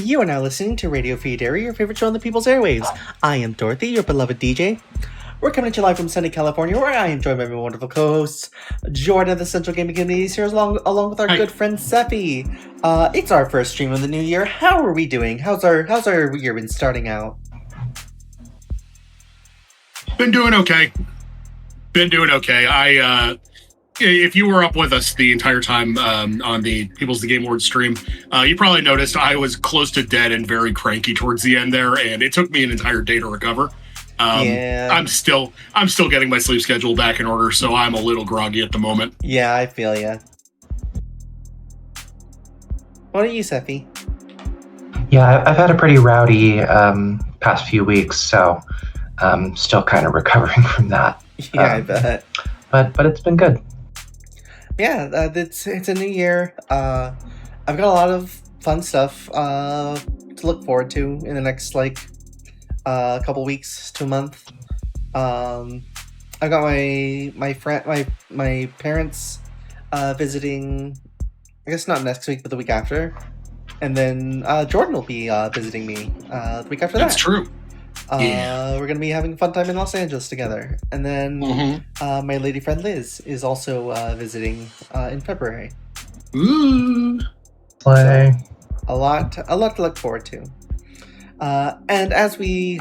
You are now listening to Radio Free Dairy, your favorite show on the People's Airwaves. I am Dorothy, your beloved DJ. We're coming to you live from sunny California, where I am joined by my wonderful co-hosts, Jordan of the Central Gaming Community is here, along with our good friend Seppi. It's our first stream of the new year. How are we doing? How's our year been starting out? Been doing okay. If you were up with us the entire time on the People's the Game Awards stream, you probably noticed I was close to dead and very cranky towards the end there, and it took me an entire day to recover. I'm still getting my sleep schedule back in order, so I'm a little groggy at the moment. Yeah, I feel ya. What are you, Seppi? Yeah, I've had a pretty rowdy past few weeks, so I'm still kind of recovering from that. Yeah, I bet. But it's been good. Yeah, it's a new year. I've got a lot of fun stuff to look forward to in the next couple weeks to a month. I got my parents visiting. I guess not next week, but the week after, and then Jordan will be visiting me the week after that. That's true. We're gonna be having a fun time in Los Angeles together, and then my lady friend Liz is also visiting in February. Ooh, Play. A lot to look forward to. And as we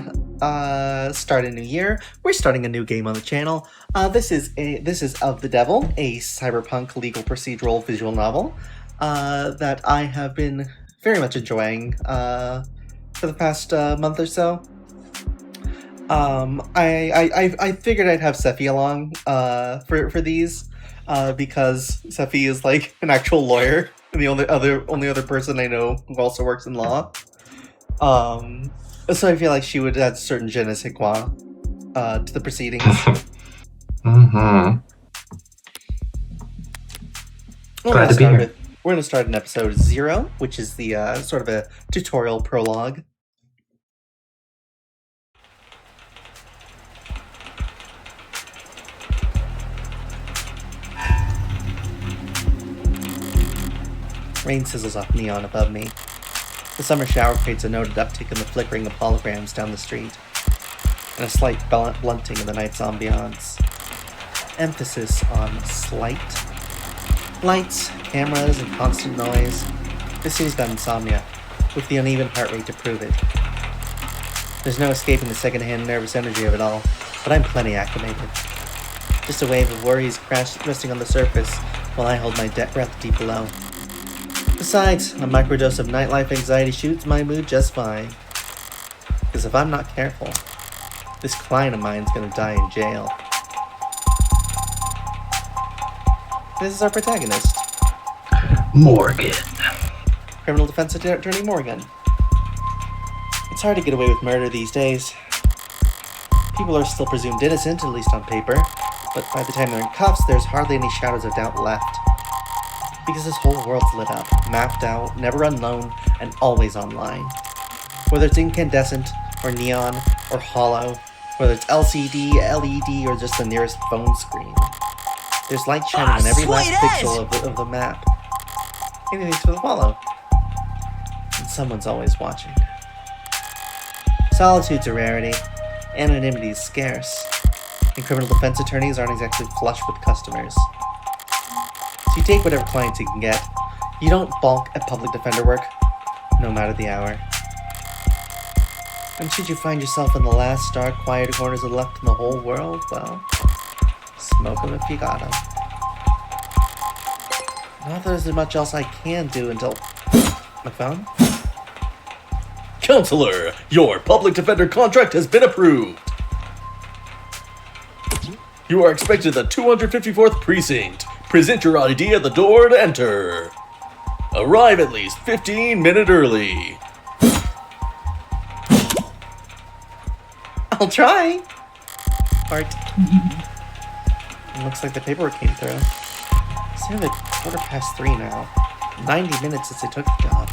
start a new year, we're starting a new game on the channel. This is Of the Devil, a cyberpunk legal procedural visual novel that I have been very much enjoying for the past month or so. I figured I'd have Seppi along for these because Seppi is like an actual lawyer and the only other person I know who also works in law. So I feel like she would add certain je ne sais quoi to the proceedings. Mm-hmm. Glad to be here. We're going to start in episode 0, which is the sort of a tutorial prologue. Rain sizzles off neon above me. The summer shower creates a noted uptick in the flickering of holograms down the street, and a slight blunting of the night's ambiance. Emphasis on slight. Lights, cameras, and constant noise. This city's got insomnia, with the uneven heart rate to prove it. There's no escaping the second-hand nervous energy of it all, but I'm plenty acclimated. Just a wave of worries resting on the surface while I hold my breath deep below. Besides, a microdose of nightlife anxiety shoots my mood just fine. Because if I'm not careful, this client of mine's gonna die in jail. This is our protagonist, Morgan. criminal defense attorney Morgan. It's hard to get away with murder these days. People are still presumed innocent, at least on paper, but by the time they're in cuffs, there's hardly any shadows of doubt left. Because this whole world's lit up, mapped out, never unknown, and always online. Whether it's incandescent, or neon, or hollow, whether it's LCD, LED, or just the nearest phone screen. There's light shining on every last pixel of the map. Anything's to follow. And someone's always watching. Solitude's a rarity. Anonymity is scarce. And criminal defense attorneys aren't exactly flush with customers. So you take whatever clients you can get. You don't balk at public defender work, no matter the hour. And should you find yourself in the last dark, quiet corners left in the whole world, well, smoke 'em if you got 'em. Not that there's much else I can do until... My phone? Counselor, your public defender contract has been approved. You are expected at the 254th precinct. Present your ID at the door to enter. Arrive at least 15 minutes early. I'll try. Heart. Looks like the paperwork came through. It's nearly 3:15 now. 90 minutes since they took the job.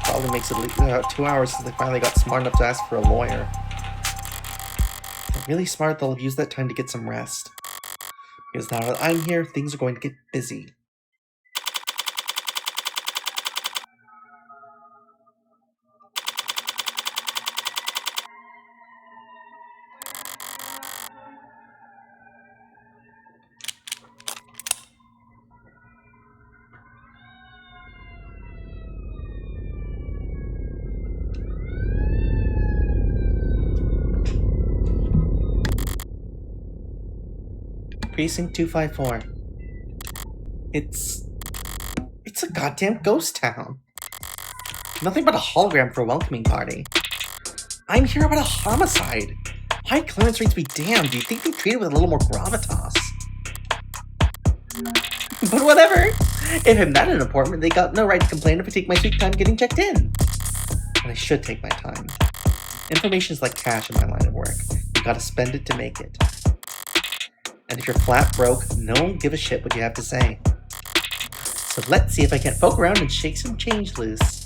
Probably makes it at least 2 hours since they finally got smart enough to ask for a lawyer. If they're really smart, they'll use that time to get some rest. Because now that I'm here, things are going to get busy. Precinct 254. It's a goddamn ghost town. Nothing but a hologram for a welcoming party. I'm here about a homicide. High clearance rates be damned. Do you think they treat it with a little more gravitas? But whatever. If I'm not in an apartment, they got no right to complain if I take my sweet time getting checked in. And I should take my time. Information's like cash in my line of work. You gotta spend it to make it. And if you're flat broke, no one will give a shit what you have to say. So let's see if I can't poke around and shake some change loose.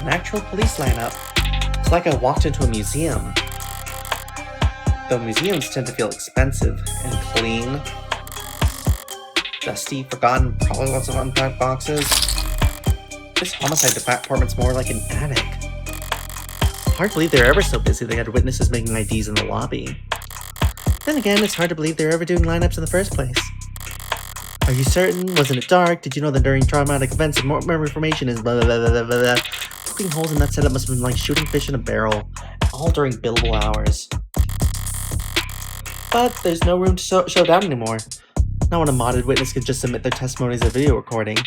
An actual police lineup. It's like I walked into a museum. Though museums tend to feel expensive and clean. Dusty, forgotten, probably lots of unpacked boxes. This homicide department's more like an attic. Hard to believe they're ever so busy they had witnesses making IDs in the lobby. Then again, it's hard to believe they're ever doing lineups in the first place. Are you certain? Wasn't it dark? Did you know that during traumatic events, more information is blah blah blah blah blah blah? Poking holes in that setup must have been like shooting fish in a barrel, all during billable hours. But there's no room to show down anymore. Not when a modded witness could just submit their testimonies as video recording.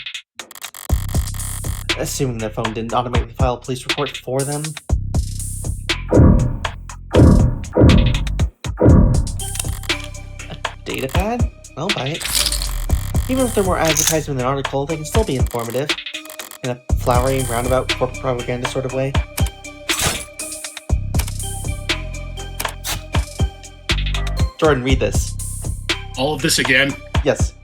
Assuming their phone didn't automatically file a police report for them. A data pad? I'll buy it. Even if they're more advertisement than article, they can still be informative. In a flowery, roundabout, corporate propaganda sort of way. Jordan, read this. All of this again? Yes.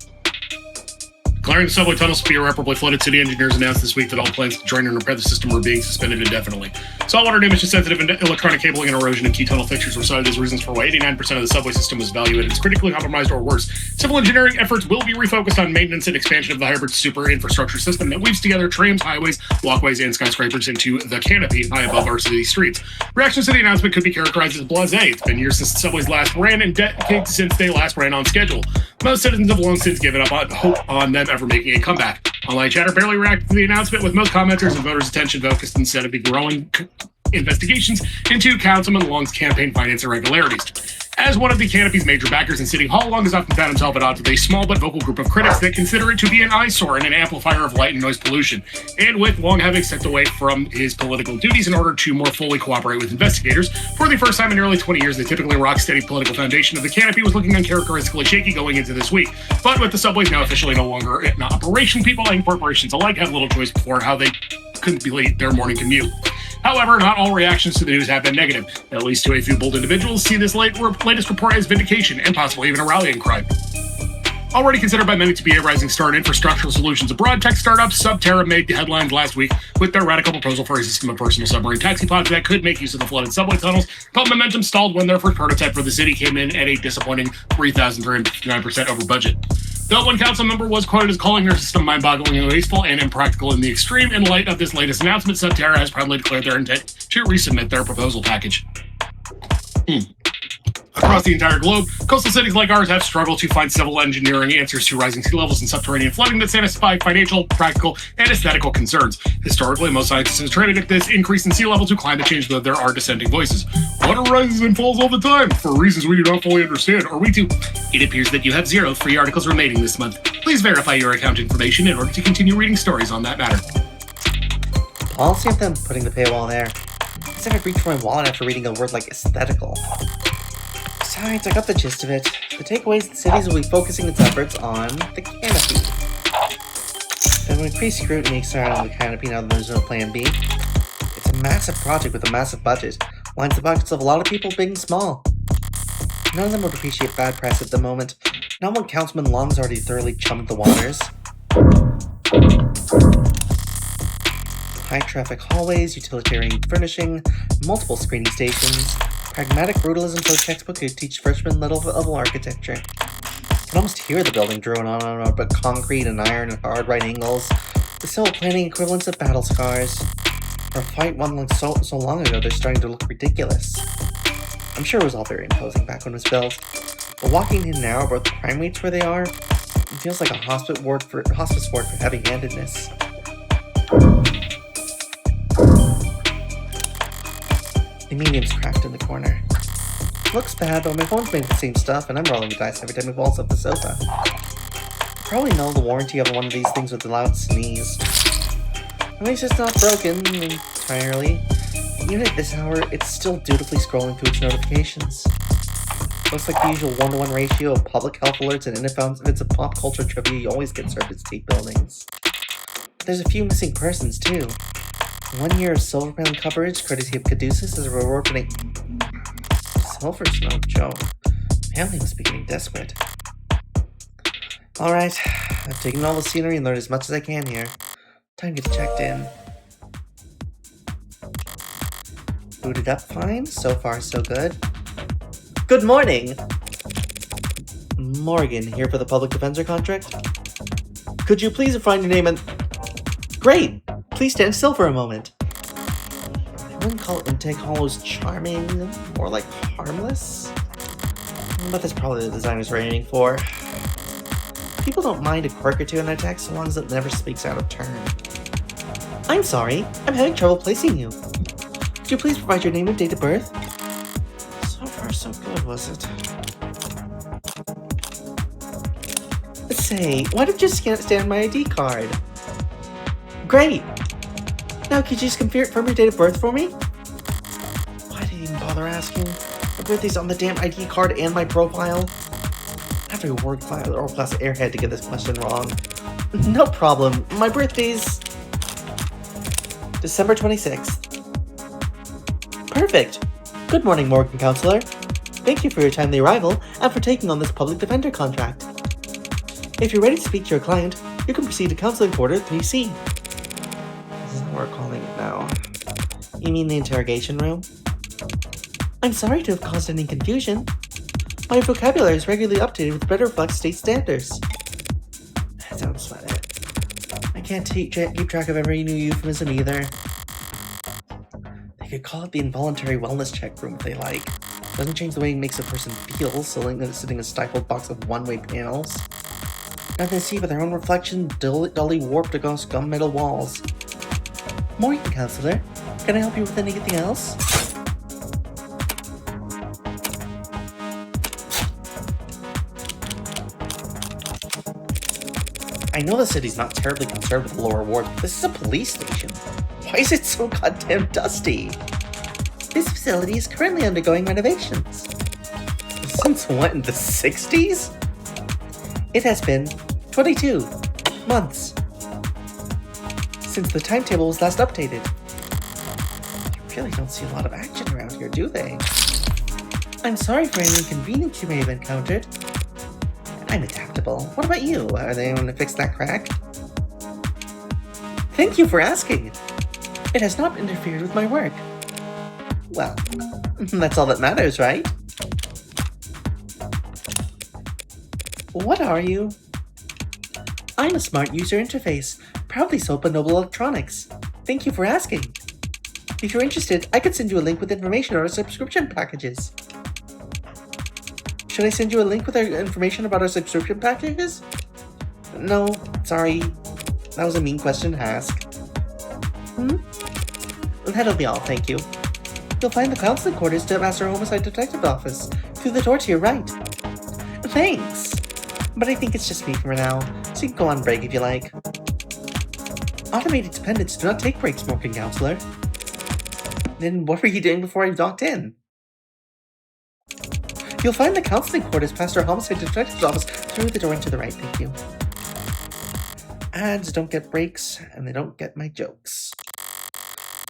Clearing the subway tunnels to be irreparably flooded, city engineers announced this week that all plans to join and repair the system were being suspended indefinitely. Saltwater damage to sensitive and electronic cabling and erosion in key tunnel fixtures were cited as reasons for why 89% of the subway system was evaluated as critically compromised or worse. Civil engineering efforts will be refocused on maintenance and expansion of the hybrid super infrastructure system that weaves together trams, highways, walkways, and skyscrapers into the canopy high above our city streets. Reactions to the announcement could be characterized as blasé. It's been years since the subways last ran and decades since they last ran on schedule. Most citizens have long since given up on hope on them ever making a comeback. Online chatter barely reacted to the announcement, with most commenters and voters' attention focused instead of the growing investigations into Councilman Long's campaign finance irregularities. As one of the canopy's major backers in City Hall, Long has often found himself at odds with a small but vocal group of critics that consider it to be an eyesore and an amplifier of light and noise pollution. And with Long having stepped away from his political duties in order to more fully cooperate with investigators, for the first time in nearly 20 years, the typically rock-steady political foundation of the canopy was looking uncharacteristically shaky going into this week. But with the subways now officially no longer in operation, people and corporations alike have little choice before how they complete their morning commute. However, not all reactions to the news have been negative. At least to a few bold individuals see this latest report as vindication and possibly even a rallying cry. Already considered by many to be a rising star in infrastructural solutions abroad, tech startup Subterra made headlines last week with their radical proposal for a system of personal submarine taxi pods that could make use of the flooded subway tunnels, but momentum stalled when their first prototype for the city came in at a disappointing 3,359% over budget. Though one council member was quoted as calling their system mind-bogglingly wasteful and impractical in the extreme, in light of this latest announcement, Subterra has proudly declared their intent to resubmit their proposal package. Across the entire globe, coastal cities like ours have struggled to find civil engineering answers to rising sea levels and subterranean flooding that satisfy financial, practical, and aesthetical concerns. Historically, most scientists attribute this increase in sea level to climate change, though there are dissenting voices. Water rises and falls all the time, for reasons we do not fully understand. Are we to... It appears that you have 0 free articles remaining this month. Please verify your account information in order to continue reading stories on that matter. Policy of them putting the paywall there. As if I reached for my wallet after reading a word like aesthetical. Besides, I got the gist of it. The takeaway is the cities will be focusing its efforts on the canopy. There will increase scrutiny surrounding the canopy now that there's no plan B. It's a massive project with a massive budget. Lines the buckets of a lot of people, big and small. None of them would appreciate bad press at the moment. Not when Councilman Long's already thoroughly chummed the waters. High-traffic hallways, utilitarian furnishing, multiple screening stations. Pragmatic brutalism so textbook could teach freshman level architecture. You can almost hear the building drone on about concrete and iron and hard right angles. The civil planning equivalents of battle scars. For a fight won so long ago, they're starting to look ridiculous. I'm sure it was all very imposing back when it was built. But walking in now about the crime rates where they are, it feels like a hospice ward for heavy-handedness. The medium's cracked in the corner. Looks bad, but my phone's made of the same stuff, and I'm rolling the dice every time it falls off the sofa. Probably null the warranty of one of these things with a loud sneeze. At least it's not broken entirely. Even at this hour, it's still dutifully scrolling through its notifications. Looks like the usual 1-to-1 ratio of public health alerts and events of pop culture trivia you always get served at state buildings. There's a few missing persons, too. 1 year of Silver Band coverage, courtesy of Caduceus, as a reward for Silver's no joke. Family must be getting desperate. Alright, I've taken all the scenery and learned as much as I can here. Time to get checked in. Booted up fine, so far so good. Good morning! Morgan, here for the public defender contract. Could you please find your name and... Great! Please stand still for a moment. I wouldn't call Intake Hollows charming, more like harmless. But that's probably the designers were aiming for. People don't mind a quirk or two in their text so long as it never speaks out of turn. I'm sorry, I'm having trouble placing you. Could you please provide your name and date of birth? So far so good, was it? Say, why don't you just scan my ID card? Great! Now could you just confirm your date of birth for me? Why did you even bother asking? My birthday's on the damn ID card and my profile. I have to go world-class airhead to get this question wrong. No problem. My birthday's... December 26th. Perfect. Good morning, Morgan Counselor. Thank you for your timely arrival and for taking on this public defender contract. If you're ready to speak to your client, you can proceed to Counseling Quarter 3C. This is what we're calling it now. You mean the interrogation room? I'm sorry to have caused any confusion. My vocabulary is regularly updated with better reflect state standards. Don't sweat it. I can't keep track of every new euphemism either. They could call it the involuntary wellness check room if they like. Doesn't change the way it makes a person feel, sitting in a stifled box of one-way panels. Now they see by their own reflection dully warped against gunmetal walls. Morgan Counselor, can I help you with anything else? I know the city's not terribly concerned with the lower ward, but this is a police station. Why is it so goddamn dusty? This facility is currently undergoing renovations. Since what, in the 60s? It has been 22 months since the timetable was last updated. You really don't see a lot of action around here, do they? I'm sorry for any inconvenience you may have encountered. I'm adaptable. What about you? Are they going to fix that crack? Thank you for asking. It has not interfered with my work. Well, that's all that matters, right? What are you? I'm a smart user interface, proudly sold by Noble Electronics. Thank you for asking. If you're interested, I could send you a link with information on our subscription packages. Should I send you a link with our information about our subscription packages? No, sorry. That was a mean question to ask. That'll be all, thank you. You'll find the counseling quarters to Master Homicide Detective Office through the door to your right. Thanks! But I think it's just me for now, so you can go on break if you like. Automated dependents do not take breaks, Morgan Counselor. Then what were you doing before I docked in? You'll find the counseling quarters past our Homicide Detective's office through the door and to the right, thank you. Ads don't get breaks, and they don't get my jokes.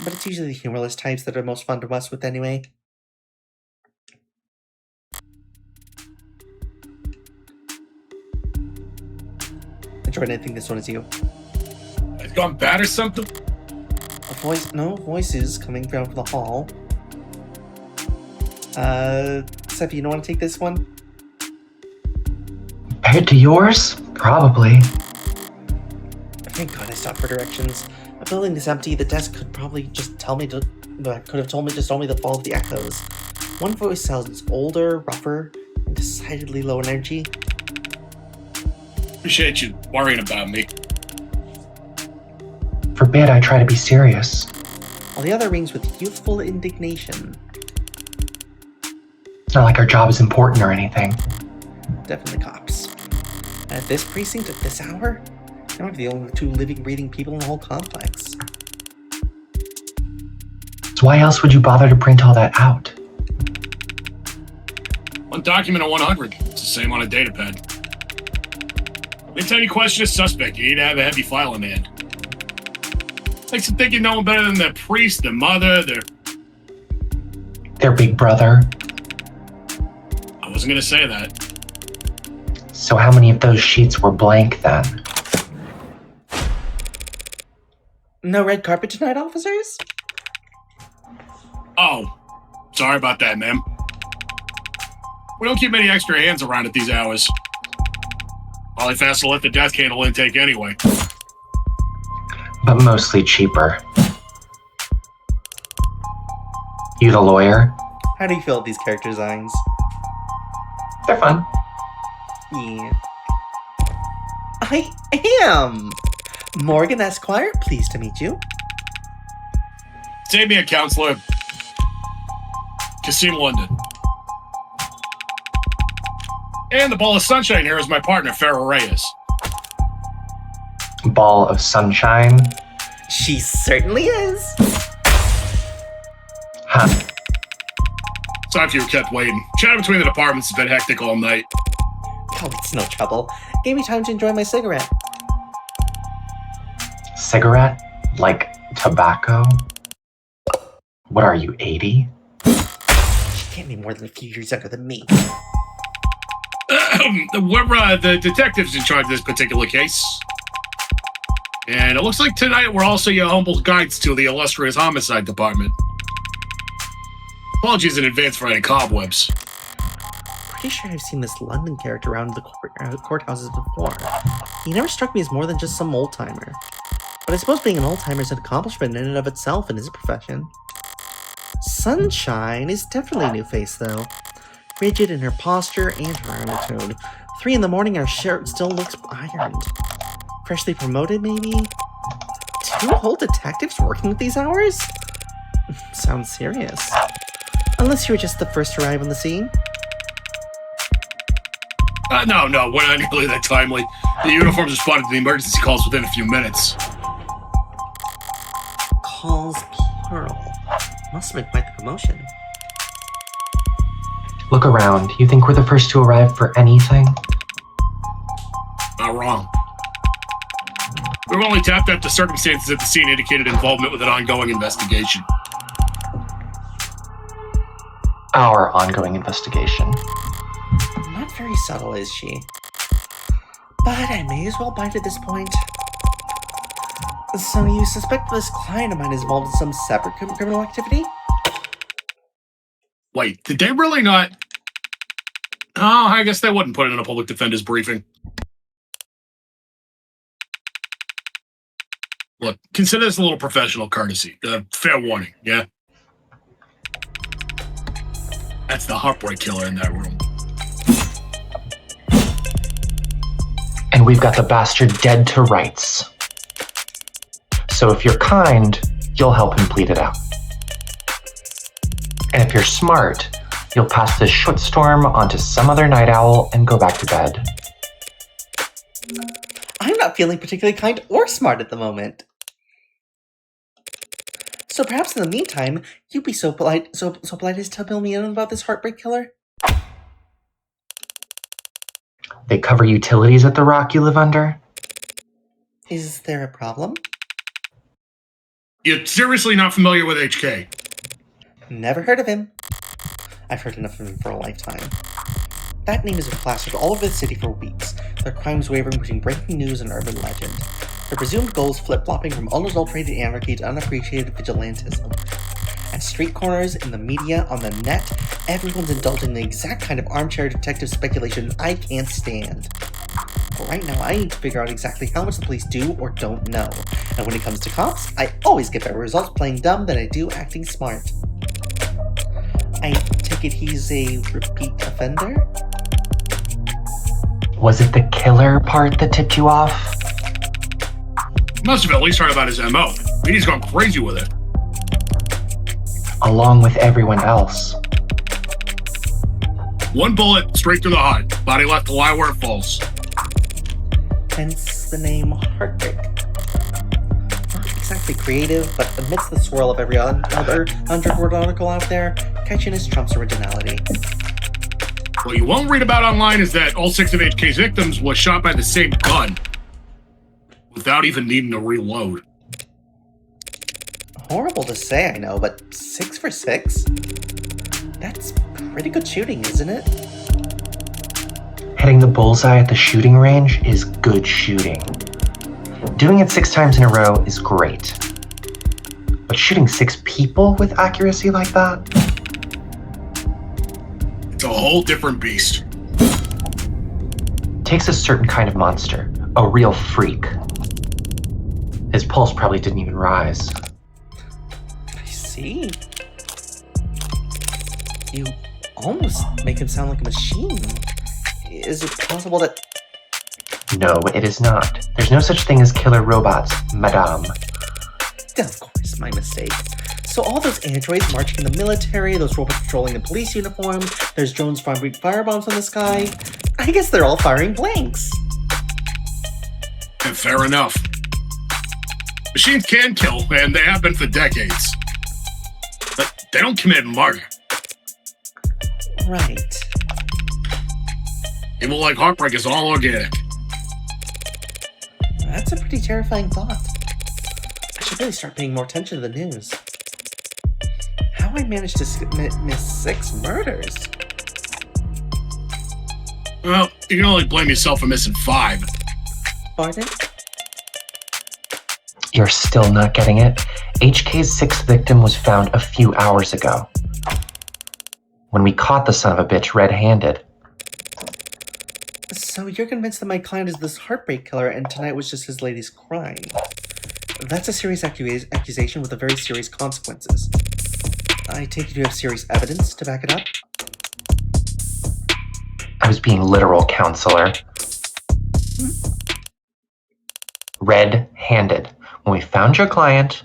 But it's usually the humorless types that are most fun to mess with anyway. Jordan, I think this one is you. It's gone bad or something? Voices coming from the hall. Seth, you don't want to take this one? Compared to yours? Probably. Thank God I stopped for directions. The building is empty. The desk could probably just told me to follow the echoes. One voice sounds older, rougher, Decidedly low energy. Appreciate you worrying about me. Forbid I try to be serious. While the other rings with youthful indignation. It's not like our job is important or anything. Definitely cops. At this precinct, at this hour, they might be the only 2 living, breathing people in the whole complex. So why else would you bother to print all that out? 1 document of 100. It's the same on a data pad. Anytime you question a suspect, you need to have a heavy file in hand. Makes them think you know them better than their priest, their mother, Their big brother. I wasn't gonna say that. So how many of those sheets were blank then? No red carpet tonight, officers? Oh, sorry about that, ma'am. We don't keep many extra hands around at these hours. Probably fast to let the death candle intake anyway. But mostly cheaper. You the lawyer? How do you feel at these character designs? They're fun. Yeah. I am! Morgan Esquire, pleased to meet you. Save me a counselor. Kasim London. And the ball of sunshine here is my partner, Farrah Reyes. Ball of sunshine? She certainly is. Huh. Sorry if you were kept waiting. Chat between the departments has been hectic all night. Oh, it's no trouble. Gave me time to enjoy my cigarette. Cigarette? Like tobacco? What are you, 80? She can't be more than a few years younger than me. We're the detectives in charge of this particular case. And it looks like tonight we're also your humble guides to the illustrious homicide department. Apologies in advance for any cobwebs. Pretty sure I've seen this London character around the courthouses before. He never struck me as more than just some old-timer. But I suppose being an old-timer is an accomplishment in and of itself in his profession. Sunshine is definitely a new face, though. Rigid in her posture and her attitude. 3 in the morning, her shirt still looks ironed. Freshly promoted, maybe? 2 whole detectives working at these hours? Sounds serious. Unless you were just the first to arrive on the scene? No, we're not nearly that timely. The uniforms responded to the emergency calls within a few minutes. Calls plural. Must have been quite the promotion. Look around. You think we're the first to arrive for anything? Not wrong. We were only tapped out the circumstances at the scene indicated involvement with an ongoing investigation. Our ongoing investigation. Not very subtle, is she? But I may as well bite at this point. So you suspect this client of mine is involved in some separate criminal activity? Wait, did they really not? Oh, I guess they wouldn't put it in a public defender's briefing. Look, consider this a little professional courtesy. Fair warning, yeah? That's the heartbreak killer in that room. And we've got the bastard dead to rights. So if you're kind, you'll help him plead it out. And if you're smart, you'll pass this shitstorm onto some other night owl and go back to bed. I'm not feeling particularly kind or smart at the moment. So perhaps in the meantime, you'd be so polite as to fill me in about this heartbreak killer? They cover utilities at the rock you live under? Is there a problem? You're seriously not familiar with HK? Never heard of him. I've heard enough of him for a lifetime. That name has been plastered all over the city for weeks, their crimes wavering between breaking news and urban legend. Their presumed goals flip-flopping from unadulterated anarchy to unappreciated vigilantism. At street corners, in the media, on the net, everyone's indulging in the exact kind of armchair detective speculation I can't stand. But right now, I need to figure out exactly how much the police do or don't know. And when it comes to cops, I always get better results playing dumb than I do acting smart. I take it he's a repeat offender? Was it the killer part that tipped you off? Must have at least heard about his MO. He's gone crazy with it. Along with everyone else. One bullet, straight through the heart. Body left to lie where it falls. Hence the name Heartbreak. Not exactly creative, but amidst the swirl of every other 100-word article out there, catchiness trumps originality. What you won't read about online is that all 6 of HK's victims was shot by the same gun, without even needing to reload. Horrible to say, I know, but 6 for 6? That's pretty good shooting, isn't it? Hitting the bullseye at the shooting range is good shooting. Doing it 6 times in a row is great. But shooting 6 people with accuracy like that? It's a whole different beast. Takes a certain kind of monster, a real freak. His pulse probably didn't even rise. I see. You almost make him sound like a machine. Is it possible that... No, it is not. There's no such thing as killer robots, madame. Of course, my mistake. So all those androids marching in the military, those robots patrolling in police uniforms, there's drones firing firebombs in the sky. I guess they're all firing blanks. And fair enough. Machines can kill, and they have been for decades. But they don't commit murder. Right. Evil like Heartbreak is all organic. That's a pretty terrifying thought. I should really start paying more attention to the news. How I managed to miss 6 murders? Well, you can only blame yourself for missing 5. Pardon? You're still not getting it? HK's 6th victim was found a few hours ago. When we caught the son of a bitch red-handed. So you're convinced that my client is this heartbreak killer and tonight was just his latest crime? That's a serious accusation with very serious consequences. I take it you have serious evidence to back it up? I was being literal, counselor. Red-handed. When we found your client,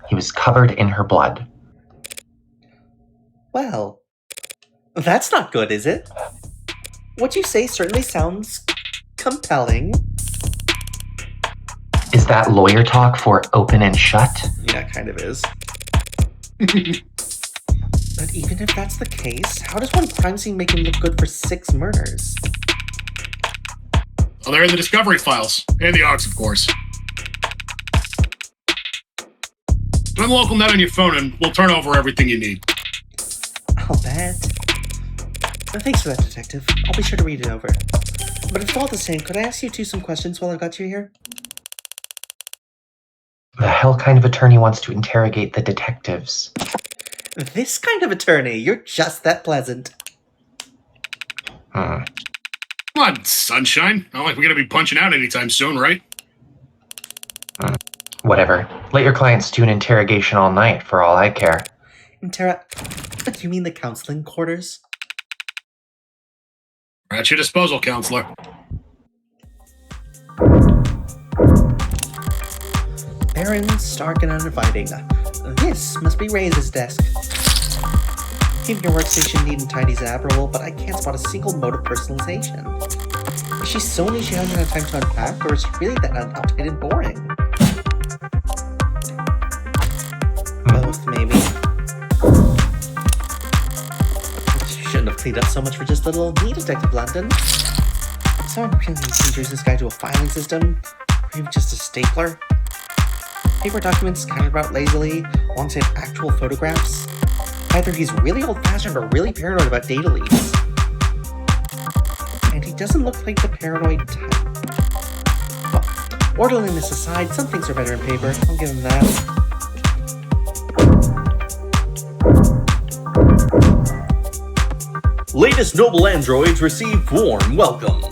he was covered in her blood. Well, that's not good, is it? What you say certainly sounds compelling. Is that lawyer talk for open and shut? Yeah, it kind of is. But even if that's the case, how does one crime scene make him look good for 6 murders? Well, they're in the discovery files. And the AUX, of course. Run the local net on your phone and we'll turn over everything you need. I'll bet. Thanks for that, Detective. I'll be sure to read it over. But if all the same, could I ask you some questions while I've got you here? The hell kind of attorney wants to interrogate the detectives? This kind of attorney. You're just that pleasant. Come on, sunshine. Not like we're gonna be punching out anytime soon, right? Whatever. Let your clients do an interrogation all night, for all I care. Do you mean the counseling quarters? We're at your disposal, counselor. Barren, stark, and uninviting. This must be Ray's desk. Even your workstation neat and tidy is admirable, but I can't spot a single mode of personalization. Is she so neat she hasn't had time to unpack, or is she really that uptight and boring? Both, maybe. She shouldn't have cleaned up so much for just a little me, Detective London. Someone really needs to introduce this guy to a filing system, or even just a stapler. Paper documents scattered about lazily, alongside actual photographs. Either he's really old-fashioned or really paranoid about data leaks. And he doesn't look like the paranoid type. Well, orderliness aside, some things are better in paper. I'll give him that. Latest Noble androids receive warm welcome.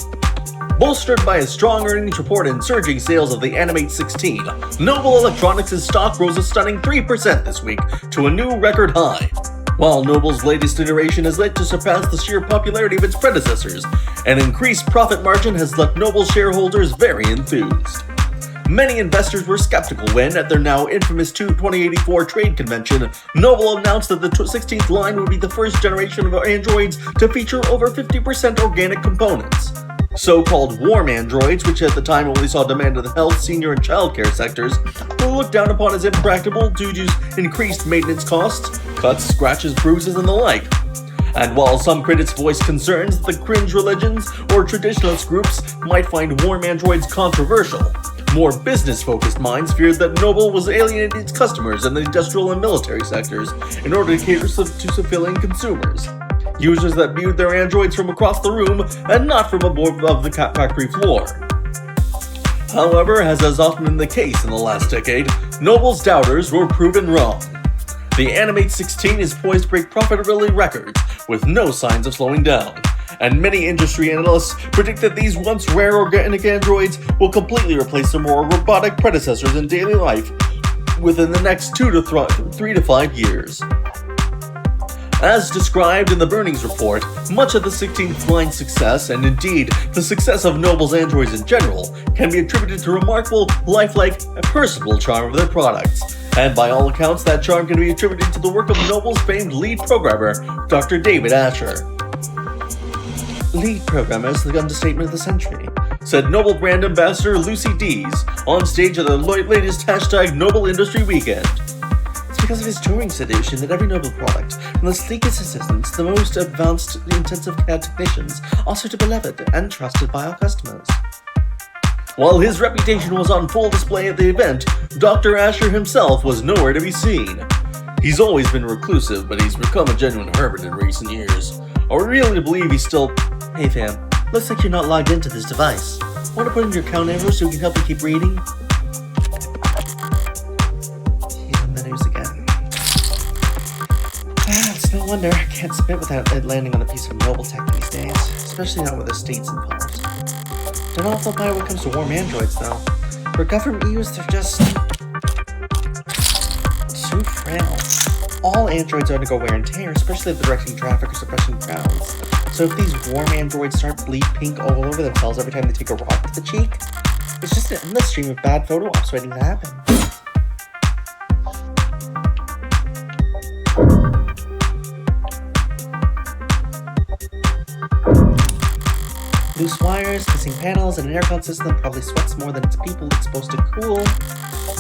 Bolstered by a strong earnings report and surging sales of the Animate 16, Noble Electronics' stock rose a stunning 3% this week to a new record high. While Noble's latest iteration has led to surpass the sheer popularity of its predecessors, an increased profit margin has left Noble shareholders very enthused. Many investors were skeptical when, at their now infamous 2084 trade convention, Noble announced that the 16th line would be the first generation of androids to feature over 50% organic components. So-called warm androids, which at the time only saw demand in the health, senior, and childcare sectors, were looked down upon as impractical due to increased maintenance costs, cuts, scratches, bruises, and the like. And while some critics voiced concerns that the cringe religions or traditionalist groups might find warm androids controversial, more business-focused minds feared that Noble was alienating its customers in the industrial and military sectors in order to cater to civilian consumers. Users that viewed their androids from across the room and not from above the factory floor. However, as has often been the case in the last decade, Noble's doubters were proven wrong. The Animate 16 is poised to break profitability records with no signs of slowing down, and many industry analysts predict that these once rare organic androids will completely replace their more robotic predecessors in daily life within the next 3 to 5 years. As described in the Burnings report, much of the 16th line's success, and indeed the success of Noble's androids in general, can be attributed to remarkable, lifelike, and personable charm of their products. And by all accounts, that charm can be attributed to the work of Noble's famed lead programmer, Dr. David Asher. Lead programmer is the understatement of the century, said Noble brand ambassador Lucy Dees on stage at the latest hashtag Noble Industry Weekend. It's because of his touring solution that every Noble product, from the sleekest assistants to the most advanced intensive care technicians, are so beloved and trusted by our customers. While his reputation was on full display at the event, Dr. Asher himself was nowhere to be seen. He's always been reclusive, but he's become a genuine hermit in recent years. I really believe he's still... Hey fam, looks like you're not logged into this device. Want to put in your account info so we can help you keep reading? He's in the news again. It's no wonder I can't submit without it landing on a piece of Noble tech these days, especially not with the states involved. Don't know if they'll buy when it comes to warm androids though. For government use, they're just too frail. All androids undergo wear and tear, especially if they're directing traffic or suppressing crowds. So if these warm androids start bleed pink all over themselves every time they take a rock to the cheek, it's just an endless stream of bad photo ops waiting to happen. Loose wires, missing panels, and an aircon system that probably sweats more than its people it's supposed to cool.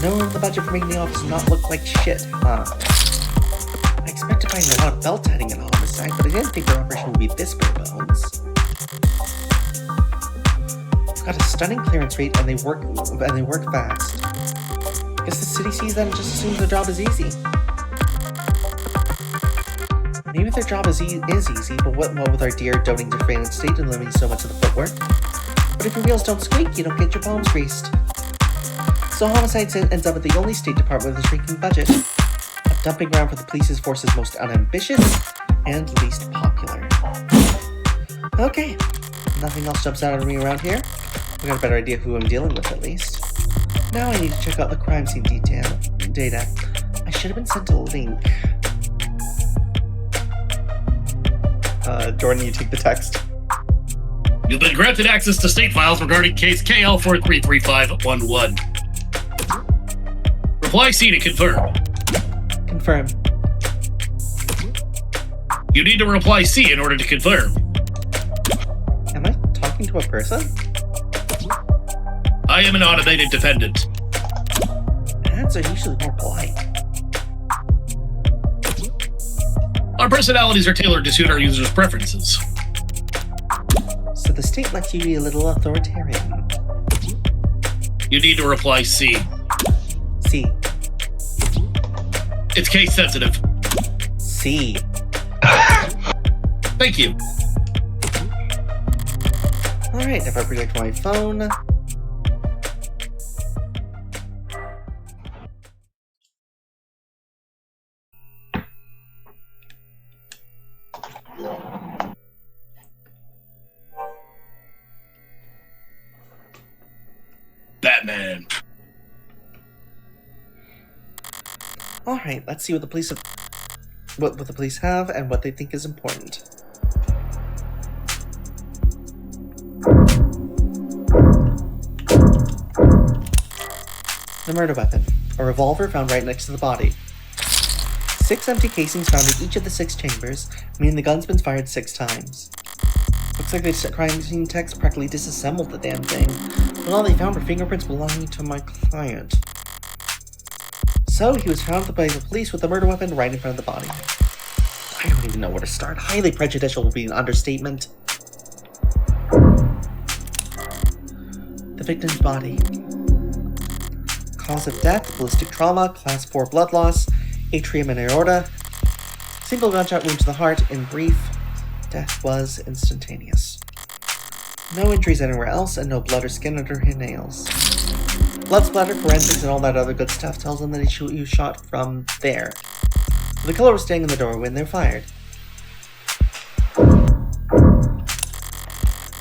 No room in the budget for making the office not look like shit, huh? I expect to find a lot of belt-tightening in homicide, but I didn't think their operation would be this bare bones. They've got a stunning clearance rate, and they work fast. Guess the city sees that and just assumes their job is easy. Maybe their job is easy, but what with our dear doting to failing state and limiting so much of the footwork? But if your wheels don't squeak, you don't get your palms greased. So homicide ends up at the only State Department with a shrinking budget. A dumping ground for the police's force's most unambitious and least popular. Okay, nothing else jumps out at me around here. I got a better idea who I'm dealing with at least. Now I need to check out the crime scene data. I should have been sent a link. Jordan, you take the text. You've been granted access to state files regarding case KL433511. Reply C to confirm. Confirm. You need to reply C in order to confirm. Am I talking to a person? I am an automated defendant. Ads are usually more polite. Our personalities are tailored to suit our users' preferences. So the state lets you be a little authoritarian. You need to reply C. C. It's case sensitive. C. Thank you. Alright, if I project my phone... Batman. Alright, let's see what the police have... what the police have and what they think is important. The murder weapon. A revolver found right next to the body. 6 empty casings found in each of the 6 chambers, meaning the gun's been fired 6 times. Looks like the crime scene techs practically disassembled the damn thing, but all they found were fingerprints belonging to my client. So he was found by the police with the murder weapon right in front of the body. I don't even know where to start. Highly prejudicial would be an understatement. The victim's body. Cause of death, ballistic trauma, class 4 blood loss, atrium and aorta. Single gunshot wound to the heart. In brief, death was instantaneous. No injuries anywhere else, and no blood or skin under her nails. Blood splatter, forensics, and all that other good stuff tells them that he shot from there. The killer was standing in the doorway when they were fired.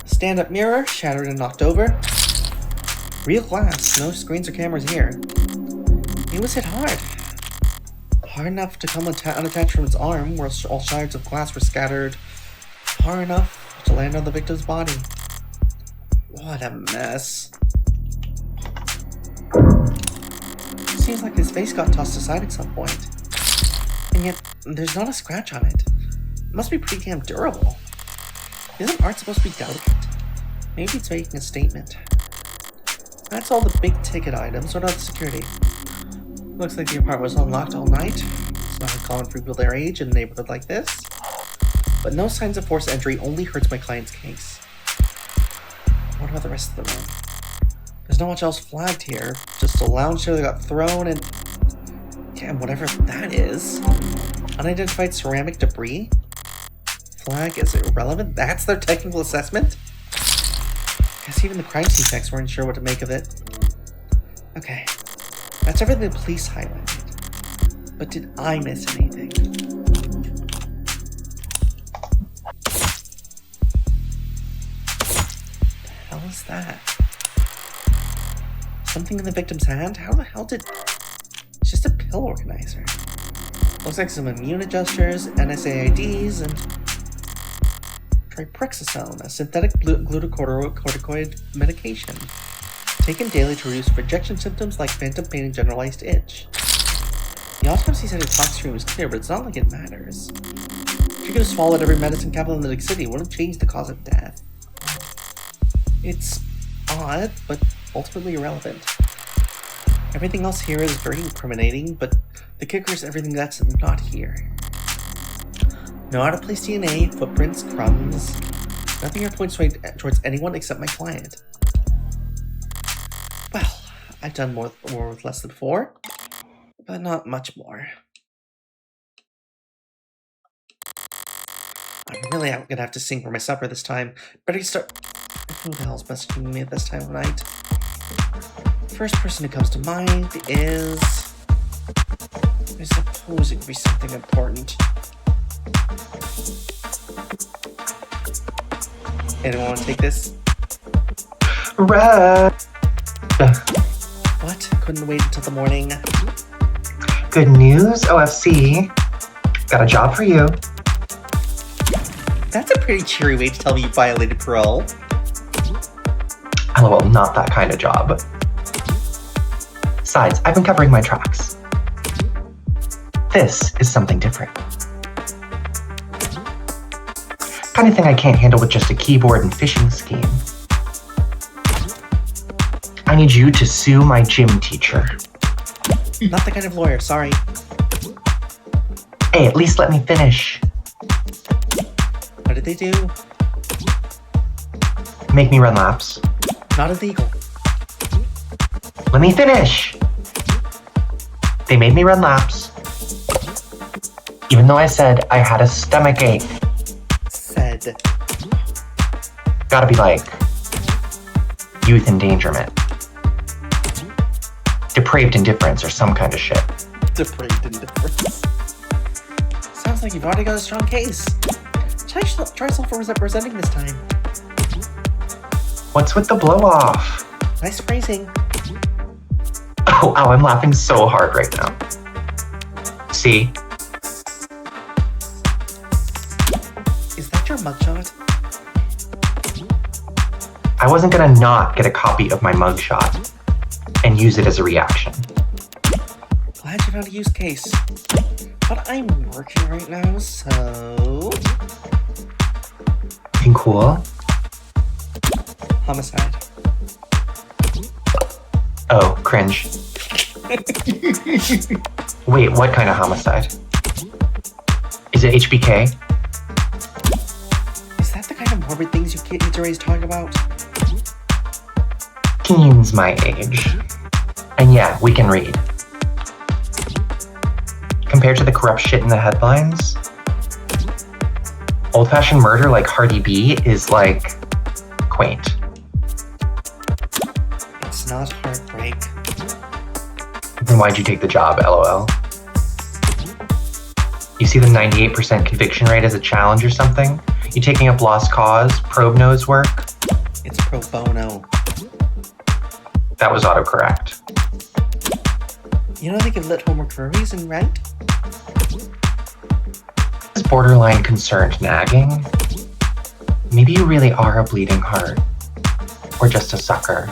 Stand-up mirror, shattered and knocked over. Real glass, no screens or cameras here. He was hit hard. Hard enough to come unattached from his arm, where all shards of glass were scattered far enough to land on the victim's body. What a mess. Seems like his face got tossed aside at some point. And yet, there's not a scratch on it. It must be pretty damn durable. Isn't art supposed to be delicate? Maybe it's making a statement. That's all the big ticket items. What about the security? Looks like the apartment was unlocked all night. It's not uncommon for people their age in a neighborhood like this. But no signs of forced entry only hurts my client's case. What about the rest of the room? There's not much else flagged here. Just a lounge chair that got thrown and... damn, whatever that is. Unidentified ceramic debris? Flag is irrelevant? That's their technical assessment? Guess even the crime scene techs weren't sure what to make of it. Okay. That's everything the police highlighted. But did I miss anything? What the hell is that? Something in the victim's hand? How the hell did... It's just a pill organizer. Looks like some immune adjusters, NSAIDs, and... Triprexazone, a synthetic glucocorticoid medication. Taken daily to reduce rejection symptoms like phantom pain and generalized itch. The autopsy said his tox stream was clear, but it's not like it matters. If you could have swallowed every medicine capital in the big city, it wouldn't change the cause of death. It's odd, but ultimately irrelevant. Everything else here is very incriminating, but the kicker is everything that's not here. No out-of-place DNA, footprints, crumbs. Nothing here points towards anyone except my client. Well, I've done more with less than 4, but not much more. I'm really gonna have to sing for my supper this time. Better start... Who the hell's messaging me at this time of night? First person who comes to mind is... I suppose it could be something important. Anyone want to take this? Red. What? Couldn't wait until the morning. Good news, OFC. Got a job for you. That's a pretty cheery way to tell me you violated parole. LOL, not that kind of job. Besides, I've been covering my tracks. This is something different. Kind of thing I can't handle with just a keyboard and phishing scheme. I need you to sue my gym teacher. Not the kind of lawyer, sorry. Hey, at least let me finish. What did they do? Make me run laps. Not illegal. Let me finish. They made me run laps. Even though I said I had a stomach ache. Said. Gotta be like youth endangerment. Depraved indifference or some kind of shit. Depraved indifference. Sounds like you've already got a strong case. Try self-representing this time. What's with the blow-off? Nice phrasing. Oh, I'm laughing so hard right now. See? mugshot. I wasn't gonna not get a copy of my mugshot and use it as a reaction. Glad you found a use case. But I'm working right now, so... Looking cool? Homicide. Oh, cringe. Wait, what kind of homicide? Is it HBK? Is that the kind of morbid things you kids talk about? Teens my age. And yeah, we can read. Compared to the corrupt shit in the headlines, old-fashioned murder like Hardy B is like quaint. It's not heartbreak. Then why'd you take the job, LOL? You see the 98% conviction rate as a challenge or something? You taking up lost cause, probe nose work? It's pro bono. That was autocorrect. You know they give lit homework for a reason, right? Is borderline concerned nagging? Maybe you really are a bleeding heart. Or just a sucker.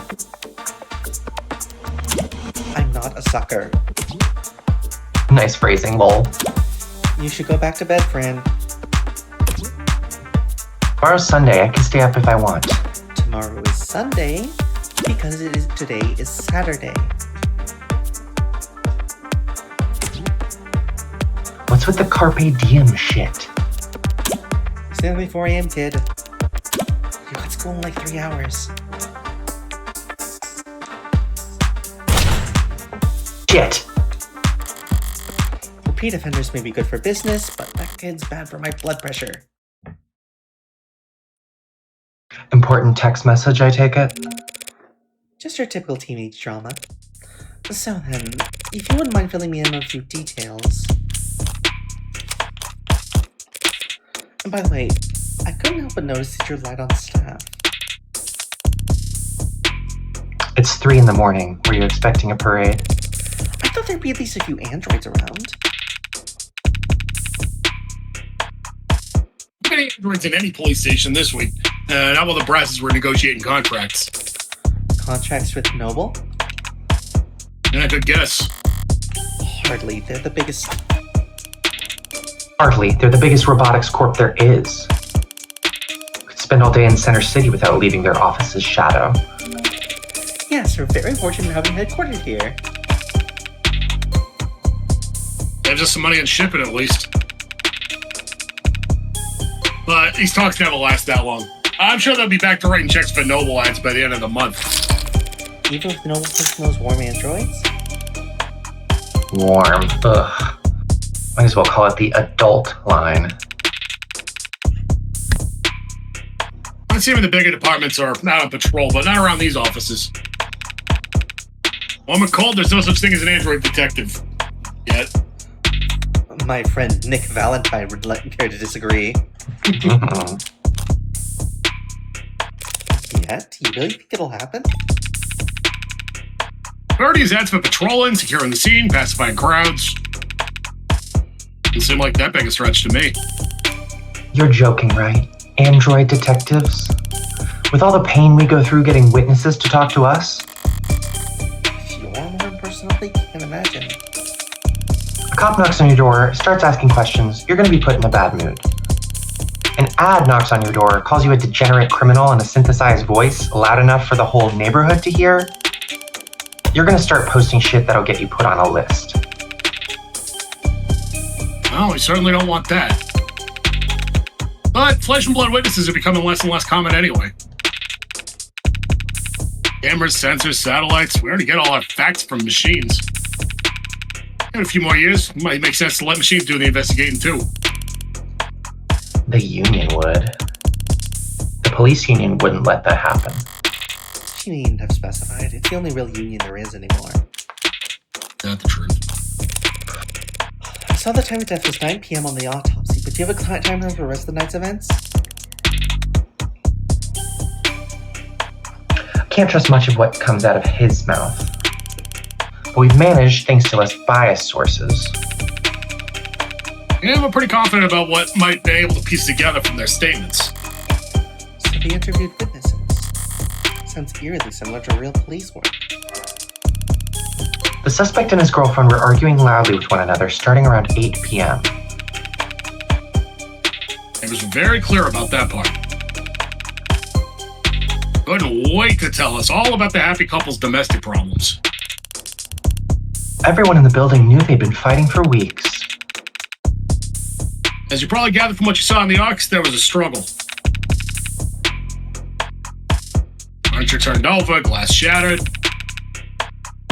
I'm not a sucker. Nice phrasing, lol. You should go back to bed, Fran. Tomorrow's Sunday, I can stay up if I want. Tomorrow is Sunday, because today is Saturday. What's with the carpe diem shit? It's nearly 4 a.m., kid. You got school in like 3 hours. Shit! Repeat offenders may be good for business, but that kid's bad for my blood pressure. Important text message, I take it? Just your typical teenage drama. So then, if you wouldn't mind filling me in on a few details. And by the way, I couldn't help but notice that you're light on staff. It's 3 in the morning. Were you expecting a parade? I thought there'd be at least a few androids around. How many androids in any police station this week? Not while the brasses were negotiating contracts. Contracts with Noble? Yeah, good guess. Hardly. They're the biggest. Hardly. They're the biggest robotics corp there is. Could spend all day in Center City without leaving their office's shadow. Yes, we're very fortunate in having headquartered here. Saves us some money on shipping, at least. But these talks never last that long. I'm sure they'll be back to writing checks for Noble ads by the end of the month. Even with Noble pushing those warm androids? Warm. Ugh. Might as well call it the adult line. I'd say the bigger departments are not on patrol, but not around these offices. Well, I'm told there's no such thing as an android detective. Yet. My friend Nick Valentine would care to disagree. Mm-hmm. Yet? You really think it'll happen? Priorities ads for patrolling, securing the scene, pacifying crowds. Doesn't seem like that big a stretch to me. You're joking, right? Android detectives? With all the pain we go through getting witnesses to talk to us? If you're more impersonal, I can't imagine. A cop knocks on your door, starts asking questions, you're gonna be put in a bad mood. An ad knocks on your door, calls you a degenerate criminal in a synthesized voice loud enough for the whole neighborhood to hear. You're gonna start posting shit that'll get you put on a list. Well, we certainly don't want that. But flesh and blood witnesses are becoming less and less common anyway. Cameras, sensors, satellites, we already get all our facts from machines. In a few more years, it might make sense to let machines do the investigating too. The union would. The police union wouldn't let that happen. She needn't have specified. It's the only real union there is anymore. Not the truth. I saw the time of death was 9 p.m. on the autopsy, but do you have a timeline for the rest of the night's events? Can't trust much of what comes out of his mouth. But we've managed, thanks to less biased sources, Yeah, we're pretty confident about what might be able to piece together from their statements. So they interviewed witnesses. Sounds eerily similar to real police work. The suspect and his girlfriend were arguing loudly with one another starting around 8 p.m. It was very clear about that part. Couldn't wait to tell us all about the happy couple's domestic problems. Everyone in the building knew they'd been fighting for weeks. As you probably gathered from what you saw in the aux, there was a struggle. Furniture turned over, glass shattered.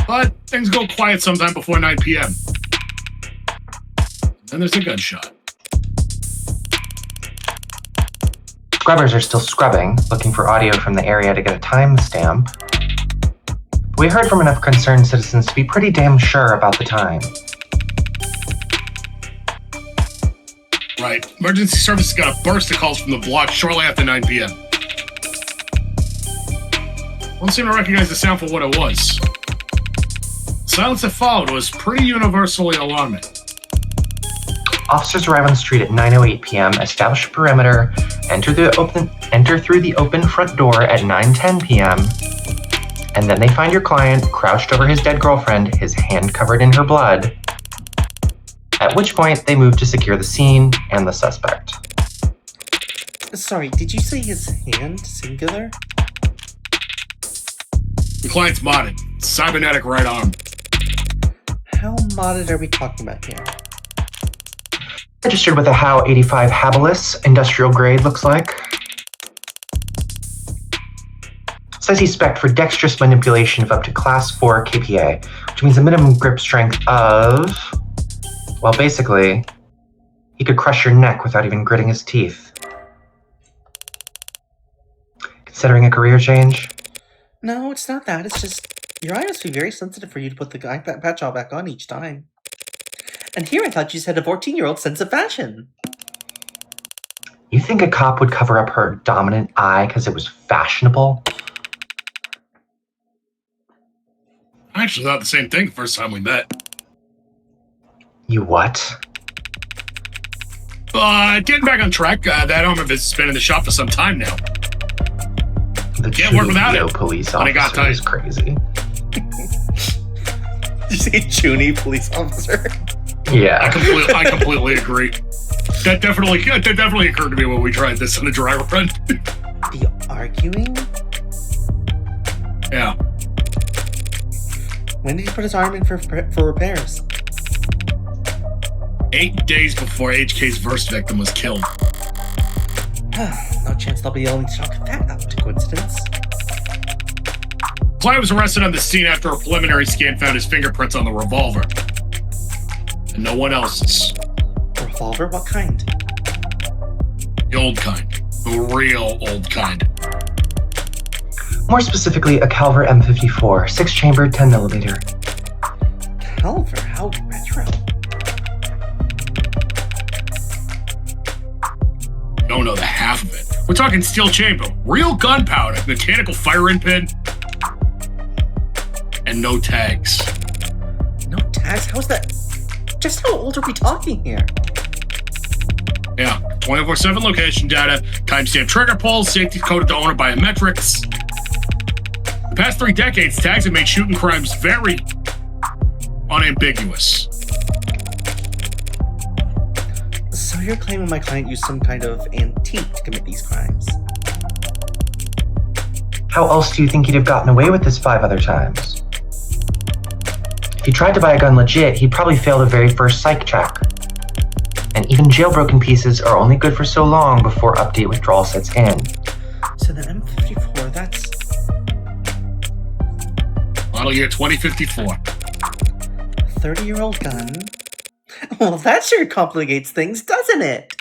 But things go quiet sometime before 9 p.m. Then there's a gunshot. Scrubbers are still scrubbing, looking for audio from the area to get a timestamp. We heard from enough concerned citizens to be pretty damn sure about the time. Right. Emergency services got a burst of calls from the block shortly after 9 p.m. Don't seem to recognize the sound for what it was. The silence that followed was pretty universally alarming. Officers arrive on the street at 9:08 p.m., establish a perimeter, enter through the open front door at 9:10 p.m., and then they find your client crouched over his dead girlfriend, his hand covered in her blood, at which point they move to secure the scene and the suspect. Sorry, did you say his hand, singular? The client's modded. Cybernetic right arm. How modded are we talking about here? Registered with a HOW 85 habilis, industrial grade looks like. Says he's spec'd for dexterous manipulation of up to class 4 kPa, which means a minimum grip strength of... well, basically, he could crush your neck without even gritting his teeth. Considering a career change? No, it's not that. It's just your eye must be very sensitive for you to put the eye patch all back on each time. And here I thought you said a 14-year-old sense of fashion. You think a cop would cover up her dominant eye because it was fashionable? I actually thought the same thing the first time we met. You what? Getting back on track, that armor visit's been in the shop for some time now. The Can't work without it. police When it got officer tight. is crazy. Did you say Junie police officer? Yeah. I completely agree. That definitely occurred to me when we tried this on a dry run. The arguing? Yeah. When did he put his arm in for repairs? 8 days before HK's first victim was killed. No chance they'll be able to chalk that up to coincidence. Client was arrested on the scene after a preliminary scan found his fingerprints on the revolver. And no one else's. A revolver? What kind? The old kind. The real old kind. More specifically, a Calver M54, 6-chambered, 10mm. Calver? How retro? Don't know the half of it. We're talking steel chamber, real gunpowder, mechanical firing pin, and no tags. No tags? How's that? Just how old are we talking here? Yeah, 24/7 location data, timestamp trigger pulls, safety coded to owner biometrics. The past 3 decades, tags have made shooting crimes very unambiguous. So you're claiming my client used some kind of antique to commit these crimes? How else do you think he'd have gotten away with this 5 other times? If he tried to buy a gun legit, he'd probably fail the very first psych check. And even jailbroken pieces are only good for so long before update withdrawal sets in. So the M54, that's... Model year 2054. 30-year-old gun? Well, that sure complicates things, doesn't it?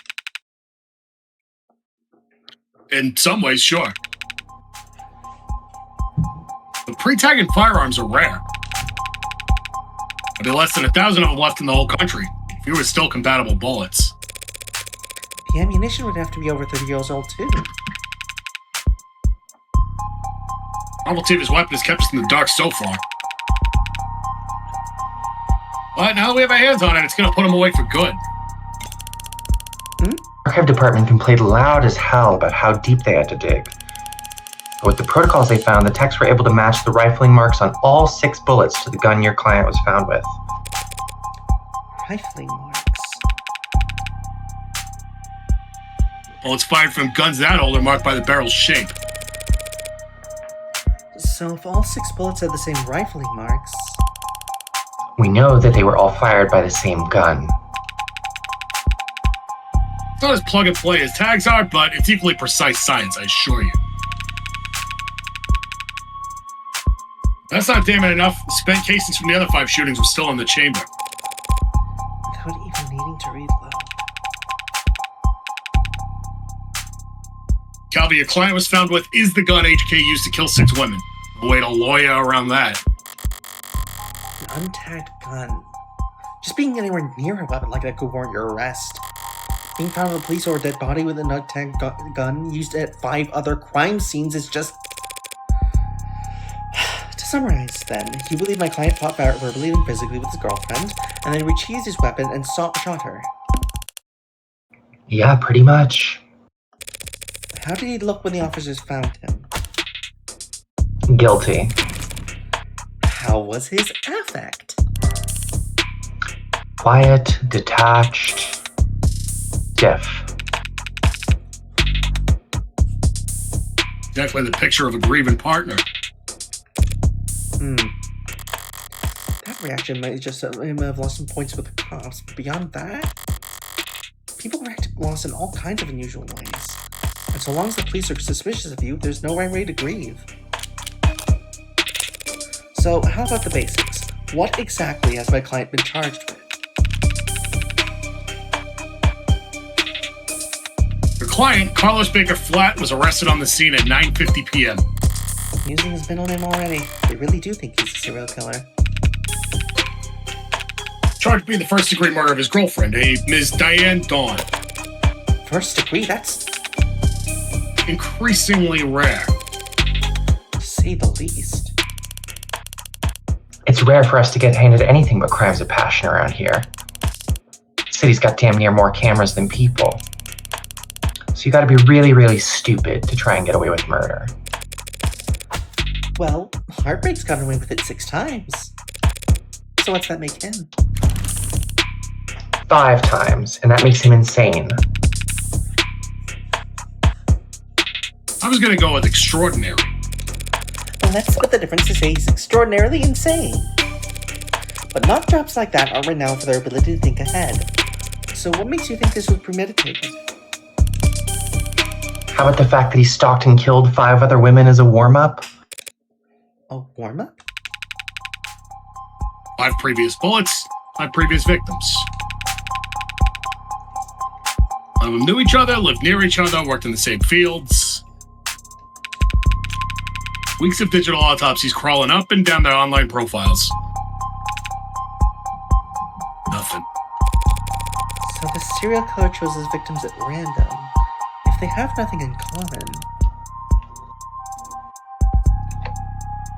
In some ways, sure. But pre-tagging firearms are rare. There'd be less than 1,000 of them left in the whole country. Few are still compatible bullets. The ammunition would have to be over 30 years old, too. Novelty of his weapon has kept us in the dark so far. But now that we have our hands on it, it's going to put him away for good. archive department complained loud as hell about how deep they had to dig. But with the protocols they found, the techs were able to match the rifling marks on all 6 bullets to the gun your client was found with. Rifling marks. Bullets fired from guns that old are marked by the barrel's shape. So if all 6 bullets had the same rifling marks... We know that they were all fired by the same gun. It's not as plug and play as tags are, but it's equally precise science, I assure you. That's not damning enough. The spent casings from the other 5 shootings were still in the chamber. Without even needing to reload. Calvi, your client was found with is the gun HK used to kill 6 women. Wait a lawyer around that. An untagged gun. Just being anywhere near a weapon like that could warrant your arrest. Being found with police or a dead body with an untagged gun used at 5 other crime scenes is just... To summarize, then, you believe my client fought Barrett verbally and physically with his girlfriend, and then retrieved his weapon and shot her. Yeah, pretty much. How did he look when the officers found him? Guilty. How was his affect? Quiet, detached, stiff. Exactly the picture of a grieving partner. That reaction might just have lost some points with the cops, but beyond that, people react lost in all kinds of unusual ways. And so long as the police are suspicious of you, there's no right way to grieve. So, how about the basics? What exactly has my client been charged with? Your client, Carlos Baker Flatt, was arrested on the scene at 9:50 p.m. Using his middle name already. They really do think he's a serial killer. Charged being the first-degree murder of his girlfriend, a Ms. Diane Dawn. First degree, that's Increasingly rare. to say the least. It's rare for us to get handed anything but crimes of passion around here. The city's got damn near more cameras than people. So you gotta be really, really stupid to try and get away with murder. Well, Heartbreak's gotten away with it 6 times. So what's that make him? 5 times, and that makes him insane. I was going to go with extraordinary. Well, let's split the difference to say he's extraordinarily insane. But knock jobs like that are renowned for their ability to think ahead. So what makes you think this was premeditated? How about the fact that he stalked and killed 5 other women as a warm-up? A warm-up? 5 previous bullets, 5 previous victims. None of them knew each other, lived near each other, worked in the same fields. Weeks of digital autopsies crawling up and down their online profiles. Nothing. So the serial killer chose his victims at random. If they have nothing in common...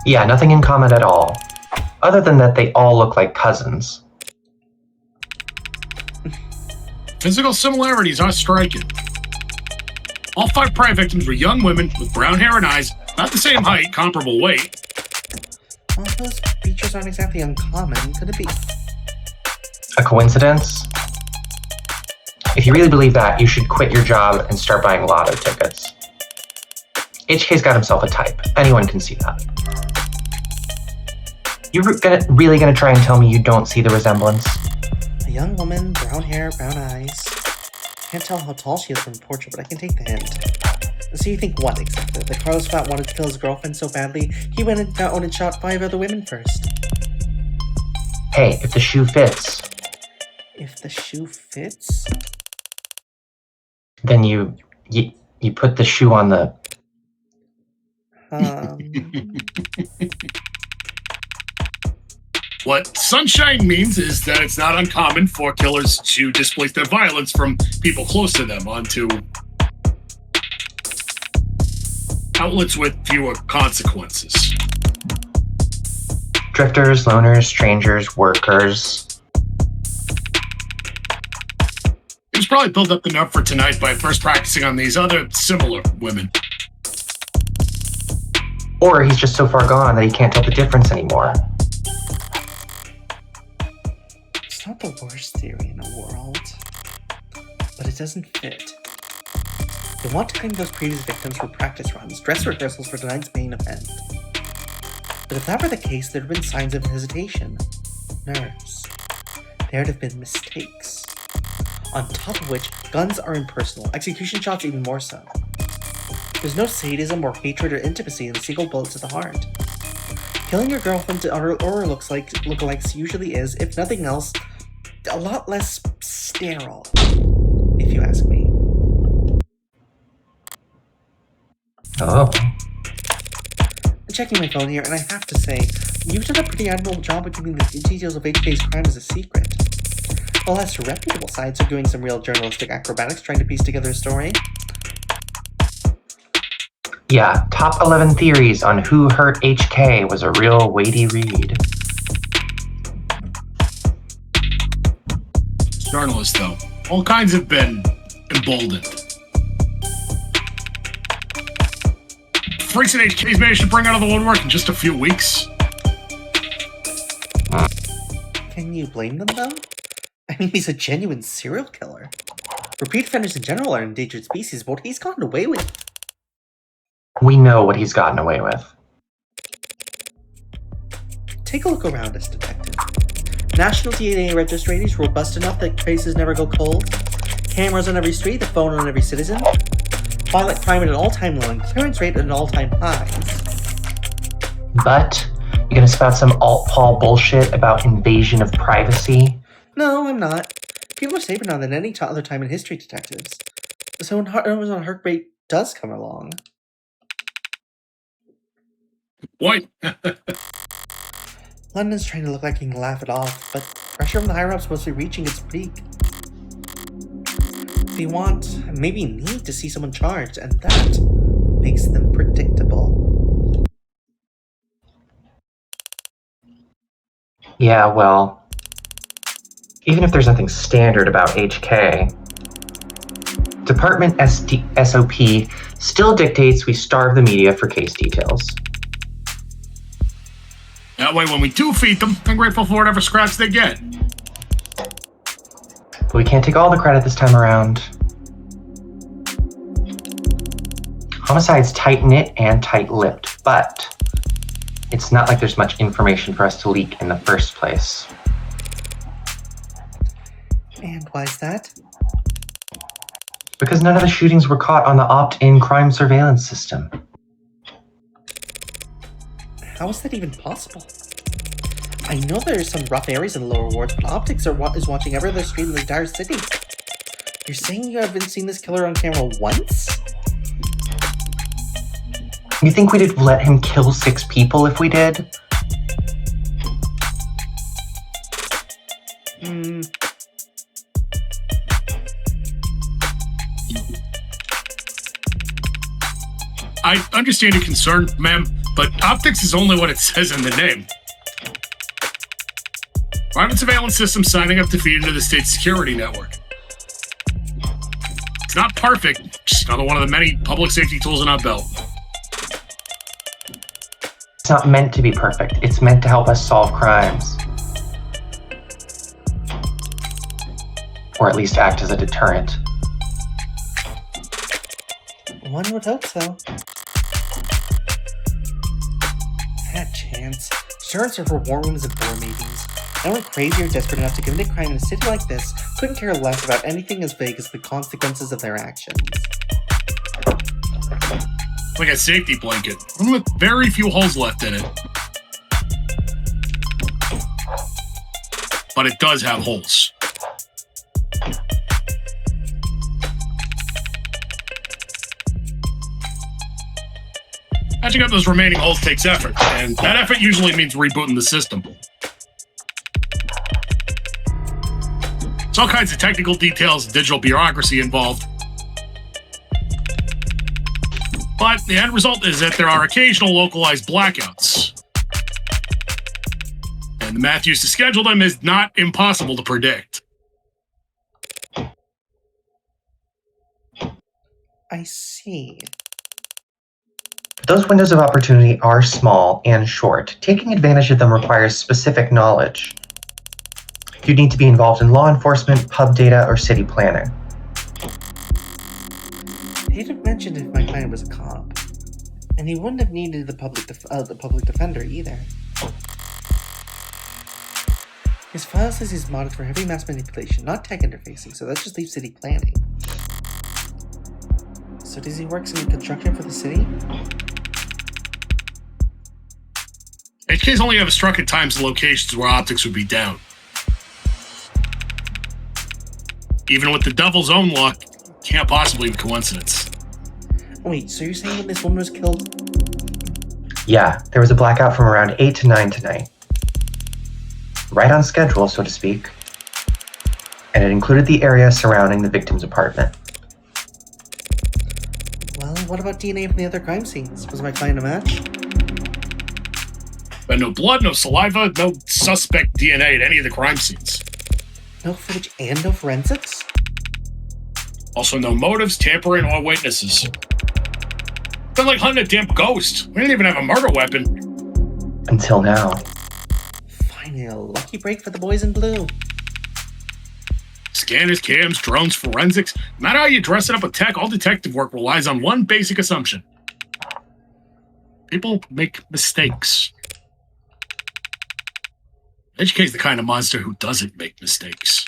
Yeah, nothing in common at all. Other than that they all look like cousins. Physical similarities are striking. All 5 prior victims were young women with brown hair and eyes, not the same height, comparable weight. Well, those features aren't exactly uncommon. Could it be? A coincidence? If you really believe that, you should quit your job and start buying lotto tickets. HK's got himself a type. Anyone can see that. You're really gonna try and tell me you don't see the resemblance? A young woman, brown hair, brown eyes. Can't tell how tall she is from the portrait, but I can take the hint. So you think what exactly? That Carlos Flatt wanted to kill his girlfriend so badly, he went and found and shot 5 other women first. Hey, if the shoe fits, If the shoe fits? then you put the shoe on the... What sunshine means is that it's not uncommon for killers to displace their violence from people close to them onto outlets with fewer consequences. Drifters, loners, strangers, workers. He was probably built up the nerve for tonight by first practicing on these other similar women. Or he's just so far gone that he can't tell the difference anymore. It's not the worst theory in the world, but it doesn't fit. They want to claim those previous victims for practice runs, dress rehearsals for tonight's main event. But if that were the case, there'd have been signs of hesitation, nerves. There'd have been mistakes. On top of which, guns are impersonal, execution shots even more so. There's no sadism or hatred or intimacy in a single bullet to the heart. Killing your girlfriend to utter or lookalikes usually is, if nothing else, a lot less sterile, if you ask me. Oh. I'm checking my phone here, and I have to say, you've done a pretty admirable job of keeping the details of HK's crime as a secret. While less reputable sites are doing some real journalistic acrobatics trying to piece together a story. Yeah, top 11 theories on who hurt HK was a real weighty read. Journalists, though, all kinds have been emboldened. Freaks at HK's managed to bring out of the woodwork in just a few weeks. Can you blame them, though? I mean, he's a genuine serial killer. Repeat offenders in general are endangered species, but what he's gotten away with. We know what he's gotten away with. Take a look around us, Detective. National DNA registry is robust enough that traces never go cold. Cameras on every street, the phone on every citizen. Violent crime at an all-time low and clearance rate at an all-time high. But you're gonna spout some alt-Paul bullshit about invasion of privacy? No, I'm not. People are safer now than any other time in history, detectives. So when heartbreak does come along. What? London's trying to look like he can laugh it off, but pressure from the higher-ups must be reaching its peak. They want, maybe need, to see someone charged, and that makes them predictable. Yeah, well, even if there's nothing standard about HK, Department SOP still dictates we starve the media for case details. That way, when we do feed them, I'm grateful for whatever scraps they get. But we can't take all the credit this time around. Homicide's tight-knit and tight-lipped, but it's not like there's much information for us to leak in the first place. And why is that? Because none of the shootings were caught on the opt-in crime surveillance system. How is that even possible? I know there's some rough areas in the lower wards, but Optics is watching every other street in the entire city. You're saying you haven't seen this killer on camera once? You think we'd have let him kill 6 people if we did? I understand your concern, ma'am, but optics is only what it says in the name. Private surveillance system signing up to feed into the state's security network. It's not perfect, just another one of the many public safety tools in our belt. It's not meant to be perfect. It's meant to help us solve crimes. Or at least act as a deterrent. One would hope so. That chance. Deterrents are for war rooms and board meetings. No one crazy or desperate enough to commit a crime in a city like this couldn't care less about anything as vague as the consequences of their actions. Like a safety blanket, one with very few holes left in it. But it does have holes. Patching up those remaining holes takes effort, and that effort usually means rebooting the system. There's all kinds of technical details and digital bureaucracy involved. But the end result is that there are occasional localized blackouts. And the math used to schedule them is not impossible to predict. I see. Those windows of opportunity are small and short. Taking advantage of them requires specific knowledge. You'd need to be involved in law enforcement, pub data, or city planning. He didn't mention if my client was a cop. And he wouldn't have needed the public defender either. His file says he's modded for heavy mass manipulation, not tech interfacing, so that just leaves city planning. So does he work in construction for the city? HKs only have struck at times and locations where optics would be down. Even with the Devil's Own lock, can't possibly be coincidence. Wait, so you're saying when this woman was killed? Yeah, there was a blackout from around 8 to 9 tonight. Right on schedule, so to speak. And it included the area surrounding the victim's apartment. Well, what about DNA from the other crime scenes? Was my client a match? But no blood, no saliva, no suspect DNA at any of the crime scenes. No footage and no forensics? Also no motives, tampering, or witnesses. Been like hunting a damn ghost. We didn't even have a murder weapon. Until now. Finally, a lucky break for the boys in blue. Scanners, cams, drones, forensics. No matter how you dress it up with tech, all detective work relies on one basic assumption. People make mistakes. HK's the kind of monster who doesn't make mistakes.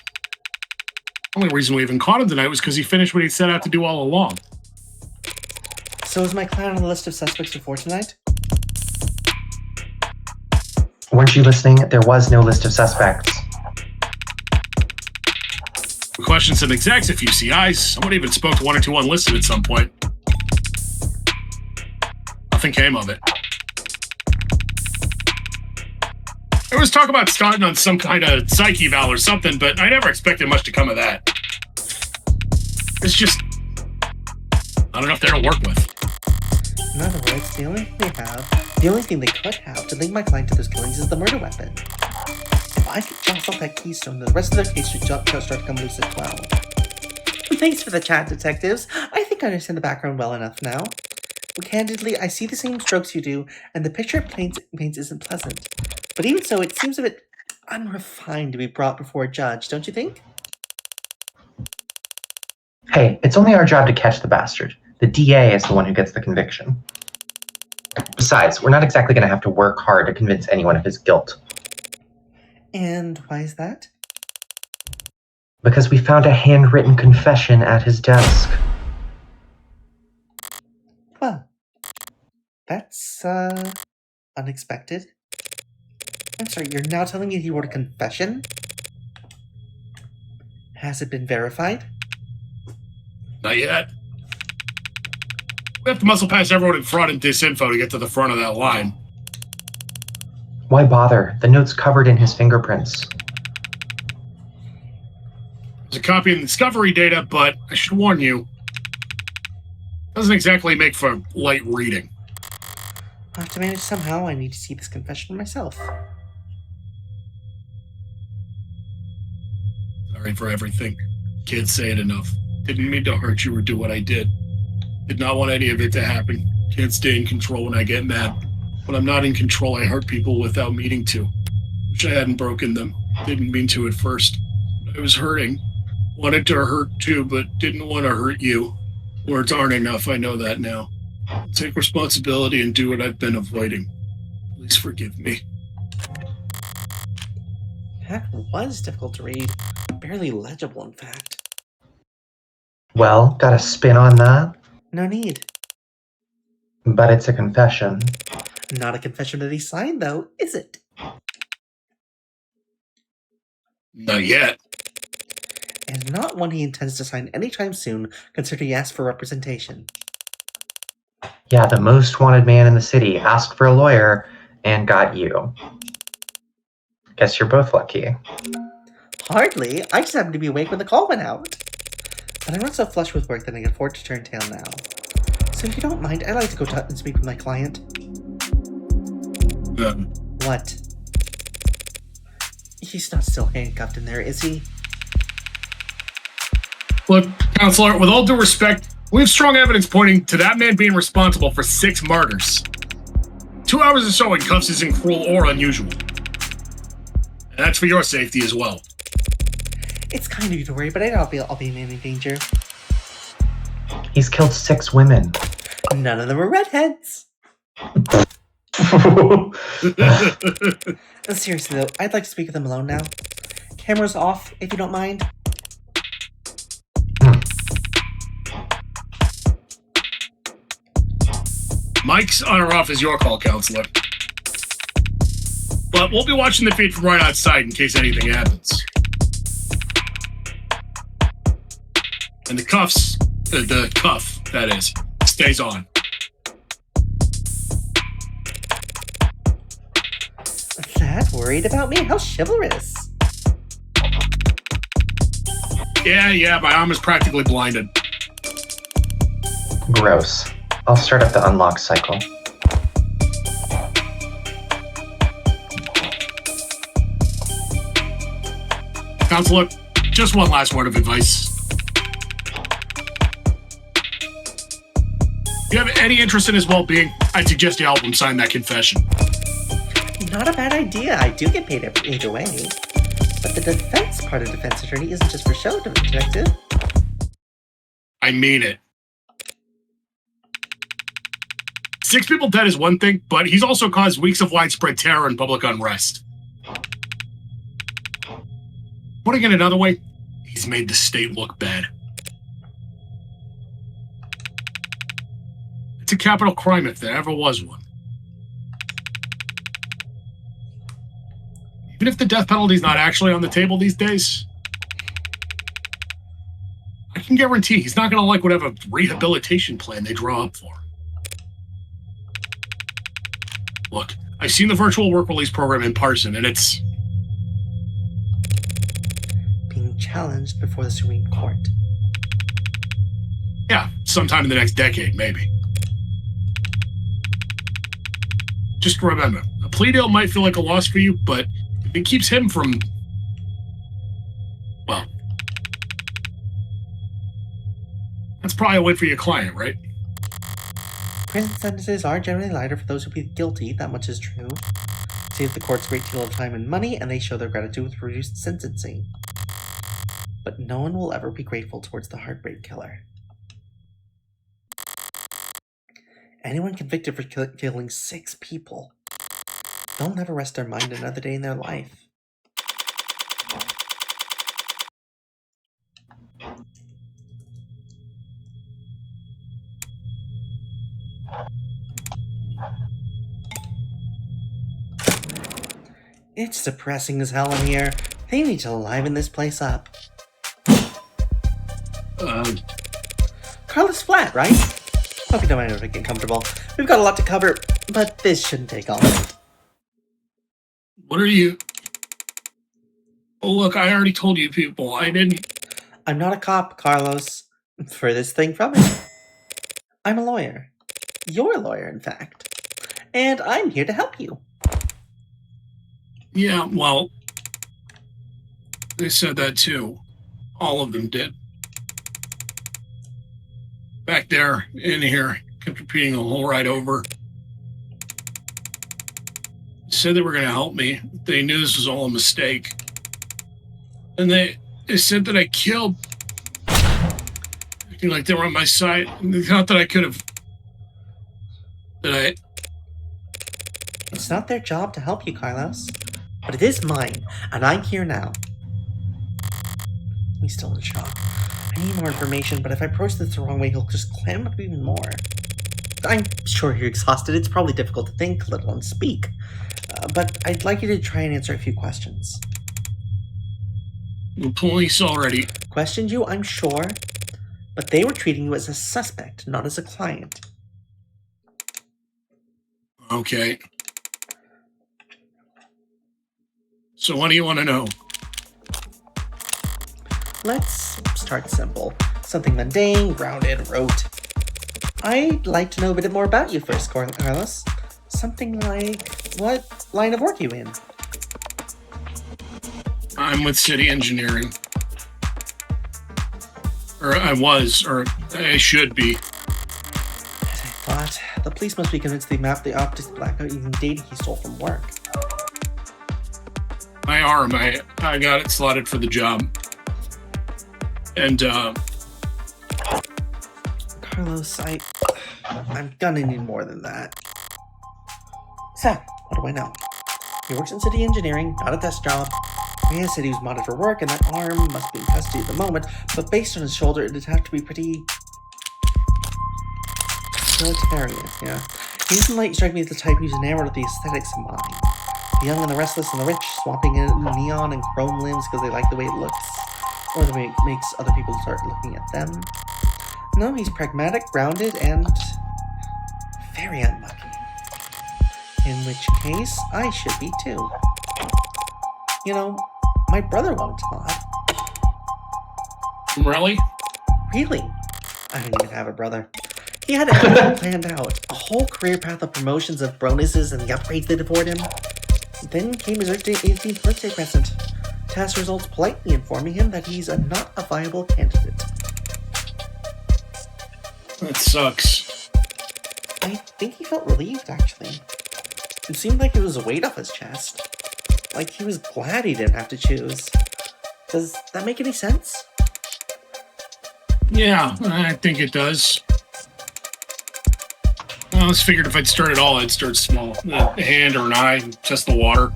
Only reason we even caught him tonight was because he finished what he set out to do all along. So is my client on the list of suspects before tonight? Weren't you listening? There was no list of suspects. We questioned some execs, a few CIs. Someone even spoke to one or two unlisted at some point. Nothing came of it. There was talk about starting on some kind of psych eval or something, but I never expected much to come of that. It's just not enough there to work with. In other words, the only thing they could have to link my client to those killings is the murder weapon. If I could toss off that keystone, the rest of their case should start to come loose as well. Thanks for the chat, detectives. I think I understand the background well enough now. But candidly, I see the same strokes you do, and the picture it paints isn't pleasant. But even so, it seems a bit unrefined to be brought before a judge, don't you think? Hey, it's only our job to catch the bastard. The DA is the one who gets the conviction. Besides, we're not exactly going to have to work hard to convince anyone of his guilt. And why is that? Because we found a handwritten confession at his desk. Well, that's, unexpected. I'm sorry, you're now telling me he wrote a confession? Has it been verified? Not yet. We have to muscle past everyone in front and disinfo to get to the front of that line. Why bother? The note's covered in his fingerprints. There's a copy of the discovery data, but I should warn you, doesn't exactly make for light reading. I'll have to manage somehow. I need to see this confession myself. Sorry for everything. Can't say it enough. Didn't mean to hurt you or do what I did. Did not want any of it to happen. Can't stay in control when I get mad. When I'm not in control, I hurt people without meaning to. Wish I hadn't broken them. Didn't mean to at first. I was hurting. Wanted to hurt too, but didn't want to hurt you. Words aren't enough, I know that now. I'll take responsibility and do what I've been avoiding. Please forgive me. That was difficult to read. Barely legible, in fact. Well, got a spin on that? No need. But it's a confession. Not a confession that he signed, though, is it? Not yet. And not one he intends to sign anytime soon, considering he asked for representation. Yeah, the most wanted man in the city asked for a lawyer and got you. Guess you're both lucky. Hardly. I just happened to be awake when the call went out. But I'm not so flush with work that I can afford to turn tail now. So if you don't mind, I'd like to go and speak with my client. What? He's not still handcuffed in there, is he? Look, Counselor, with all due respect, We have strong evidence pointing to that man being responsible for 6 murders. 2 hours or so in cuffs isn't cruel or unusual. And that's for your safety as well. It's kind of you to worry, but I doubt I'll be in any danger. He's killed 6 women. None of them are redheads. Seriously though, I'd like to speak with them alone now. Cameras off, if you don't mind. Mike's on or off is your call, counselor. But we'll be watching the feed from right outside in case anything happens. And the cuff, that is, stays on. That worried about me? How chivalrous. Yeah, my arm is practically blinded. Gross. I'll start up the unlock cycle. Counselor, just one last word of advice. If you have any interest in his well-being, I'd suggest you help him sign that confession. Not a bad idea. I do get paid either way. But the defense part of defense attorney isn't just for show, detective. I mean it. 6 people dead is one thing, but he's also caused weeks of widespread terror and public unrest. Putting it another way, he's made the state look bad. It's a capital crime if there ever was one. Even if the death penalty is not actually on the table these days, I can guarantee he's not going to like whatever rehabilitation plan they draw up for him. Look, I've seen the virtual work release program in person, and it's being challenged before the Supreme Court. Yeah, sometime in the next decade, maybe. Just remember, a plea deal might feel like a loss for you, but if it keeps him from, well, that's probably a win for your client, right? Prison sentences are generally lighter for those who plead guilty, that much is true. Save the courts a great deal of time and money, and they show their gratitude with reduced sentencing. But no one will ever be grateful towards the heartbreak killer. Anyone convicted for killing 6 people, they'll never rest their mind another day in their life. It's depressing as hell in here. They need to liven this place up. Carlos flat, right? Hope you don't mind if I get comfortable. We've got a lot to cover, but this shouldn't take long. What are you? Oh, look, I already told you people. I didn't. I'm not a cop, Carlos. Furthest thing from it. I'm a lawyer. You're a lawyer, in fact. And I'm here to help you. Yeah, well, they said that too. All of them did. Back there, in here, kept repeating the whole ride over. Said they were going to help me. They knew this was all a mistake. And they said that I killed. Acting like they were on my side. And they thought that I could have. It's not their job to help you, Carlos. But it is mine, and I'm here now. He's still in shock. I need more information, but if I approach this the wrong way, he'll just clam up even more. I'm sure you're exhausted. It's probably difficult to think, let alone speak. But I'd like you to try and answer a few questions. The police already questioned you, I'm sure, but they were treating you as a suspect, not as a client. Okay. So what do you want to know? Let's start simple. Something mundane, grounded, rote. I'd like to know a bit more about you first, Carlos. Something like, what line of work are you in? I'm with city engineering. Or I was, or I should be. As I thought, the police must be convinced they mapped the optics to black out using data he stole from work. My arm, I got it slotted for the job. And, Carlos, I'm gonna need more than that. So, what do I know? He works in city engineering, not a desk job. Man said he was modded for work, and that arm must be in custody at the moment, but based on his shoulder, it'd have to be pretty... utilitarian, yeah. He doesn't like strike me as the type who's enamored with the aesthetics of mine. The young and the restless and the rich, swapping in neon and chrome limbs because they like the way it looks, or the way it makes other people start looking at them. No, he's pragmatic, grounded, and very unlucky. In which case, I should be too. You know, my brother wanted to mod. really? Really? I don't even have a brother. He had everything planned out. A whole career path of promotions and bonuses and the upgrades they afford him. Then came his 18th birthday present. Task results politely informing him that he's not a viable candidate. That sucks. I think he felt relieved, actually. It seemed like it was a weight off his chest. Like he was glad he didn't have to choose. Does that make any sense? Yeah, I think it does. I always figured if I'd start at all, I'd start small. A hand or an eye, test the water.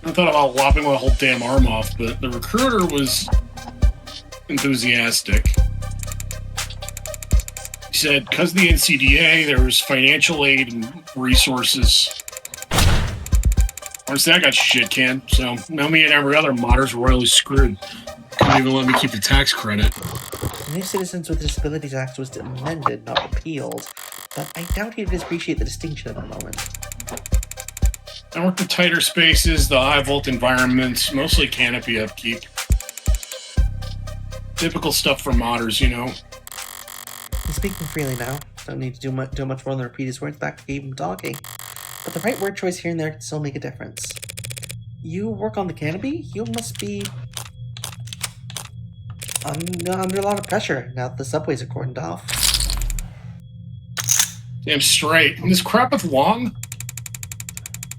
I thought about lopping my whole damn arm off, but the recruiter was enthusiastic. He said, because of the NCDA, there was financial aid and resources. Honestly, I got shit canned, so now me and every other modder's royally screwed. Couldn't even let me keep the tax credit. The New Citizens with Disabilities Act was amended, not repealed, but I doubt he'd appreciate the distinction at the moment. I worked in tighter spaces, the high-volt environments, mostly canopy upkeep. Typical stuff for modders, you know. He's speaking freely now. Don't need to do much more than repeat his words back to keep him talking. But the right word choice here and there can still make a difference. You work on the canopy? You must be... under a lot of pressure now that the subways are cordoned off. Damn straight. And this crap with Long?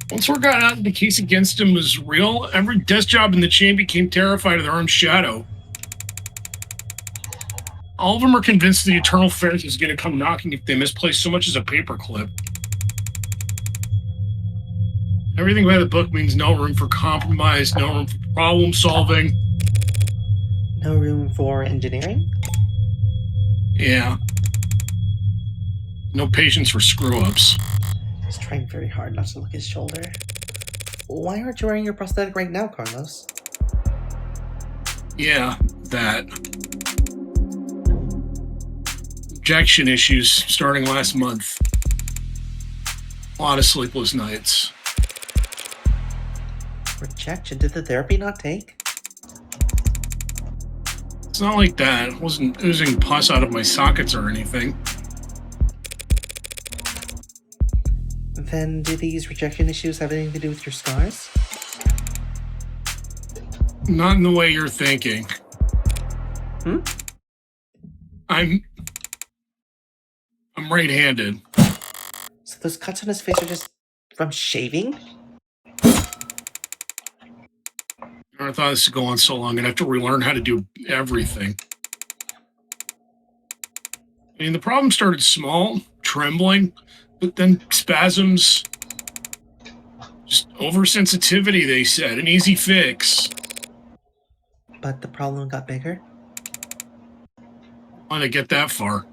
Once word got out the case against him was real, every desk job in the chain became terrified of their own shadow. All of them are convinced the Eternal Ferret is going to come knocking if they misplace so much as a paperclip. Everything by the book means no room for compromise, no room for problem solving. No room for engineering? Yeah. No patience for screw-ups. He's trying very hard not to look his shoulder. Why aren't you wearing your prosthetic right now, Carlos? Yeah, that. Rejection issues starting last month. A lot of sleepless nights. Rejection? Did the therapy not take? It's not like that. It wasn't oozing pus out of my sockets or anything. Then do these rejection issues have anything to do with your scars? Not in the way you're thinking. I'm right-handed. So those cuts on his face are just from shaving? I thought this would go on so long, I'd have to relearn how to do everything. I mean, the problem started small, trembling, but then spasms. Just oversensitivity, they said. An easy fix. But the problem got bigger? Why did I get that far?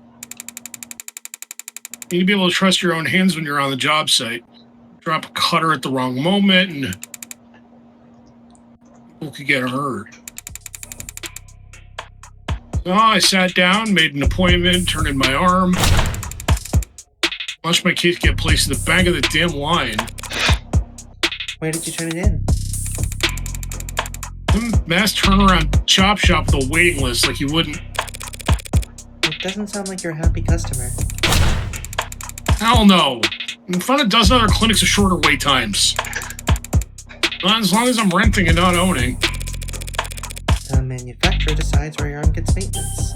You need to be able to trust your own hands when you're on the job site. Drop a cutter at the wrong moment and people could get hurt. So I sat down, made an appointment, turned in my arm. Watched my case get placed in the back of the damn line. Where did you turn it in? Some mass turnaround chop shop with a waiting list like you wouldn't. It doesn't sound like you're a happy customer. Hell no. In front of a dozen other clinics with shorter wait times. Not as long as I'm renting and not owning. the manufacturer decides where your arm gets maintenance.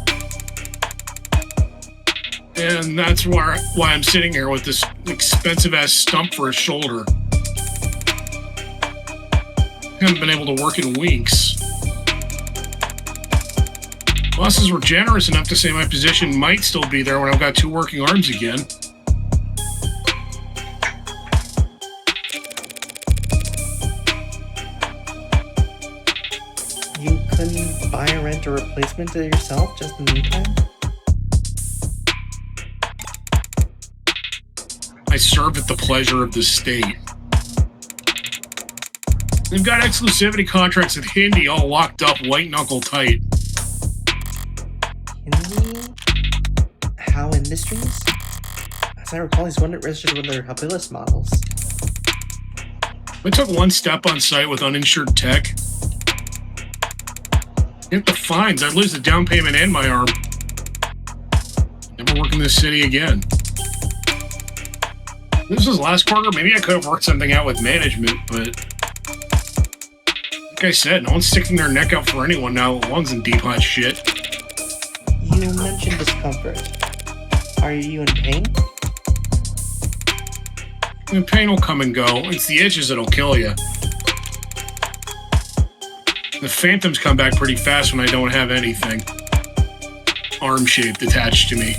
And that's why I'm sitting here with this expensive-ass stump for a shoulder. Haven't been able to work in weeks. Bosses were generous enough to say my position might still be there when I've got 2 working arms again. You couldn't buy or rent a replacement to yourself just in the meantime? I serve at the pleasure of the state. They've got exclusivity contracts with Hindi all locked up white knuckle tight. Hindi? How Industries? As I recall, he's one that registered with their Habilis models. I took one step on site with uninsured tech. Get the fines, I'd lose the down payment and my arm. Never work in this city again. This was last quarter, maybe I could have worked something out with management, but like I said, no one's sticking their neck out for anyone now. Lungs in deep hot shit. You mentioned discomfort. Are you in pain? The pain will come and go. It's the itches that'll kill you. The phantoms come back pretty fast when I don't have anything arm-shaped attached to me.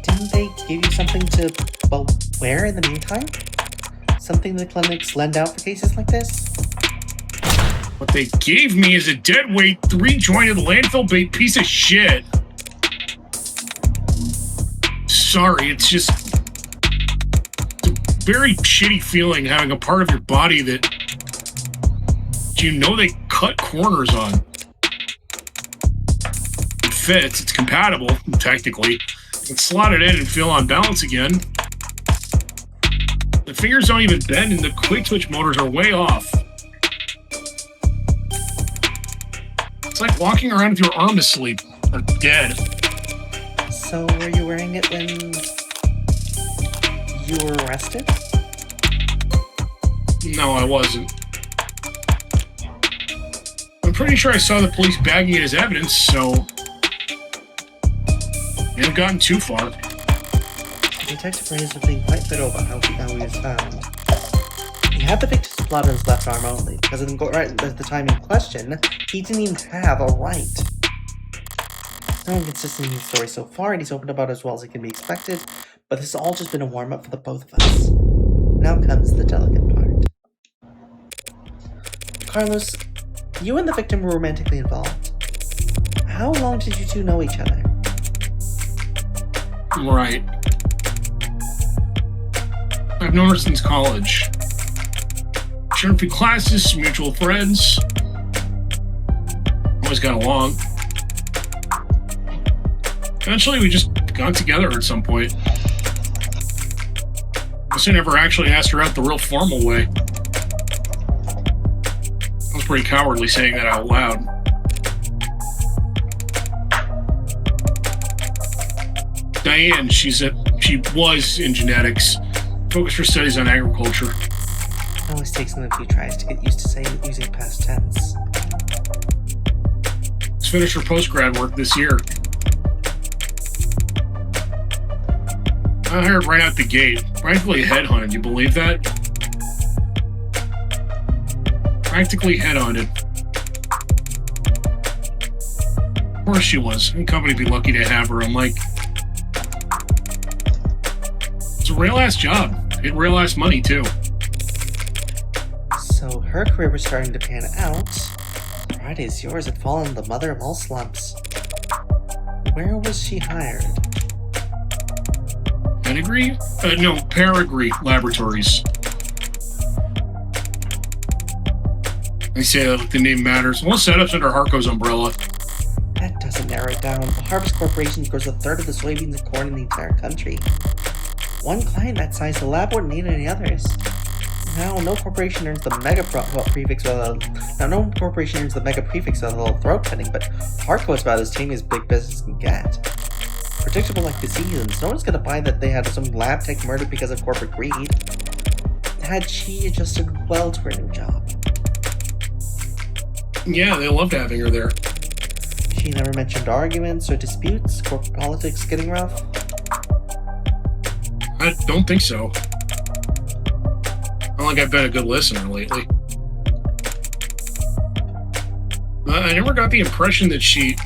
Didn't they give you something to, well, wear in the meantime? Something the clinics lend out for cases like this? What they gave me is a deadweight, 3-jointed landfill-bait piece of shit. Sorry, it's just a very shitty feeling having a part of your body that you know they cut corners on. It fits, it's compatible, technically. It's slotted in and feel on balance again. The fingers don't even bend and the quick switch motors are way off. It's like walking around with your arm asleep, or dead. So were you wearing it when you were arrested? No, I wasn't. I'm pretty sure I saw the police bagging it as evidence, so I haven't gotten too far. The detective raised being quite thorough about how he was found. He had the victim's blood on his left arm only, because at the time in question, he didn't even have a right. No inconsistent in his story so far, and he's opened about as well as it can be expected, but this has all just been a warm-up for the both of us. Now comes the delicate part. Carlos, you and the victim were romantically involved. How long did you two know each other? Right. I've known her since college. Shared a few classes, mutual friends. Always got along. Eventually, we just got together at some point. I never actually asked her out the real formal way. I was pretty cowardly saying that out loud. Diane, she was in genetics, focused her studies on agriculture. It always takes them a few tries to get used to using past tense. Let's finish her postgrad work this year. I hired right out the gate. Practically headhunted, you believe that? Practically headhunted. Of course she was. Any company would be lucky to have her. I'm like, it's a real-ass job. Paid real-ass money, too. So her career was starting to pan out. Friday's yours had fallen the mother of all slumps. Where was she hired? Pedigree? No, Peregree Laboratories. They say that the name matters. Well, setups under Harco's umbrella. That doesn't narrow it down. The Harvest Corporation grows a third of the soybeans and corn in the entire country. One client that size, the lab wouldn't need any others. Now, no corporation earns the mega prefix with a little throat cutting, but Harco is about as tame as big business can get. Predictable like the seasons, no one's gonna buy that they had some lab tech murdered because of corporate greed. Had she adjusted well to her new job? Yeah, they loved having her there. She never mentioned arguments or disputes, corporate politics getting rough. I don't think so. I don't think I've been a good listener lately. I never got the impression that she...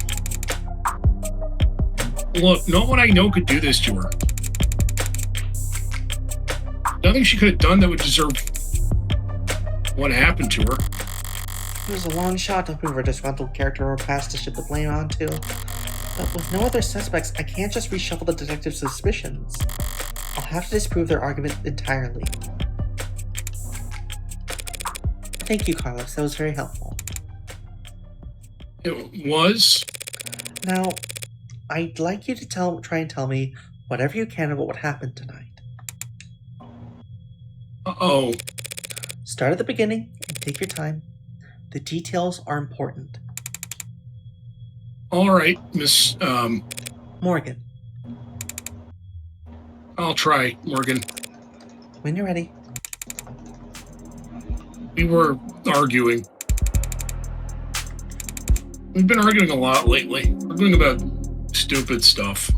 Look, no one I know could do this to her. Nothing she could have done that would deserve what happened to her. It was a long shot looking for a disgruntled character or past to ship the blame onto. But with no other suspects, I can't just reshuffle the detective's suspicions. I'll have to disprove their argument entirely. Thank you, Carlos. That was very helpful. It was? Now, I'd like you to try and tell me whatever you can about what happened tonight. Uh-oh. Start at the beginning and take your time. The details are important. All right, Miss, Morgan. I'll try, Morgan. When you're ready. We were arguing. We've been arguing a lot lately. Arguing about stupid stuff.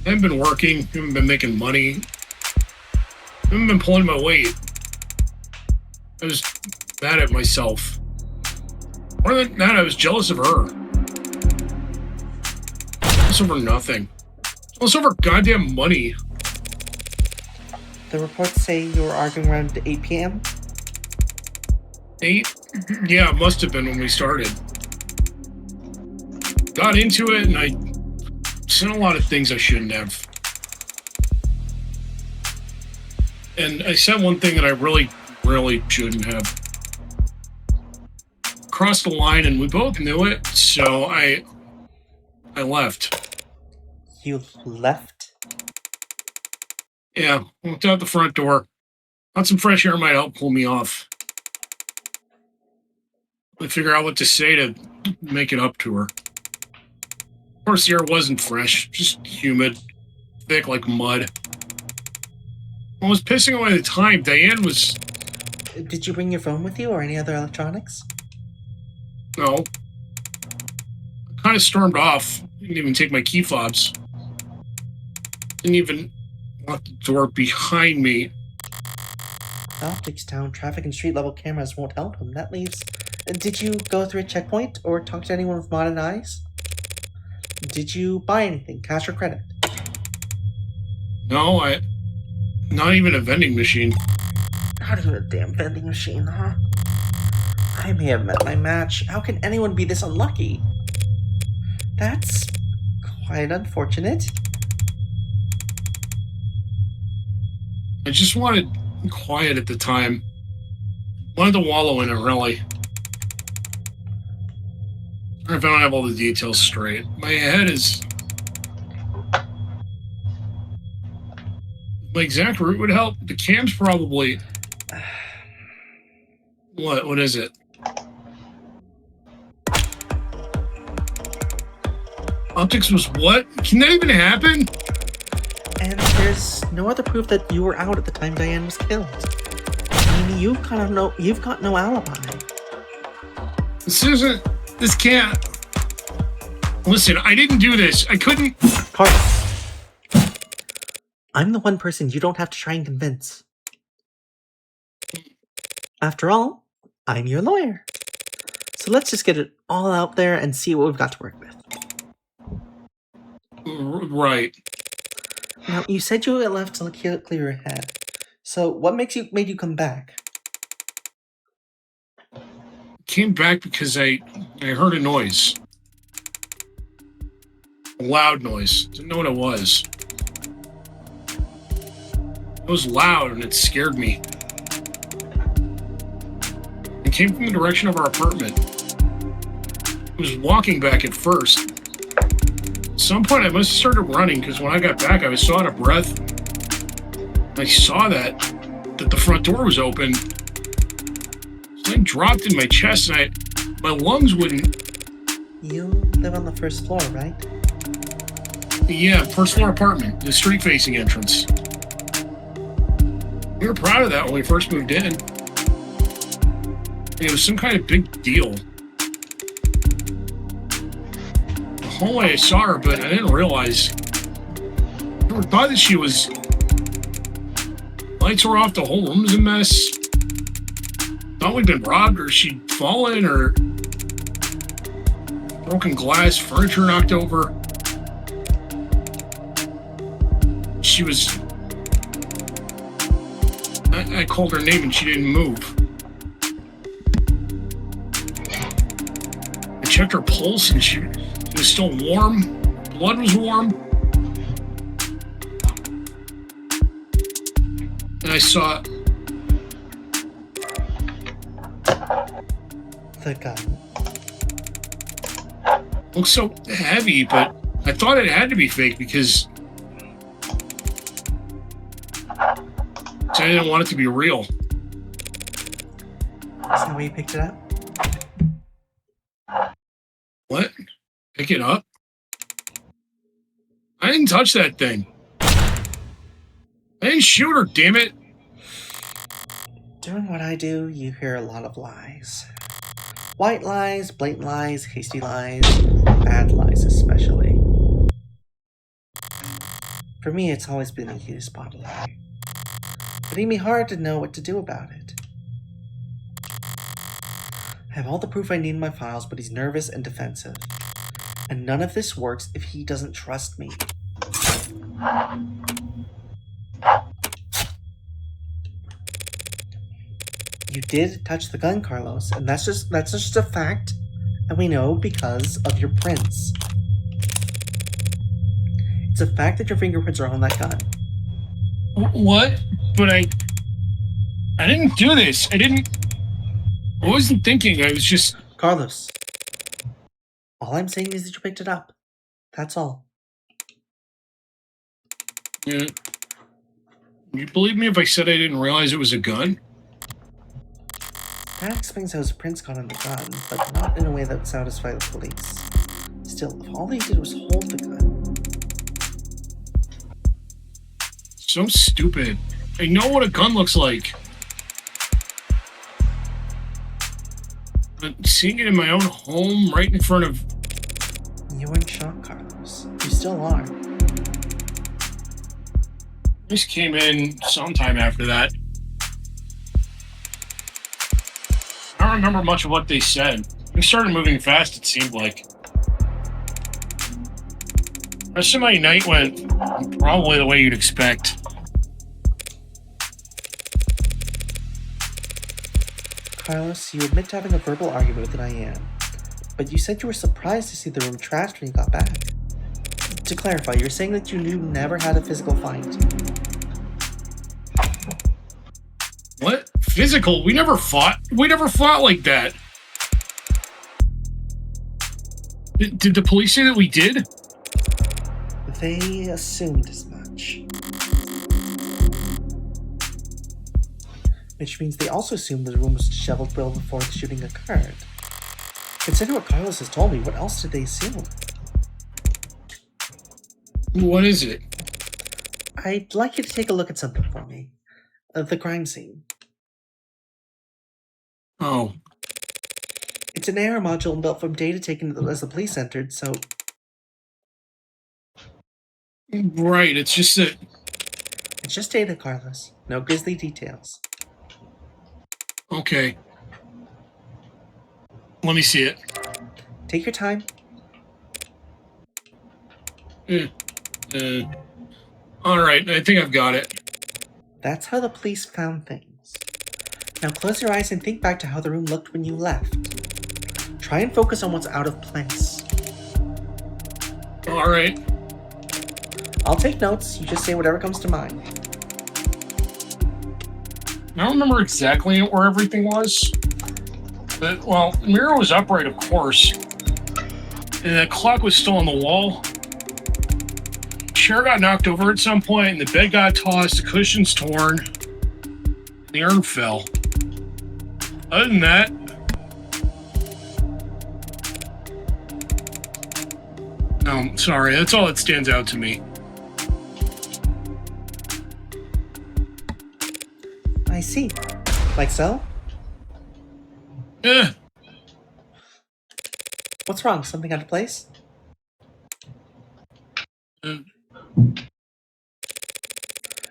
I haven't been working, haven't been making money. I haven't been pulling my weight. I was mad at myself. More than that, I was jealous of her. Jealous over nothing. Jealous over goddamn money. The reports say you were arguing around 8 p.m.? 8? Yeah, it must have been when we started. Got into it, and I said a lot of things I shouldn't have. And I said one thing that I really shouldn't have. Crossed the line, and we both knew it, so I left. You left? Yeah, walked out the front door. Thought some fresh air might help pull me off. I figure out what to say to make it up to her. Of course, the air wasn't fresh, just humid, thick like mud. I was pissing away the time. Diane was... Did you bring your phone with you or any other electronics? No. I kind of stormed off. Didn't even take my key fobs. Didn't even lock the door behind me. The optics down, traffic and street level cameras won't help him. That leaves... Did you go through a checkpoint or talk to anyone with modern eyes? Did you buy anything, cash or credit? No, not even a vending machine. Not even a damn vending machine, huh? I may have met my match. How can anyone be this unlucky? That's quite unfortunate. I just wanted quiet at the time. Wanted to wallow in it, really. If I don't have all the details straight. My head is... My exact route would help. The cam's probably... What is it? Optics was what? Can that even happen? And there's no other proof that you were out at the time Diane was killed. I mean, you've got no alibi. This can't... Listen, I didn't do this. I couldn't... Carlos, I'm the one person you don't have to try and convince. After all, I'm your lawyer. So let's just get it all out there and see what we've got to work with. Right. Now, you said you left to clear your head. So what made you come back? Came back because I heard a noise. A loud noise. Didn't know what it was. It was loud and it scared me. It came from the direction of our apartment. I was walking back at first. At some point I must have started running because when I got back I was so out of breath. I saw that the front door was open. Something dropped in my chest and my lungs wouldn't... You live on the first floor, right? Yeah, first floor apartment, the street facing entrance. We were proud of that when we first moved in. It was some kind of big deal. The whole way I saw her, but I didn't realize. I never thought that she was. Lights were off, the whole room was a mess. Thought we'd been robbed, or she'd fallen, or broken glass, furniture knocked over. She was. I called her name and she didn't move. I checked her pulse and she was still warm. Blood was warm. And I saw The gun. it looked so heavy, but I thought it had to be fake because I didn't want it to be real. Is that where you picked it up? What? Pick it up? I didn't touch that thing. I didn't shoot her, damn it. Doing what I do, you hear a lot of lies. White lies, blatant lies, hasty lies, bad lies especially. For me, it's always been easy to spot a lie. But it'd be hard to know what to do about it. I have all the proof I need in my files, but he's nervous and defensive. And none of this works if he doesn't trust me. You did touch the gun, Carlos, and that's just a fact, and we know because of your prints. It's a fact that your fingerprints are on that gun. What? But I didn't do this. I wasn't thinking. I was just... Carlos, all I'm saying is that you picked it up. That's all. Yeah. You believe me if I said I didn't realize it was a gun? That explains how his prints got on the gun, but not in a way that would satisfy the police. Still, if all they did was hold the gun... So stupid. I know what a gun looks like. But seeing it in my own home, right in front of... You were in shock, Carlos. You still are. This came in sometime after that. I don't remember much of what they said. We started moving fast, it seemed like. The rest of my night went probably the way you'd expect. Carlos, you admit to having a verbal argument with Diane, but you said you were surprised to see the room trashed when you got back. To clarify, you're saying that you never had a physical fight. What? Physical? We never fought. We never fought like that. Did the police say that we did? They assumed as much. Which means they also assumed the room was disheveled well before the shooting occurred. Consider what Carlos has told me. What else did they assume? What is it? I'd like you to take a look at something for me. The crime scene. Oh. It's an AR module built from data taken as the police entered, so... Right, it's just that... It's just data, Carlos. No grisly details. Okay. Let me see it. Take your time. Alright, I think I've got it. That's how the police found things. Now close your eyes and think back to how the room looked when you left. Try and focus on what's out of place. Alright. I'll take notes. You just say whatever comes to mind. I don't remember exactly where everything was. But, well, the mirror was upright, of course. And the clock was still on the wall. The chair got knocked over at some point, and the bed got tossed, the cushions torn, and the urn fell. Other than that, no, sorry, that's all that stands out to me. I see. Like so? What's wrong? Something out of place?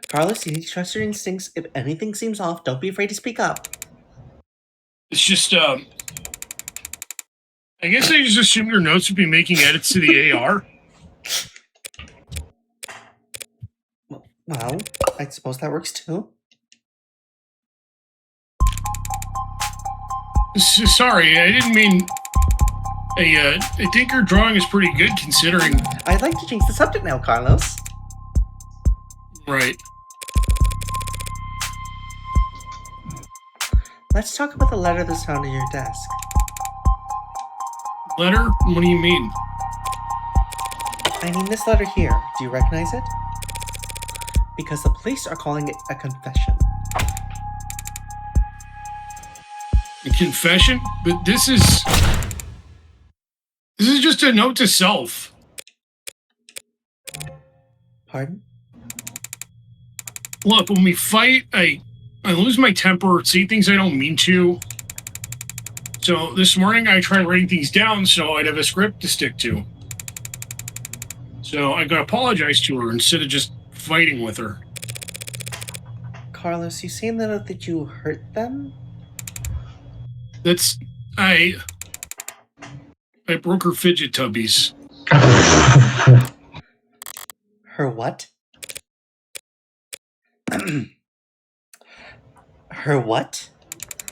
Carlos, you need to trust your instincts. If anything seems off, don't be afraid to speak up. It's just, I guess I just assumed your notes would be making edits to the AR. Well, I suppose that works too. Sorry, I didn't mean... I think your drawing is pretty good considering... I'd like to change the subject now, Carlos. Right. Let's talk about the letter that's found on your desk. Letter? What do you mean? I mean this letter here. Do you recognize it? Because the police are calling it a confession. A confession? But this is just a note to self. Pardon? Look, when we fight, I lose my temper, say things I don't mean to. So this morning I tried writing things down so I'd have a script to stick to. So I gotta apologize to her instead of just fighting with her. Carlos, you say in the note that you hurt them? That's... I broke her fidget tubbies. Her what? Her what?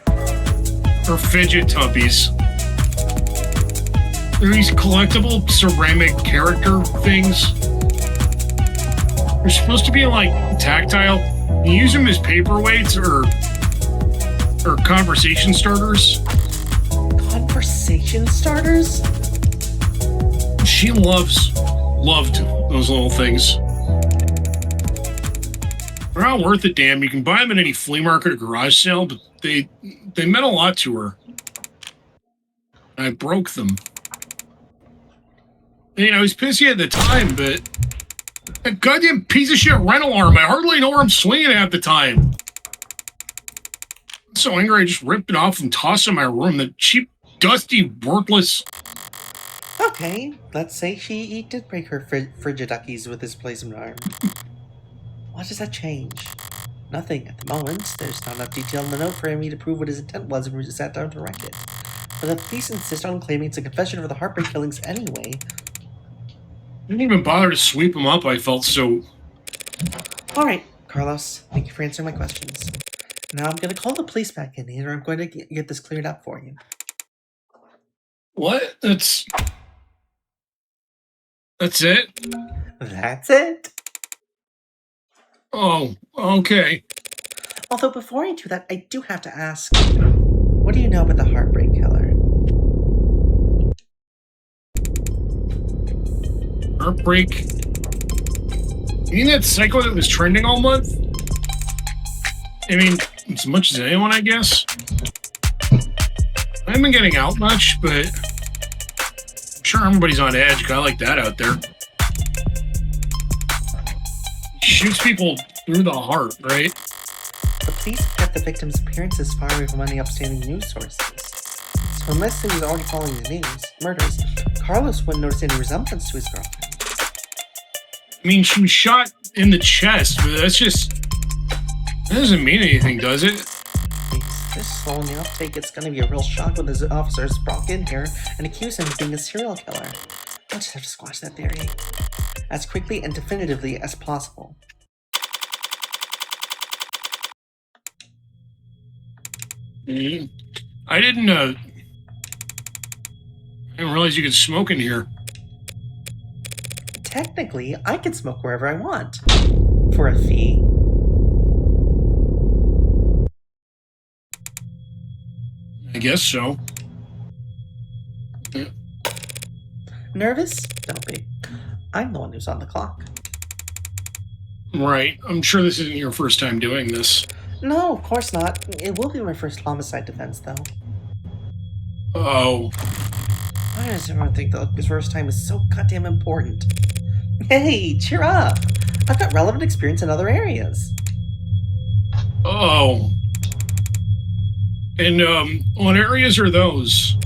Her fidget tubbies. They're these collectible ceramic character things. They're supposed to be like tactile. You use them as paperweights or conversation starters. Conversation starters? She loved those little things. They're not worth a damn. You can buy them at any flea market or garage sale, but they meant a lot to her. I broke them. I was pissy at the time, but that goddamn piece of shit rental arm, I hardly know where I'm swinging at the time. I'm so angry, I just ripped it off and tossed it in my room. That cheap, dusty, worthless... Okay, let's say she did break her frigiduckies with his placement arm. What does that change? Nothing at the moment. There's not enough detail in the note for me to prove what his intent was when we sat down to wreck it. But the police insist on claiming it's a confession for the heartbreak killings anyway. I didn't even bother to sweep him up. I felt so... Alright, Carlos. Thank you for answering my questions. Now I'm going to call the police back in here. I'm going to get this cleared up for you. What? That's it? That's it? Oh, okay. Although before I do that, I do have to ask, what do you know about the heartbreak killer? Heartbreak? You mean that psycho that was trending all month? I mean, as much as anyone, I guess. I haven't been getting out much, but I'm sure everybody's on edge. Guy like that out there. He shoots people through the heart, right? The police kept the victim's appearances far away from any upstanding news sources. So unless he was already following the murders, Carlos wouldn't notice any resemblance to his girlfriend. I mean, she was shot in the chest, but that's just... That doesn't mean anything, does it? He's this slow in the uptake, it's gonna be a real shock when the officers brought in here and accuse him of being a serial killer. I'll just have to squash that theory as quickly and definitively as possible. I didn't realize you could smoke in here. Technically, I can smoke wherever I want. For a fee. I guess so. Yeah. Nervous? Don't be. I'm the one who's on the clock. Right. I'm sure this isn't your first time doing this. No, of course not. It will be my first homicide defense, though. Oh. Why does everyone think that this first time is so goddamn important? Hey, cheer up! I've got relevant experience in other areas. Oh. And what areas are those?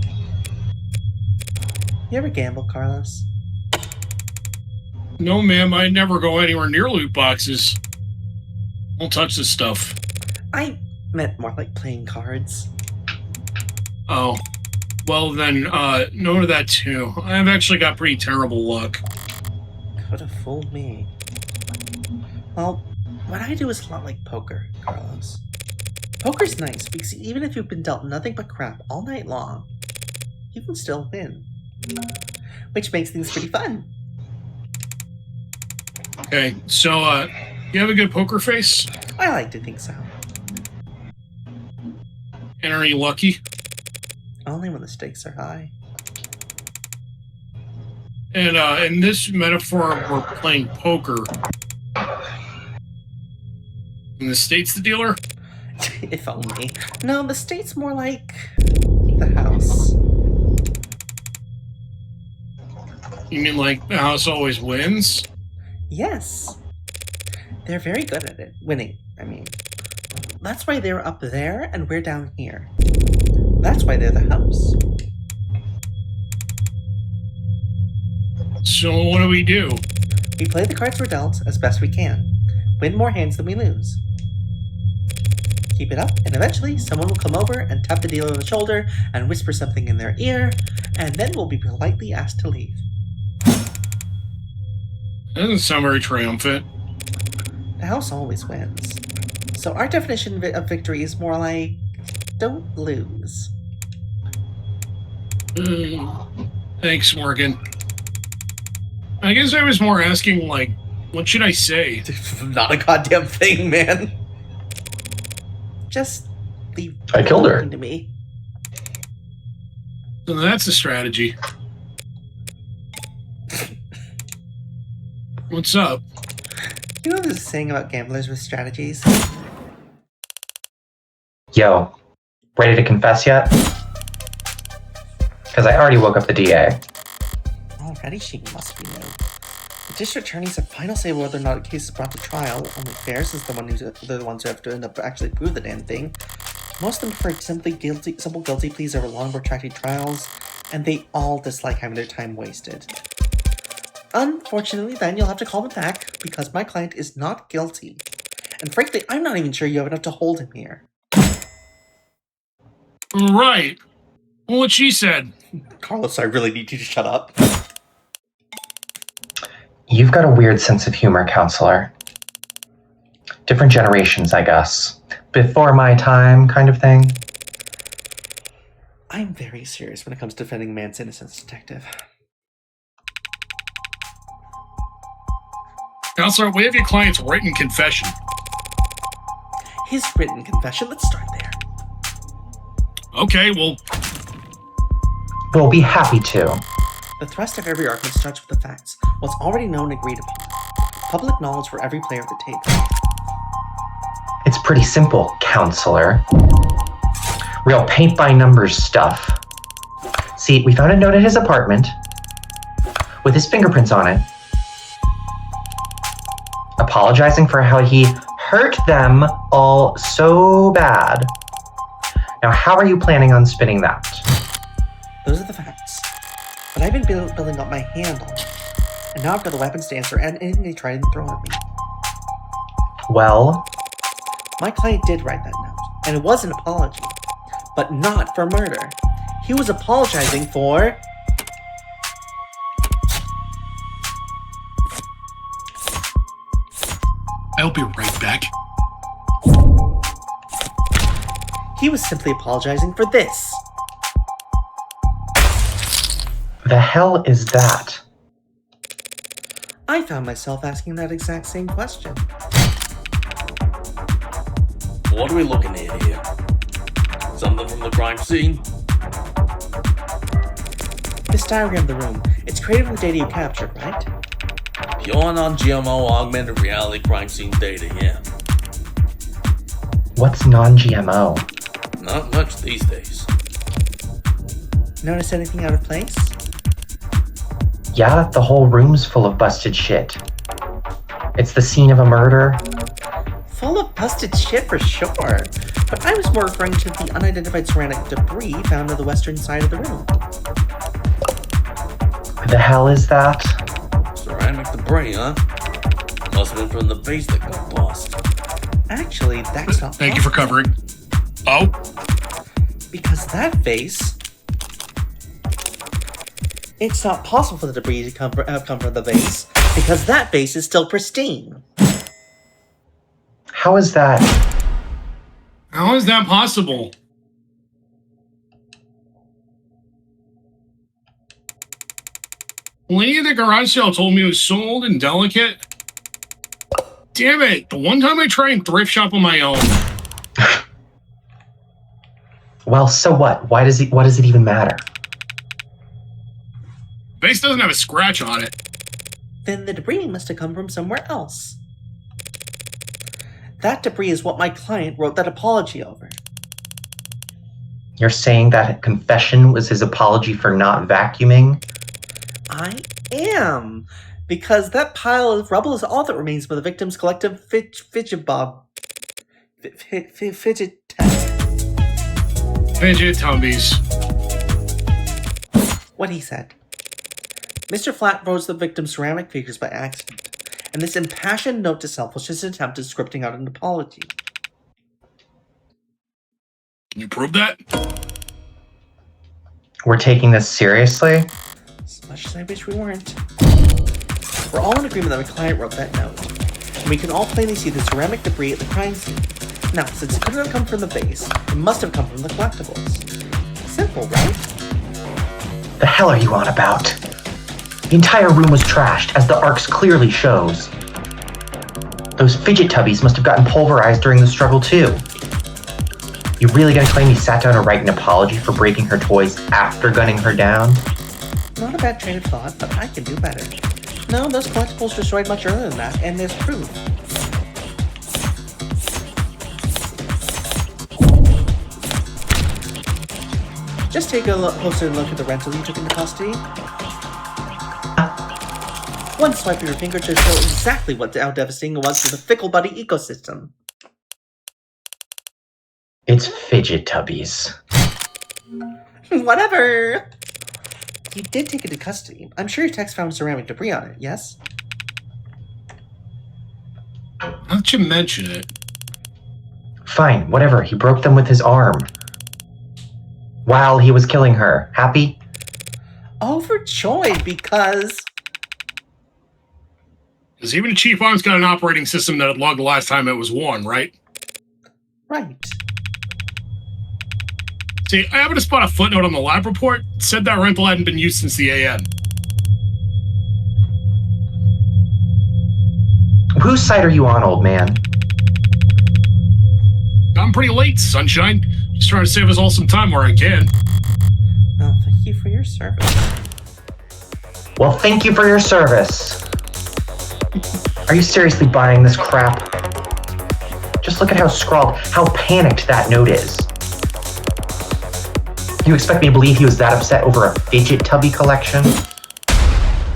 You ever gamble, Carlos? No, ma'am, I never go anywhere near loot boxes. Don't touch this stuff. I meant more like playing cards. Oh. Well then, no to that too. I've actually got pretty terrible luck. Could have fooled me. Well, what I do is a lot like poker, Carlos. Poker's nice because even if you've been dealt nothing but crap all night long, you can still win. Which makes things pretty fun. Okay, so, you have a good poker face? I like to think so. And are you lucky? Only when the stakes are high. And, in this metaphor, we're playing poker. And the state's the dealer? If only. No, the state's more like the house. You mean like the house always wins? Yes. They're very good at it. Winning, I mean. That's why they're up there and we're down here. That's why they're the house. So what do we do? We play the cards we're dealt as best we can. Win more hands than we lose. Keep it up, and eventually someone will come over and tap the dealer on the shoulder and whisper something in their ear, and then we'll be politely asked to leave. That doesn't sound very triumphant. The house always wins. So our definition of victory is more like, don't lose. Thanks, Morgan. I guess I was more asking, like, what should I say? Not a goddamn thing, man. Just leave. I killed her. To me. So that's a strategy. What's up? You know there's a saying about gamblers with strategies? Yo, ready to confess yet? Because I already woke up the DA. Already she must be new. The district attorneys have final say whether or not a case is brought to trial. Only fair, since they're the ones who have to end up actually prove the damn thing. Most of them prefer simple guilty pleas over long protracted trials, and they all dislike having their time wasted. Unfortunately, then you'll have to call them back, because my client is not guilty. And frankly, I'm not even sure you have enough to hold him here. Right. Well, what she said. Carlos, I really need you to shut up. You've got a weird sense of humor, counselor. Different generations, I guess. Before my time, kind of thing. I'm very serious when it comes to defending a man's innocence, detective. Counselor, we have your client's written confession. His written confession, let's start there. Okay, well... We'll be happy to. The thrust of every argument starts with the facts, what's already known and agreed upon. Public knowledge for every player at the table. It's pretty simple, counselor. Real paint-by-numbers stuff. See, we found a note at his apartment with his fingerprints on it, apologizing for how he hurt them all so bad. Now, how are you planning on spinning that? Those are the facts. But I've been building up my hand on it. And now I've got the weapons to answer anything they try and throw at me. Well, my client did write that note, and it was an apology. But not for murder. He was apologizing for... I'll be right back. He was simply apologizing for this. the hell is that? I found myself asking that exact same question. What are we looking at here? Something from the crime scene? This diagram of the room, it's created from the data you captured, right? Pure non-GMO augmented reality crime scene data, yeah. What's non-GMO? Not much these days. Notice anything out of place? Yeah, the whole room's full of busted shit. It's the scene of a murder. Full of busted shit for sure. but I was more referring to the unidentified ceramic debris found on the western side of the room. What the hell is that? Ceramic debris, huh? Must have been from the vase that got lost. Actually, that's not Thank you for possible, covering. Oh, because that vase... It's not possible for the debris to come from the vase, because that vase is still pristine. How is that? how is that possible? The lady at the garage sale told me it was so old and delicate. Damn it, the one time I try and thrift shop on my own. Well, so what? What does it even matter? Vase doesn't have a scratch on it. Then the debris must have come from somewhere else. That debris is what my client wrote that apology over. You're saying that confession was his apology for not vacuuming? I am, because that pile of rubble is all that remains of the victim's collective fidget Fidget tumbies. What he said. Mr. Flat froze the victim's ceramic figures by accident, and this impassioned note to self was just an attempt at scripting out an apology. Can you prove that? We're taking this seriously? As much as I wish we weren't. We're all in agreement that my client wrote that note, and we can all plainly see the ceramic debris at the crime scene. Now, since it couldn't have come from the vase, it must have come from the collectibles. Simple, right? The hell are you on about? The entire room was trashed, as the arcs clearly shows. Those fidget tubbies must have gotten pulverized during the struggle, too. You really gonna claim he sat down to write an apology for breaking her toys after gunning her down? Not a bad train of thought, but I can do better. No, those collectibles destroyed much earlier than that, and there's proof. Just take a closer look at the rental you took into custody. One swipe of your finger to show exactly how devastating it was for the fickle buddy ecosystem. It's fidget tubbies. Whatever! You did take it to custody. I'm sure your text found ceramic debris on it, yes? Now that you mention it. Fine, whatever. He broke them with his arm. While he was killing her. Happy? Overjoyed because even a cheap arm's got an operating system that logged the last time it was worn, right? Right. See, I happened to spot a footnote on the lab report. It said that rental hadn't been used since the AM. Whose side are you on, old man? I'm pretty late, sunshine. Just trying to save us all some time where I can. Well, thank you for your service. Well, thank you for your service. Are you seriously buying this crap? Just look at how scrawled, how panicked that note is. You expect me to believe he was that upset over a fidget tubby collection?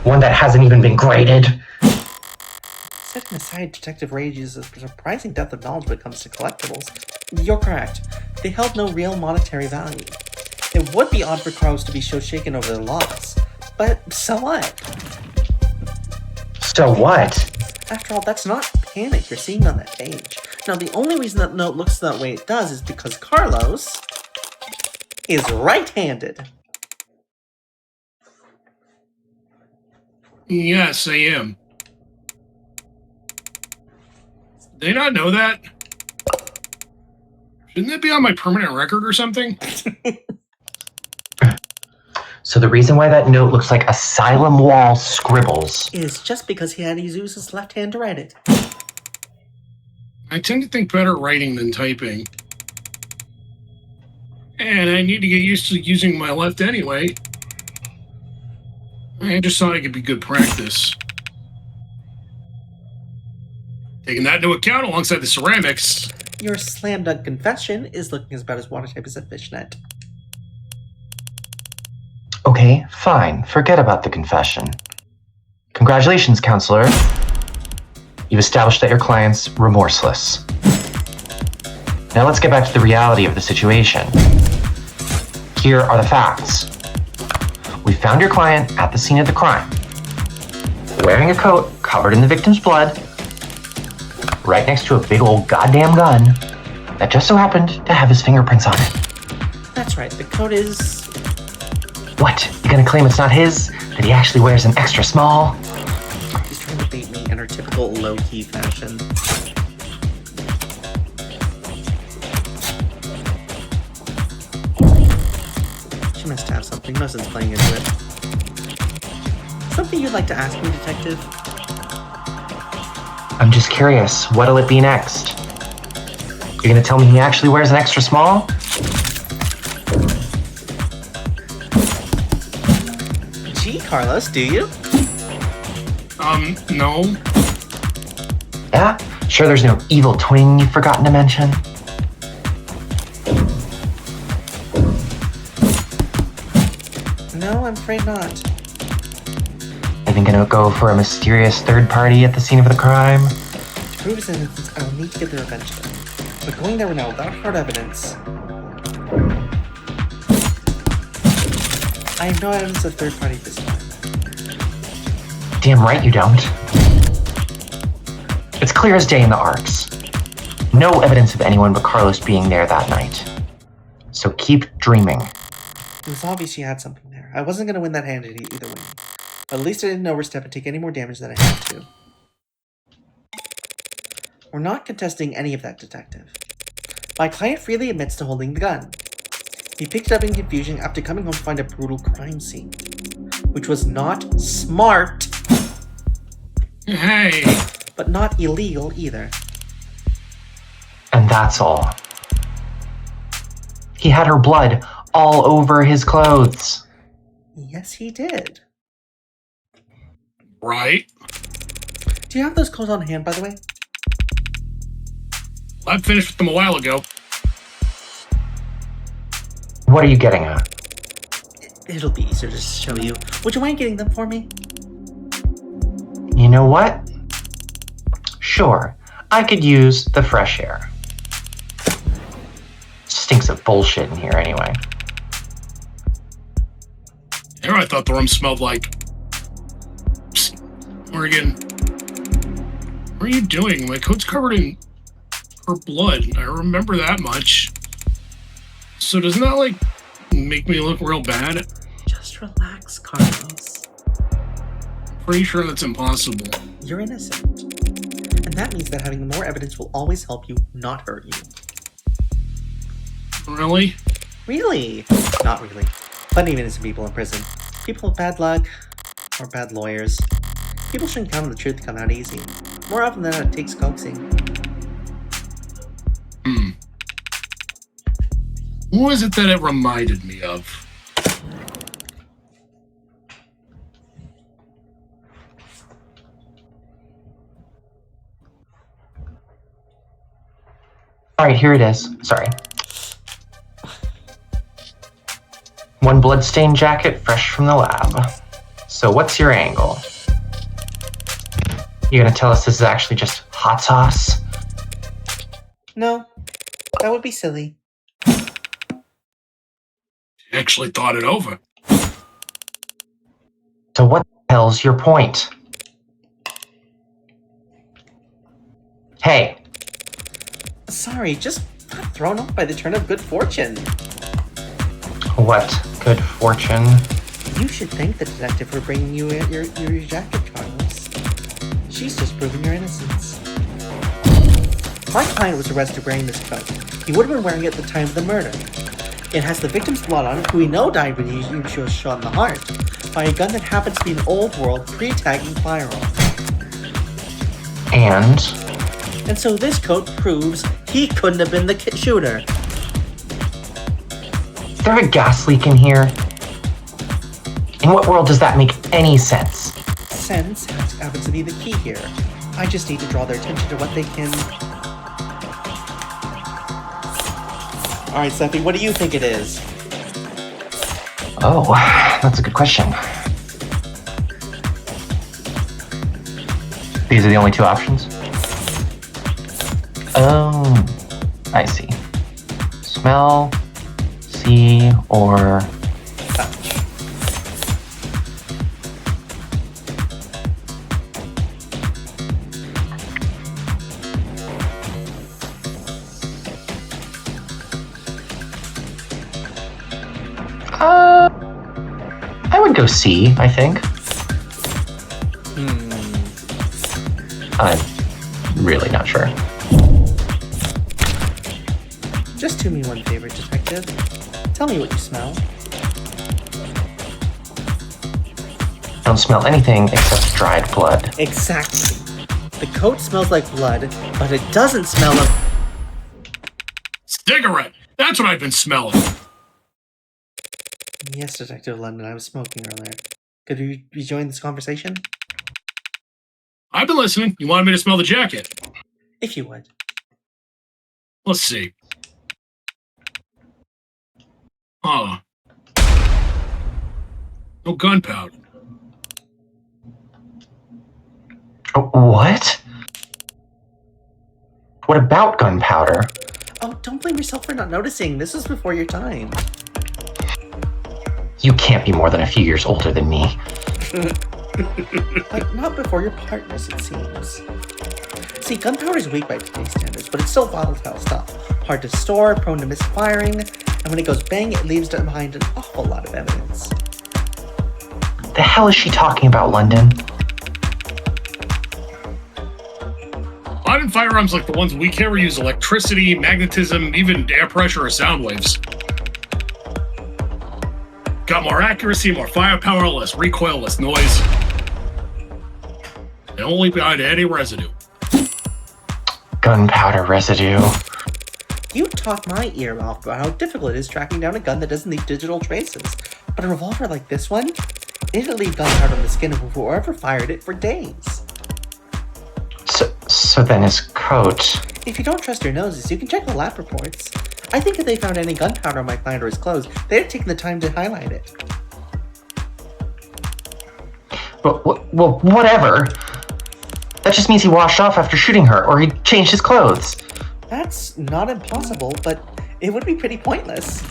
One that hasn't even been graded? Setting aside Detective Rage's surprising depth of knowledge when it comes to collectibles, you're correct. They held no real monetary value. It would be odd for Crows to be so shaken over their loss, but so what? So what? After all, that's not panic you're seeing on that page. Now, the only reason that note looks that way it does is because Carlos is right-handed. Yes, I am. Did they not know that? Shouldn't that be on my permanent record or something? So the reason why that note looks like asylum wall scribbles Is just because he had to use his left hand to write it. I tend to think better writing than typing. And I need to get used to using my left anyway. I just thought it could be good practice. Taking that into account alongside the ceramics. Your slam dunk confession is looking about as watertight as a fishnet. Okay, fine. Forget about the confession. Congratulations, counselor. You've established that your client's remorseless. Now let's get back to the reality of the situation. Here are the facts. We found your client at the scene of the crime, wearing a coat covered in the victim's blood, right next to a big old goddamn gun that just so happened to have his fingerprints on it. That's right, the coat is... What? You gonna claim it's not his? That he actually wears an extra small? She's trying to bait me in her typical low-key fashion. She must have something. No sense playing into it. Something you'd like to ask me, Detective? I'm just curious. What'll it be next? You're gonna tell me he actually wears an extra small? Gee, Carlos, do you? No. Yeah? Sure there's no evil twin you've forgotten to mention? No, I'm afraid not. Even gonna go for a mysterious third party at the scene of the crime? To prove his innocence, I will need to get the revenge done. But going there now without hard evidence... I have no evidence of third party this time. Damn right you don't. It's clear as day in the arcs. No evidence of anyone but Carlos being there that night. So keep dreaming. It was obvious she had something there. I wasn't going to win that hand either way. But at least I didn't overstep and take any more damage than I had to. We're not contesting any of that, Detective. My client freely admits to holding the gun. He picked it up in confusion after coming home to find a brutal crime scene. Which was not smart, Hey. but not illegal either. And that's all. He had her blood all over his clothes. Yes, he did. Right. Do you have those clothes on hand, by the way? I finished with them a while ago. What are you getting at? It'll be easier to show you. Would you mind getting them for me? You know what? Sure, I could use the fresh air. Stinks of bullshit in here anyway. There, I thought the room smelled like... Psst. Morgan. What are you doing? My coat's covered in her blood. I remember that much. So doesn't that, like, make me look real bad? Just relax, Carlos. Pretty sure that's impossible. You're innocent. And that means that having more evidence will always help you, not hurt you. Really? Really? Not really. Plenty of innocent people in prison. People with bad luck, or bad lawyers. People shouldn't count on the truth to come out easy. More often than not, it takes coaxing. What was it that it reminded me of? Alright, here it is. Sorry. One bloodstained jacket fresh from the lab. So what's your angle? You gonna tell us this is actually just hot sauce? No, that would be silly. Actually thought it over. So what the hell's your point? Hey, Sorry, just got thrown off by the turn of good fortune. what good fortune? You should thank the detective for bringing you your jacket, Carlos. She's just proving your innocence. My client was arrested wearing this coat. He would have been wearing it at the time of the murder. It has the victim's blood on it, who we know died when she was shot in the heart, by a gun that happens to be an old world pre-tagging firearm. And so this coat proves he couldn't have been the shooter. is there a gas leak in here? In what world does that make any sense? Sense happens to be the key here. I just need to draw their attention to what they can... Alright, Steffi, what do you think it is? Oh, that's a good question. These are the only two options? Oh, I see. Smell, see, or... Touch. I would go see, I think. I'm really not sure. Just do me one favor, detective. Tell me what you smell. I don't smell anything except dried blood. Exactly. The coat smells like blood, but it doesn't smell of... Cigarette! That's what I've been smelling. Yes, Detective London, I was smoking earlier. Could you rejoin this conversation? I've been listening. You wanted me to smell the jacket. If you would. Let's see. Huh. No gunpowder. What? What about gunpowder? Oh, don't blame yourself for not noticing. This was before your time. You can't be more than a few years older than me. But not before your partners, it seems. See, gunpowder is weak by today's standards, but it's still volatile stuff. Hard to store, prone to misfiring, and when it goes bang, it leaves behind an awful lot of evidence. The hell is she talking about, London? Modern firearms like the ones we carry use electricity, magnetism, even air pressure or sound waves. Got more accuracy, more firepower, less recoil, less noise. And only behind any residue. Gunpowder residue. You talked my ear off about how difficult it is tracking down a gun that doesn't leave digital traces. But a revolver like this one, it'll leave gunpowder on the skin of whoever fired it for days. So then his coat... If you don't trust your noses, you can check the lab reports. I think if they found any gunpowder on my client or his clothes, they'd have taken the time to highlight it. Well, whatever. That just means he washed off after shooting her, or he changed his clothes. That's not impossible, but it would be pretty pointless.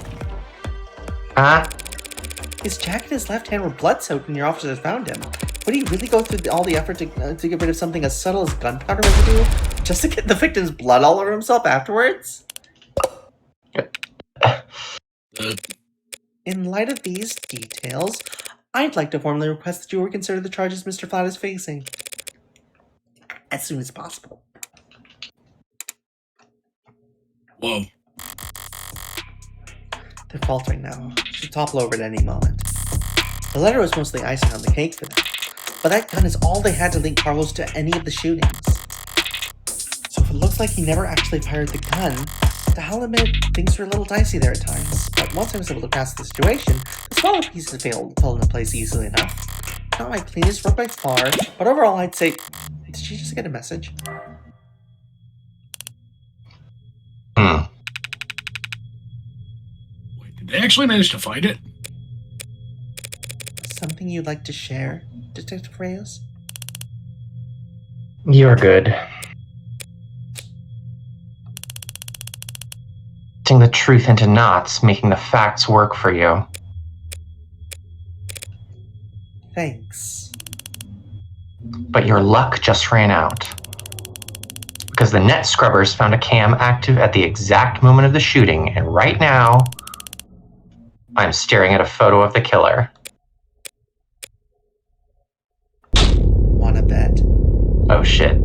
His jacket and his left hand were blood-soaked when your officers found him. Would he really go through all the effort to get rid of something as subtle as gunpowder residue, just to get the victim's blood all over himself afterwards? In light of these details, I'd like to formally request that you reconsider the charges Mr. Flat is facing. As soon as possible. Whoa. They're faltering now. Should topple over at any moment. The letter was mostly icing on the cake for them, but that gun is all they had to link Carlos to any of the shootings. So if it looks like he never actually fired the gun, I'll admit things were a little dicey there at times, but once I was able to grasp the situation, the smaller pieces fell into place easily enough. Not my cleanest work by far, but overall I'd say... Did she just get a message? Wait, did they actually manage to find it? Something you'd like to share, Detective Reyes? You're good. Twisting the truth into knots, making the facts work for you. Thanks. But your luck just ran out. Because the net scrubbers found a cam active at the exact moment of the shooting, and right now, I'm staring at a photo of the killer. Wanna bet? Oh shit.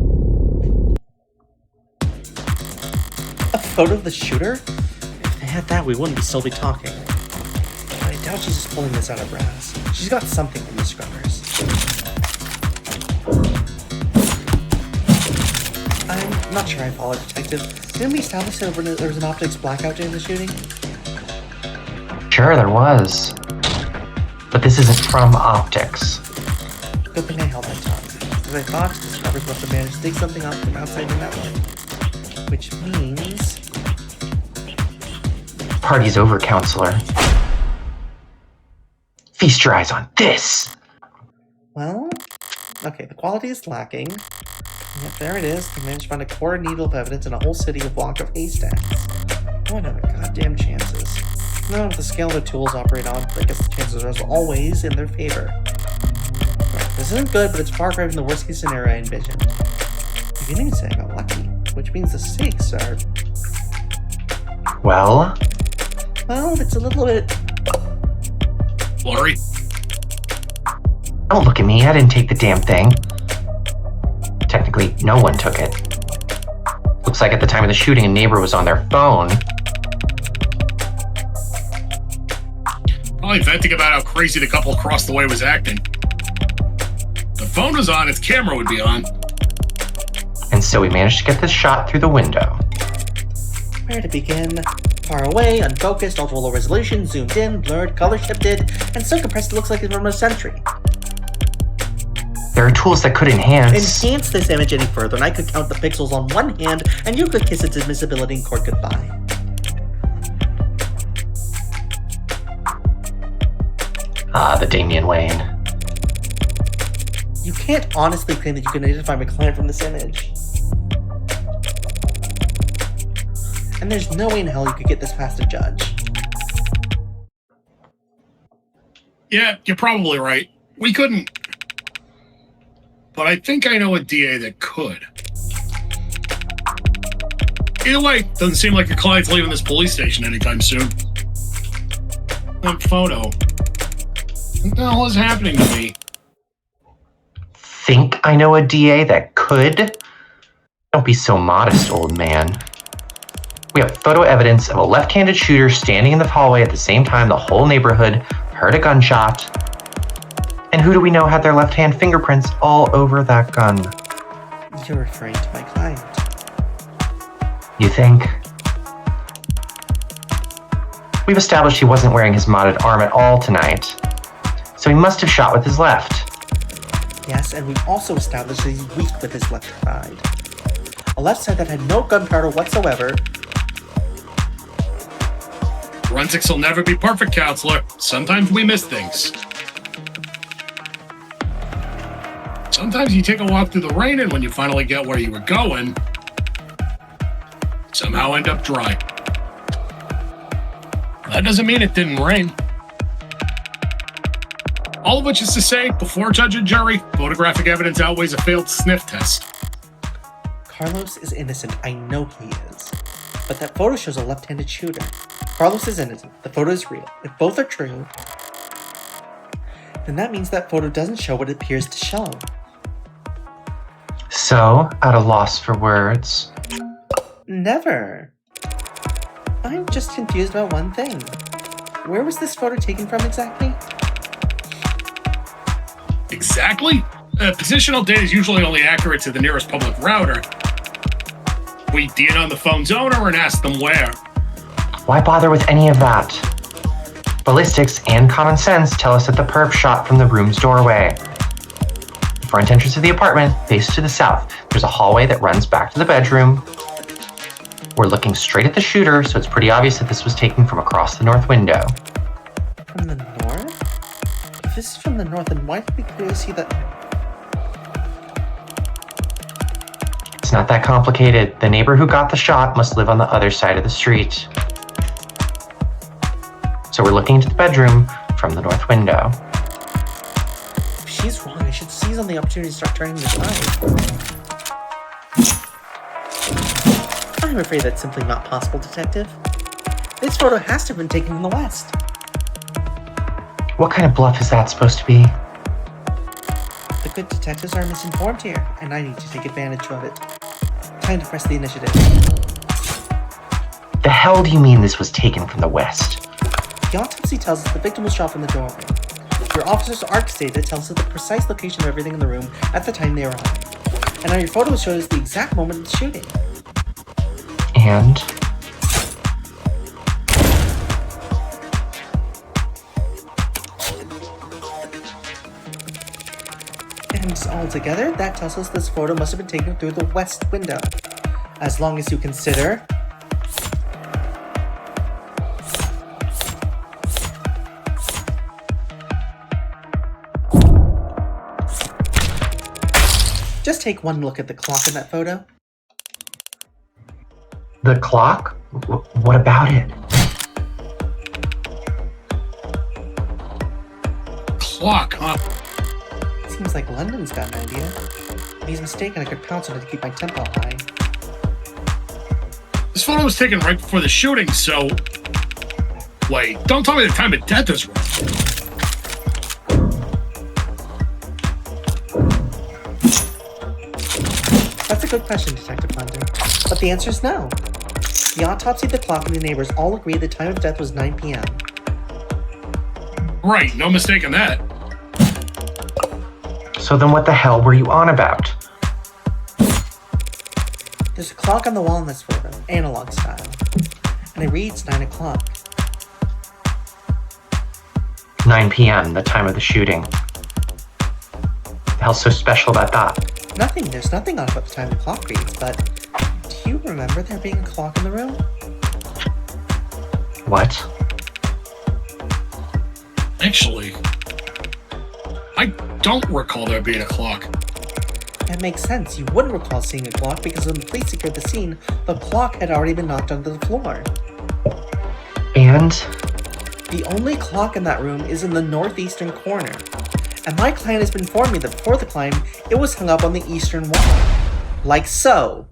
A photo of the shooter? If they had that, we wouldn't still be talking. But I doubt she's just pulling this out of her ass. She's got something from the scrubbers. I'm not sure I followed, Detective. Didn't we establish that there was an optics blackout during the shooting? Sure, there was. But this isn't from optics. Good thing I held my tongue. As I thought, the scrubbers must have managed to dig something up from outside the network. Which means... Party's over, counselor. Feast your eyes on this! Well, okay, the quality is lacking. Yep, there it is. They managed to find a core needle of evidence in a whole city of block of haystacks. Oh, another gun. goddamn chances. No, with the scale their tools operate on, I guess the chances are always in their favor. Right, this isn't good, but it's far from the worst case scenario I envisioned. You can even say I got lucky, which means the stakes are... Well, it's a little bit... Blurry. don't look at me. I didn't take the damn thing. Technically, no one took it. Looks like at the time of the shooting, a neighbor was on their phone. Probably venting about how crazy the couple across the way was acting. The phone was on, its camera would be on. And so we managed to get this shot through the window. Where to begin? Far away, unfocused, ultra low resolution, zoomed in, blurred, color shifted, and so compressed it looks like it's from a Sentry. There are tools that could enhance this image any further, and I could count the pixels on one hand, and you could kiss its admissibility and court goodbye. the Damian Wayne. You can't honestly claim that you can identify my client from this image. And there's no way in hell you could get this past a judge. Yeah, you're probably right. We couldn't. But I think I know a DA that could. Either way, doesn't seem like your client's leaving this police station anytime soon. That photo. What the hell is happening to me? Think I know a DA that could? Don't be so modest, old man. We have photo evidence of a left-handed shooter standing in the hallway at the same time the whole neighborhood heard a gunshot. And who do we know had their left-hand fingerprints all over that gun? You're referring to my client. You think? We've established he wasn't wearing his modded arm at all tonight, so he must have shot with his left. Yes, and we've also established that he's weak with his left side. A left side that had no gunpowder whatsoever. Forensics will never be perfect, counselor. Sometimes we miss things. Sometimes you take a walk through the rain, and when you finally get where you were going, somehow end up dry. That doesn't mean it didn't rain. All of which is to say, before judge and jury, photographic evidence outweighs a failed sniff test. Carlos is innocent. I know he is. But that photo shows a left-handed shooter. Carlos is innocent. The photo is real. If both are true, then that means that photo doesn't show what it appears to show. So, at a loss for words. Never. I'm just confused about one thing. Where was this photo taken from exactly? Exactly? Positional data is usually only accurate to the nearest public router. We DN on the phone's owner and ask them where. Why bother with any of that? Ballistics and common sense tell us that the perp shot from the room's doorway. The front entrance of the apartment faces to the south. There's a hallway that runs back to the bedroom. We're looking straight at the shooter, so it's pretty obvious that this was taken from across the north window. From the north? If this is from the north, then why did we clearly see that? It's not that complicated. The neighbor who got the shot must live on the other side of the street. So we're looking into the bedroom from the north window. If she's wrong, I should seize on the opportunity to start turning the tide. I'm afraid that's simply not possible, Detective. This photo has to have been taken from the west. What kind of bluff is that supposed to be? The good detectives are misinformed here, and I need to take advantage of it. Time to press the initiative. The hell do you mean this was taken from the west? The autopsy tells us the victim was shot from the doorway. Your officer's ARC data tells us the precise location of everything in the room at the time they arrived. And now your photo shows the exact moment of the shooting. And? And altogether, that tells us this photo must have been taken through the west window. As long as you consider... Just take one look at the clock in that photo. The clock? What about it? clock, huh? Seems like London's got an idea. If he's mistaken, I could pounce on it to keep my tempo high. This photo was taken right before the shooting, so... Wait, don't tell me the time of death is wrong. That's a good question, Detective London. But the answer is no. The autopsy, the clock, and the neighbors all agree the time of death was 9 p.m. Right, no mistaking that. So then what the hell were you on about? There's a clock on the wall in this photo, analog style. And it reads 9 o'clock. 9 p.m., the time of the shooting. The hell's so special about that? Nothing, there's nothing odd about the time the clock reads, but do you remember there being a clock in the room? What? Actually, I don't recall there being a clock. That makes sense. You wouldn't recall seeing a clock because when the police secured the scene, the clock had already been knocked onto the floor. And? The only clock in that room is in the northeastern corner. And my client has informed me that before the crime, it was hung up on the eastern wall. Like so.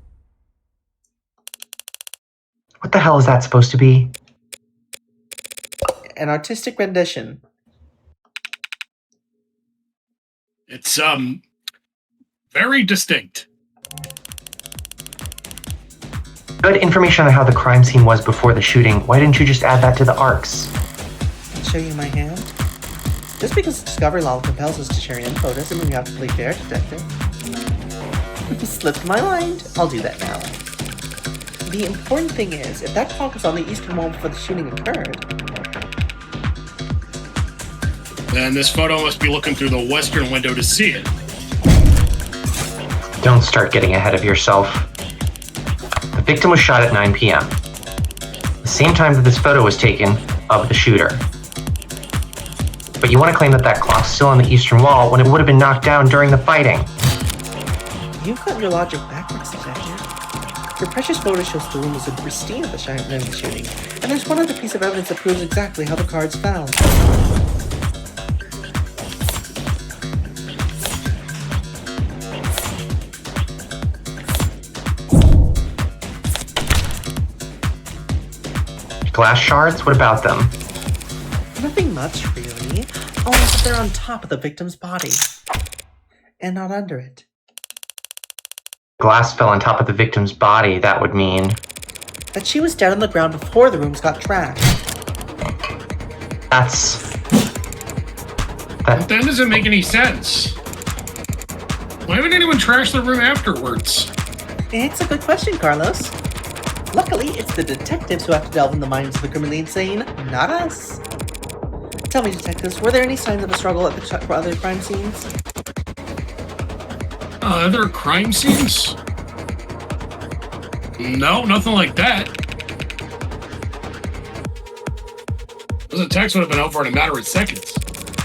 What the hell is that supposed to be? An artistic rendition. It's, very distinct. Good information on how the crime scene was before the shooting. Why didn't you just add that to the arcs? I'll show you my hand. Just because discovery law compels us to share info doesn't mean you have to play fair, Detective. It slipped my mind. I'll do that now. The important thing is, if that clock was on the eastern wall before the shooting occurred, Then this photo must be looking through the western window to see it. Don't start getting ahead of yourself. The victim was shot at 9 p.m. The same time that this photo was taken of the shooter. But you want to claim that that clock's still on the eastern wall when it would have been knocked down during the fighting. you've got your logic backwards, Detective. Your precious photo shows the room was in pristine at the time of the shooting, and there's one other piece of evidence that proves exactly how the cards fell. Glass shards? What about them? Nothing much, really. Only that they're on top of the victim's body. And not under it. Glass fell on top of the victim's body, that would mean... That she was dead on the ground before the rooms got trashed. That doesn't make any sense. Why haven't anyone trashed the room afterwards? It's a good question, Carlos. Luckily, it's the detectives who have to delve in the minds of the criminally insane, not us. Tell me, detectives, were there any signs of a struggle at the other crime scenes? Other crime scenes? No, nothing like that. Those attacks would have been over in a matter of seconds.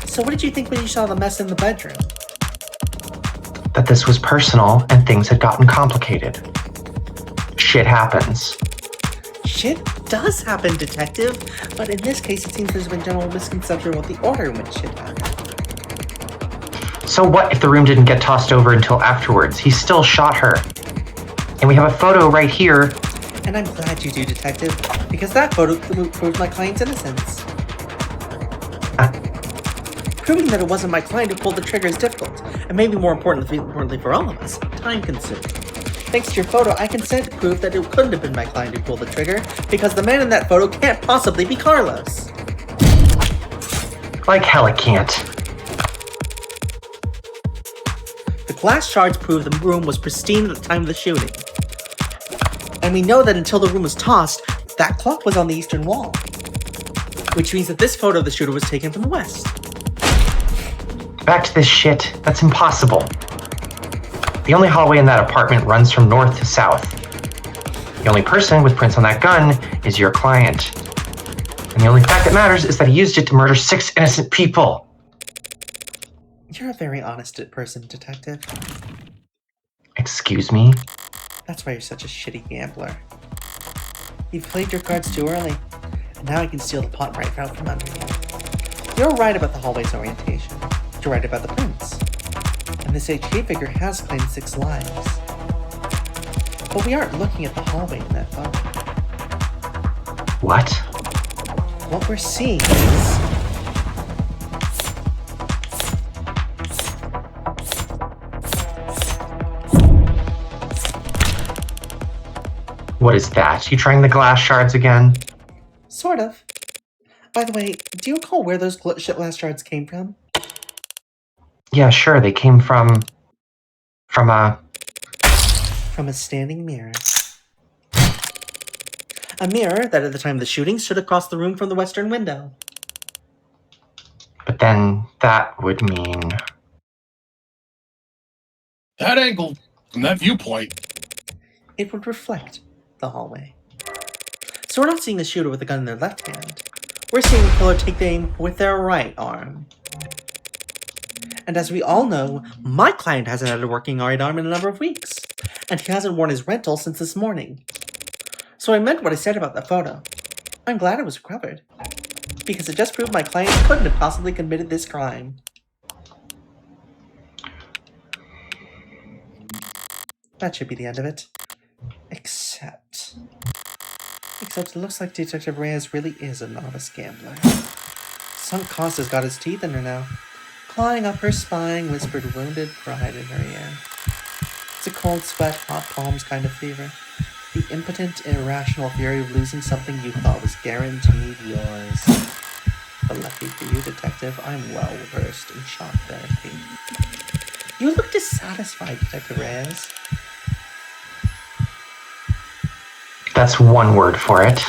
So what did you think when you saw the mess in the bedroom? That this was personal and things had gotten complicated. Shit happens. Shit does happen, detective. But in this case, it seems there's been general misconception about the order in which shit happened. So what if the room didn't get tossed over until afterwards? He still shot her. And we have a photo right here. And I'm glad you do, detective, because that photo proves my client's innocence. Proving that it wasn't my client who pulled the trigger is difficult, and maybe more importantly for all of us, time-consuming. Thanks to your photo, I can stand to prove that it couldn't have been my client who pulled the trigger, because the man in that photo can't possibly be Carlos. Like hell it can't. The glass shards prove the room was pristine at the time of the shooting. And we know that until the room was tossed, that clock was on the eastern wall. Which means that this photo of the shooter was taken from the west. Back to this shit. That's impossible. The only hallway in that apartment runs from north to south. The only person with prints on that gun is your client. And the only fact that matters is that he used it to murder 6 innocent people. You're a very honest person, detective. Excuse me? That's why you're such a shitty gambler. You've played your cards too early, and now I can steal the pot right out from under you. You're right about the hallway's orientation. You're right about the prints. And this HK figure has claimed 6 lives. But we aren't looking at the hallway in that photo. What? What we're seeing is... What is that? You trying the glass shards again? Sort of. By the way, do you recall where those glass shards came from? Yeah, sure. They came from a... From a standing mirror. A mirror that at the time of the shooting stood across the room from the western window. But then that would mean... That angle, from that viewpoint. It would reflect the hallway. So we're not seeing the shooter with the gun in their left hand. We're seeing the killer take the aim with their right arm. And as we all know, my client hasn't had a working right arm in a number of weeks. And he hasn't worn his rental since this morning. So I meant what I said about the photo. I'm glad it was recovered. Because it just proved my client couldn't have possibly committed this crime. That should be the end of it. Except it looks like Detective Reyes really is a novice gambler. Sunk cost has got his teeth in her now. Clawing up her spine, whispered wounded pride in her ear. It's a cold sweat, hot palms kind of fever. The impotent, irrational fury of losing something you thought was guaranteed yours. But lucky for you, Detective, I'm well versed in shock therapy. You look dissatisfied, Detective Reyes. That's one word for it.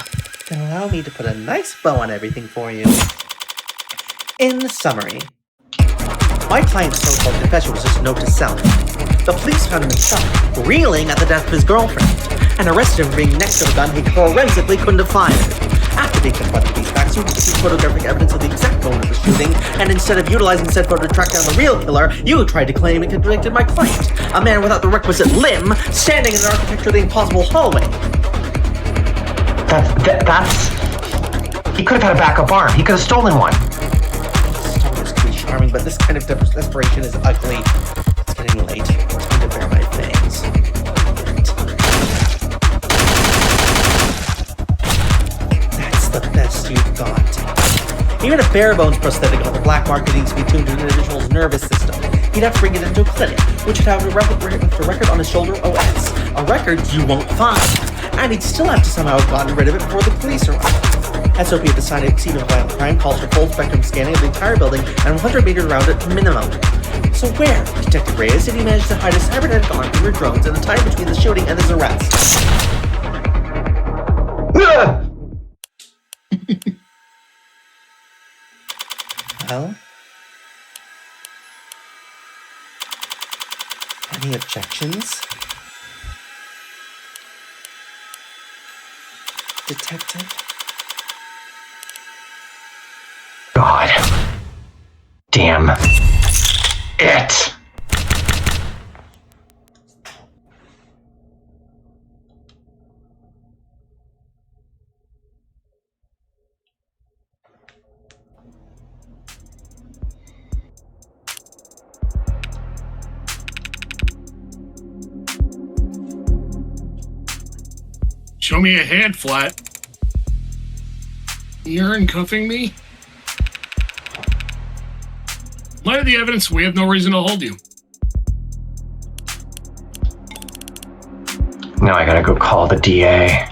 Then allow me to put a nice bow on everything for you. In summary, my client's so-called confession was just a note to self. The police found him himself, reeling at the death of his girlfriend, and arrested him for being next to the gun he forensically couldn't have fired. After being confronted with these facts, you received photographic evidence of the exact moment of the shooting, and instead of utilizing said photo to track down the real killer, you tried to claim and convicted my client, a man without the requisite limb, standing in an architecturally impossible hallway. That's... He could have had a backup arm. He could have stolen one. Stalkers can be charming, but this kind of desperation is ugly. It's getting late. It's time to bare my fangs. That's the best you've got. Even a bare-bones prosthetic on the black market needs to be tuned to an individual's nervous system. He'd have to bring it into a clinic, which would have a record on his shoulder OS. A record you won't find. And he'd still have to somehow have gotten rid of it before the police arrived. SOP at the scene of violent crime calls for full spectrum scanning of the entire building and 100 meters around it minimum. So where, Detective Reyes, did he manage to hide a cybernetic arm from your drones in the time between the shooting and his arrest? Well? Any objections? Detective? God. Damn. It. Show me a hand, Flat. You're handcuffing me? In light of the evidence, we have no reason to hold you. Now I gotta go call the DA.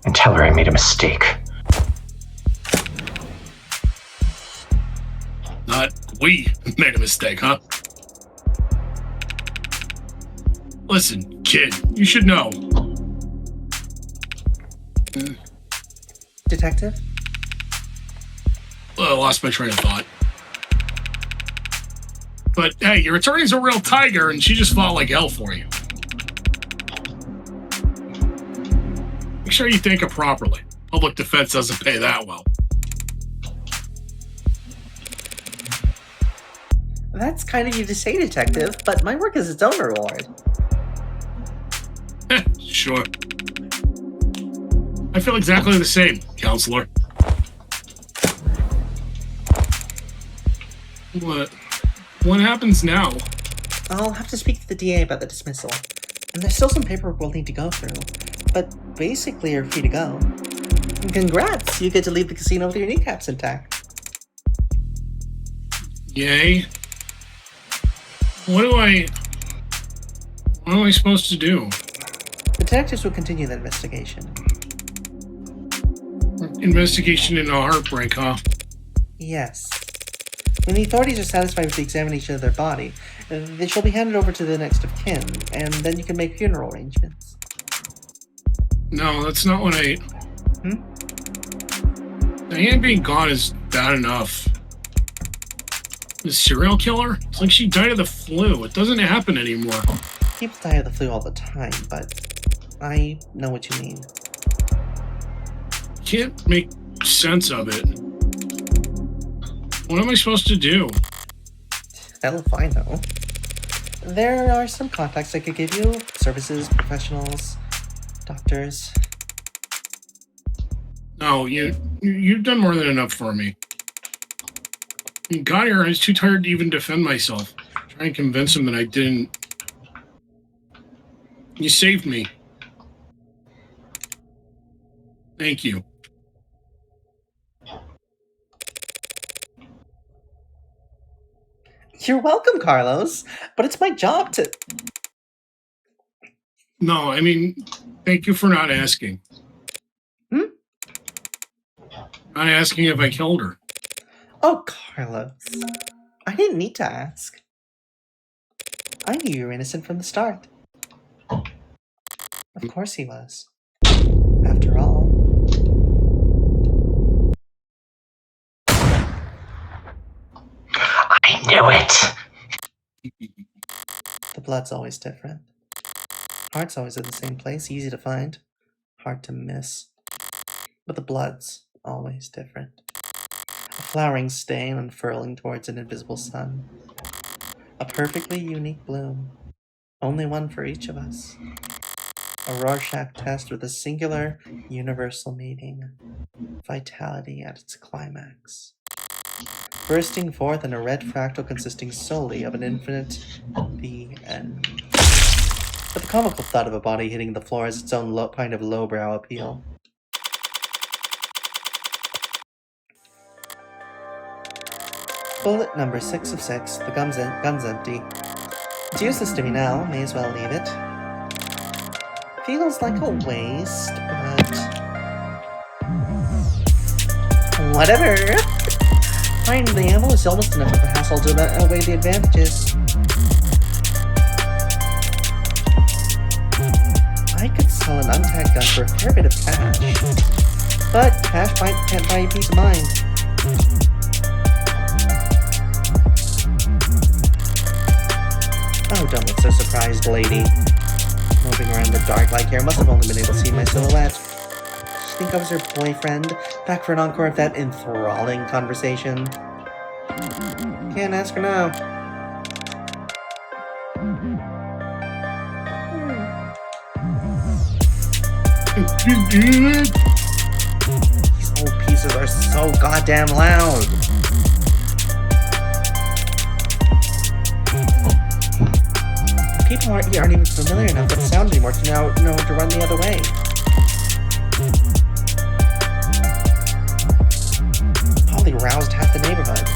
And tell her I made a mistake. Not we made a mistake, huh? Listen, kid, you should know. Detective? I lost my train of thought. But hey, your attorney's a real tiger, and she just fought like hell for you. Make sure you thank her properly. Public defense doesn't pay that well. That's kind of you to say, Detective, but my work is its own reward. Sure. I feel exactly the same, counselor. What? What happens now? I'll have to speak to the DA about the dismissal. And there's still some paperwork we'll need to go through. But basically, you're free to go. And congrats! You get to leave the casino with your kneecaps intact. Yay. What am I supposed to do? The detectives will continue the investigation. Investigation into heartbreak, huh? Yes. When the authorities are satisfied with the examination of their body, they shall be handed over to the next of kin, and then you can make funeral arrangements. No, that's not what I... Diane being gone is bad enough. The serial killer? It's like she died of the flu. It doesn't happen anymore. People die of the flu all the time, but I know what you mean. Can't make sense of it. What am I supposed to do? Hell if I know. There are some contacts I could give you. Services, professionals, doctors. No, you've done more than enough for me. You got here, I was too tired to even defend myself. Try and convince him that I didn't. You saved me. Thank you. You're welcome, Carlos, but it's my job to... No, I mean, thank you for not asking. Not asking if I killed her. Oh, Carlos. I didn't need to ask. I knew you were innocent from the start. Of course he was. After all. I knew it! The blood's always different. Heart's always at the same place, easy to find, hard to miss. But the blood's always different. A flowering stain unfurling towards an invisible sun. A perfectly unique bloom. Only one for each of us. A Rorschach test with a singular, universal meaning. Vitality at its climax. Bursting forth in a red fractal consisting solely of an infinite the end. But the comical thud of a body hitting the floor has its own kind of lowbrow appeal. Bullet number 6 of 6. The gun's empty. It's useless to me now. May as well leave it. Feels like a waste, but... whatever! Finding the ammo is almost enough of a hassle to outweigh the advantages. I could sell an untagged gun for a fair bit of cash. But cash can't buy you peace of mind. Oh, don't look so surprised, lady. Moving around the dark like hair must have only been able to see my silhouette. Did you think I was her boyfriend? Back for an encore of that enthralling conversation? Can't ask her now. These old pieces are so goddamn loud. People aren't even familiar enough with the sound anymore to know to run the other way. Probably roused half the neighborhood.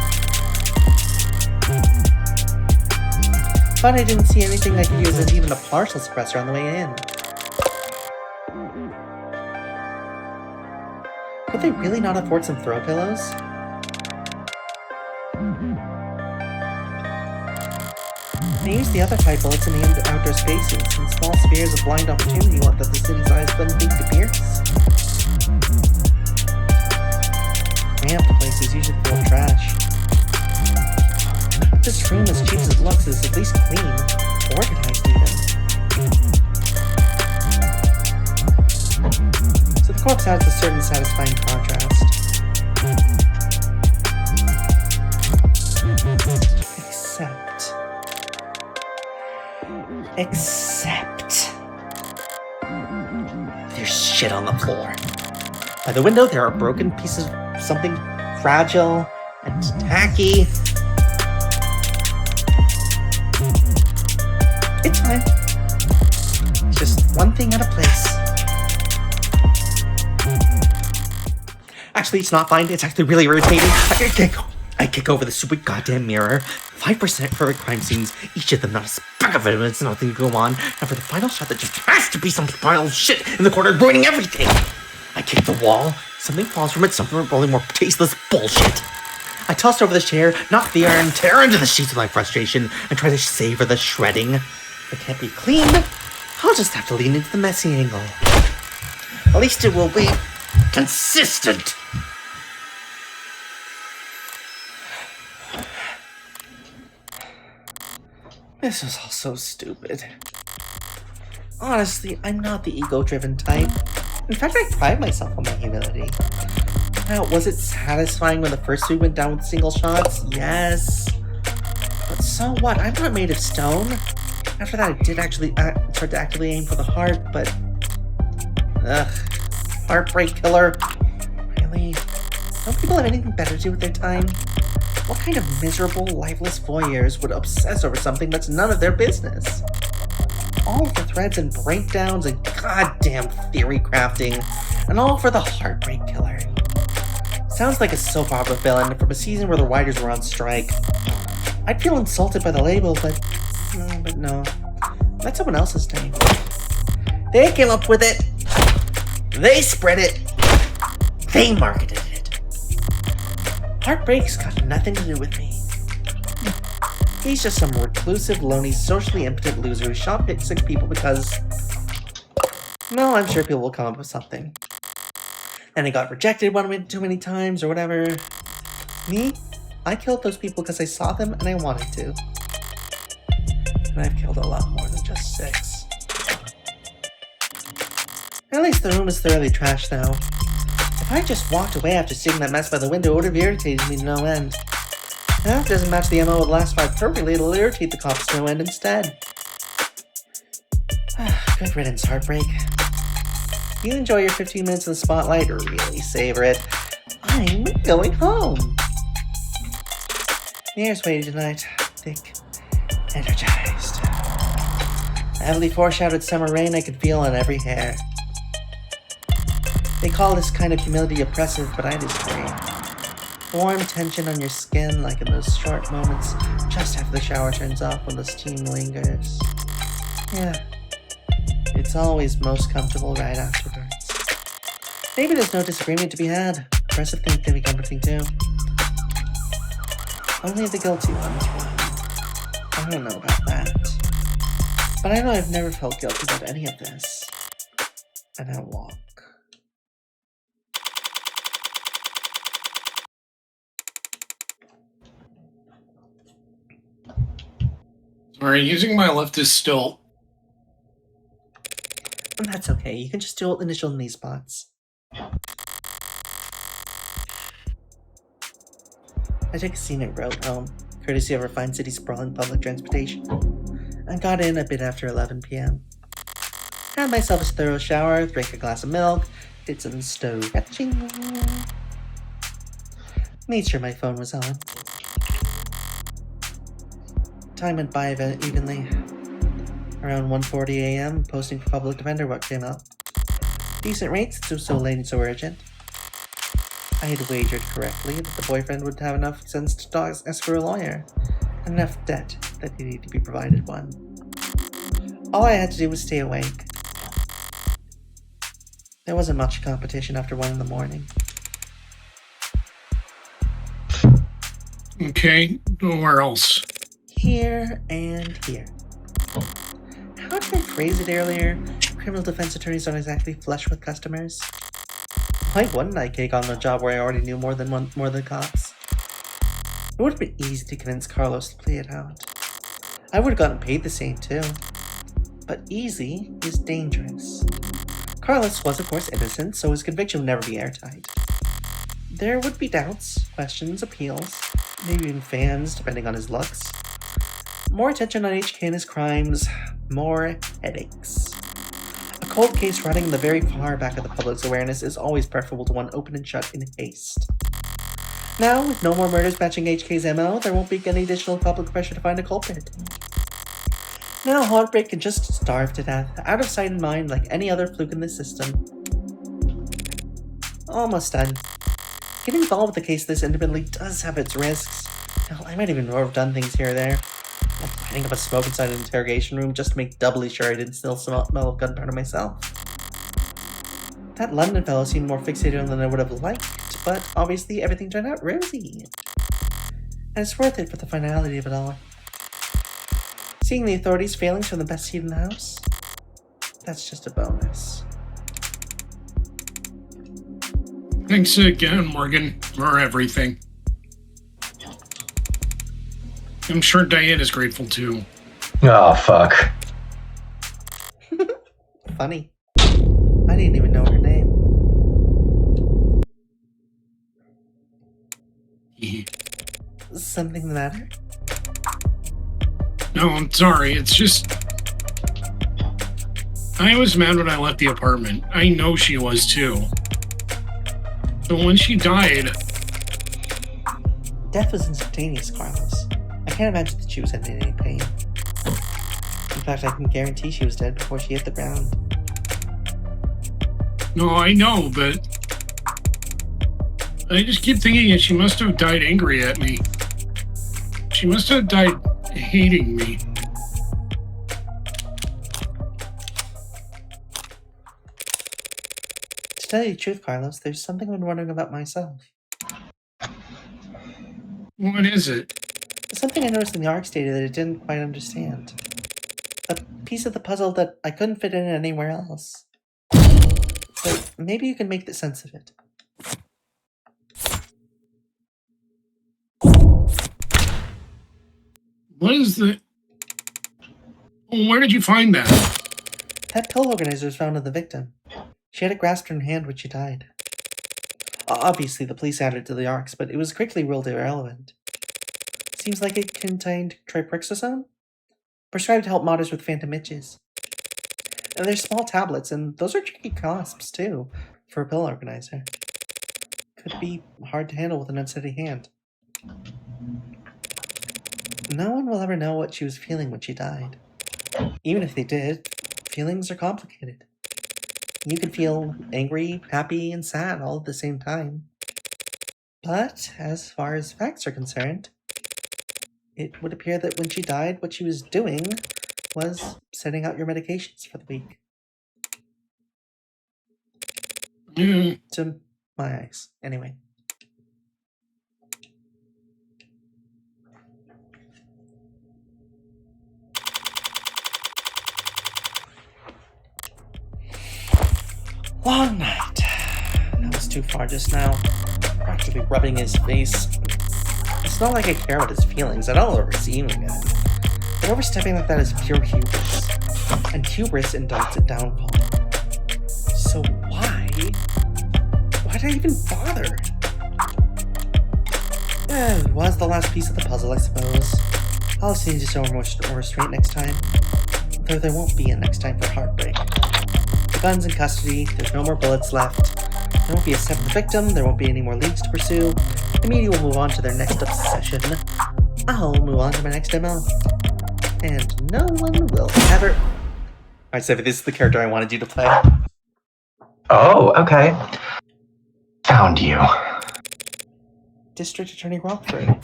But I didn't see anything I could use as even a partial suppressor on the way in. Could they really not afford some throw pillows? They use the other type bullets in the outdoor spaces, in small spheres of blind opportunity left that the city's eyes couldn't think to pierce. The place is usually full of trash. But this room, as cheap as it looks, is at least clean, organized even. So the corpse adds a certain satisfying contrast. Except... there's shit on the floor. By the window, there are broken pieces of something fragile and tacky. It's fine. It's just one thing at a place. Actually, it's not fine. It's actually really irritating. I kick over the stupid goddamn mirror. 5% for crime scenes, each of them not a speck of evidence, nothing to go on. And for the final shot, that just has to be some pile of shit in the corner, ruining everything. I kick the wall. Something falls from it, something rolling more tasteless bullshit. I tossed over the chair, knocked the iron, tear into the sheets with my frustration, and try to savor the shredding. If it can't be clean, I'll just have to lean into the messy angle. At least it will be consistent. This was all so stupid. Honestly, I'm not the ego-driven type. In fact, I pride myself on my humility. Now, was it satisfying when the first two went down with single shots? Yes. But so what? I'm not made of stone. After that, I did actually try to actively aim for the heart, but... Ugh. Heartbreak killer. Really? Don't people have anything better to do with their time? What kind of miserable, lifeless voyeurs would obsess over something that's none of their business? All of the threads and breakdowns and goddamn theory crafting, and all for the heartbreak killer. Sounds like a soap opera villain from a season where the writers were on strike. I'd feel insulted by the label, but no. That's someone else's name. They came up with it. They spread it. They marketed it. Heartbreak's got nothing to do with me. He's just some reclusive, lonely, socially impotent loser who shot sick people because... No, I'm sure people will come up with something. And he got rejected too many times or whatever. Me? I killed those people because I saw them and I wanted to. And I've killed a lot more than just 6. At least the room is thoroughly trashed now. If I just walked away after seeing that mess by the window, it would have irritated me to no end. Now, if it doesn't match the MO of the last 5 perfectly, it'll irritate the cops to no end instead. Good riddance, Heartbreak. You enjoy your 15 minutes in the spotlight, or really savor it. I'm going home. The air's weighty tonight, thick, energized. The heavily foreshadowed summer rain I could feel on every hair. They call this kind of humility oppressive, but I disagree. Warm tension on your skin, like in those short moments just after the shower turns off when the steam lingers. Yeah, it's always most comfortable right afterwards. Maybe there's no disagreement to be had. Oppressive things can be comforting too. Only the guilty ones will. I don't know about that. But I know I've never felt guilty about any of this. And I walk. Sorry, using my left is still... And that's okay, you can just do initial knee spots. I took a scenic road home, courtesy of our fine city's sprawling public transportation. I got in a bit after 11 p.m. Had myself a thorough shower, drank a glass of milk, did some stretching. Made sure my phone was on. Time went by evenly. Around 1:40 a.m., posting for public defender what came up. Decent rates, it was so late and so urgent. I had wagered correctly that the boyfriend would have enough sense to ask for a lawyer, and enough debt that he needed to be provided one. All I had to do was stay awake. There wasn't much competition after 1 in the morning. Okay, where else? Here and here. How did I phrase it earlier? Criminal defense attorneys don't exactly flush with customers. Why wouldn't I take on the job where I already knew more than cops? It would have been easy to convince Carlos to play it out. I would have gotten paid the same too. But easy is dangerous. Carlos was of course innocent, so his conviction would never be airtight. There would be doubts, questions, appeals, maybe even fans, depending on his looks. More attention on HK and his crimes, more headaches. A cold case running in the very far back of the public's awareness is always preferable to one open and shut in haste. Now, with no more murders matching HK's MO, there won't be any additional public pressure to find a culprit. Now Heartbreak can just starve to death, out of sight and mind like any other fluke in the system. Almost done. Getting involved with a case this intimately does have its risks. Hell, I might even have done things here or there. Like lighting up a smoke inside an interrogation room just to make doubly sure I didn't still smell of gunpowder myself. That London fellow seemed more fixated on than I would have liked, but obviously everything turned out rosy. And it's worth it for the finality of it all. Seeing the authorities' failings from the best seat in the house, that's just a bonus. Thanks again, Morgan, for everything. I'm sure Diane is grateful too. Oh, fuck. Funny. I didn't even know her name. Something the matter? No, I'm sorry. It's just... I was mad when I left the apartment. I know she was too. But when she died... Death was instantaneous, Carlos. I can't imagine that she was in any pain. In fact, I can guarantee she was dead before she hit the ground. No, I know, but... I just keep thinking that she must have died angry at me. She must have died hating me. To tell you the truth, Carlos, there's something I've been wondering about myself. What is it? Something I noticed in the ARC data that I didn't quite understand. A piece of the puzzle that I couldn't fit in anywhere else. But maybe you can make the sense of it. What is the... Where did you find that? That pill organizer was found on the victim. She had it grasped in her hand when she died. Obviously, the police added it to the ARCs, but it was quickly ruled irrelevant. Seems like it contained triprixosone, prescribed to help modders with phantom itches. And they're small tablets, and those are tricky clasps, too, for a pill organizer. Could be hard to handle with an unsteady hand. No one will ever know what she was feeling when she died. Even if they did, feelings are complicated. You can feel angry, happy, and sad all at the same time. But, as far as facts are concerned, it would appear that when she died, what she was doing was setting out your medications for the week. To my eyes, anyway. Long night. That was too far just now. Practically rubbing his face. It's not like I care about his feelings. I don't ever see him again. But overstepping like that is pure hubris. And hubris indicts a downfall. So why? Why did I even bother? It was the last piece of the puzzle, I suppose. I'll just need to show more restraint next time. Though there won't be a next time for Heartbreak. The gun's in custody, there's no more bullets left. There won't be a seventh victim, there won't be any more leads to pursue. The media will move on to their next obsession. I'll move on to my next MO. And no one will ever... Alright, Sophie, this is the character I wanted you to play. Oh, okay. Found you. District Attorney Rockford.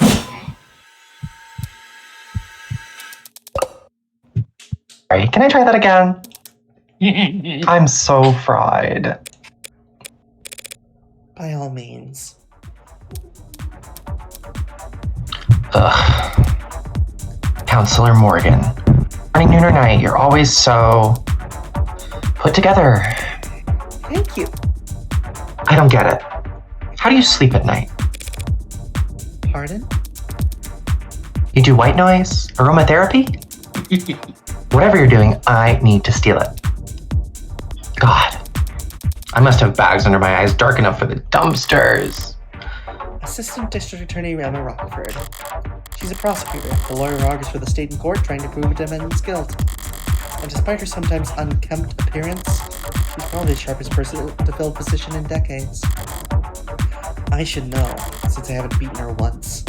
Sorry, can I try that again? I'm so fried. By all means. Ugh. Counselor Morgan. Morning, noon, or night, you're always so... put together. Thank you. I don't get it. How do you sleep at night? Pardon? You do white noise? Aromatherapy? Whatever you're doing, I need to steal it. God. I must have bags under my eyes dark enough for the dumpsters. Assistant District Attorney Emma Rockford. She's a prosecutor, the lawyer who argues for the state in court trying to prove a defendant's guilt. And despite her sometimes unkempt appearance, she's probably the sharpest person to fill a position in decades. I should know, since I haven't beaten her once.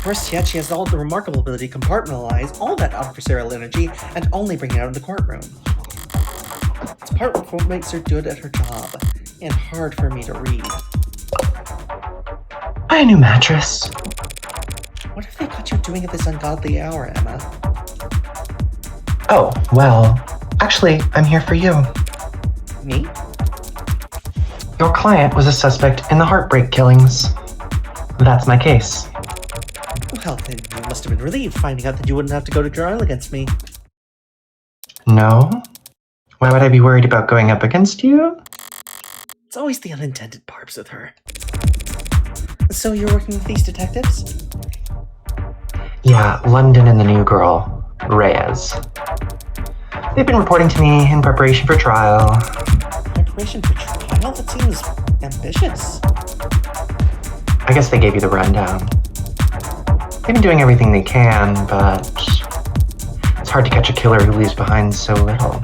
Worse yet, she has all the remarkable ability to compartmentalize all that adversarial energy and only bring it out of the courtroom. It's part of what makes her good at her job, and hard for me to read. Buy a new mattress. What have they got you doing at this ungodly hour, Emma? Oh, well, actually, I'm here for you. Me? Your client was a suspect in the heartbreak killings. That's my case. Well, then you must have been relieved finding out that you wouldn't have to go to trial against me. No? Why would I be worried about going up against you? It's always the unintended barbs with her. So you're working with these detectives? Yeah, London and the new girl, Reyes. They've been reporting to me in preparation for trial. Preparation for trial? That seems ambitious. I guess they gave you the rundown. They've been doing everything they can, but it's hard to catch a killer who leaves behind so little.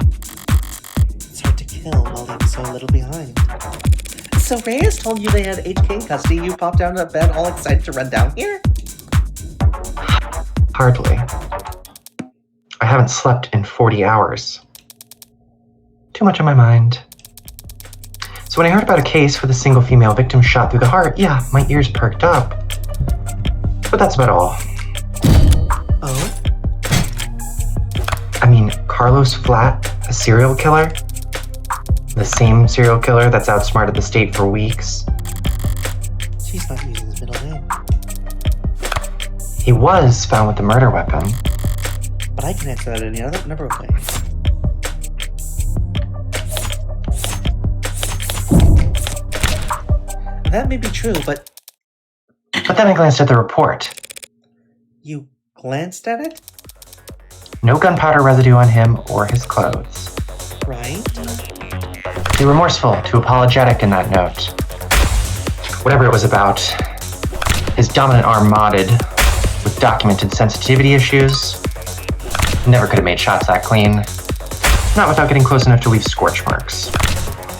It's hard to kill while leaving so little behind. So Reyes told you they had HK in custody. You popped down to bed all excited to run down here? Hardly. I haven't slept in 40 hours. Too much on my mind. So when I heard about a case with a single female victim shot through the heart, yeah, my ears perked up. But that's about all. Oh? I mean, Carlos Flat, a serial killer? The same serial killer that's outsmarted the state for weeks? She's not using his middle name. He was found with the murder weapon. But I can answer that in any other number of ways. That may be true, but But then I glanced at the report. you glanced at it? No gunpowder residue on him or his clothes. Right. Be remorseful to apologetic in that note. Whatever it was about, his dominant arm modded with documented sensitivity issues. Never could have made shots that clean. Not without getting close enough to leave scorch marks.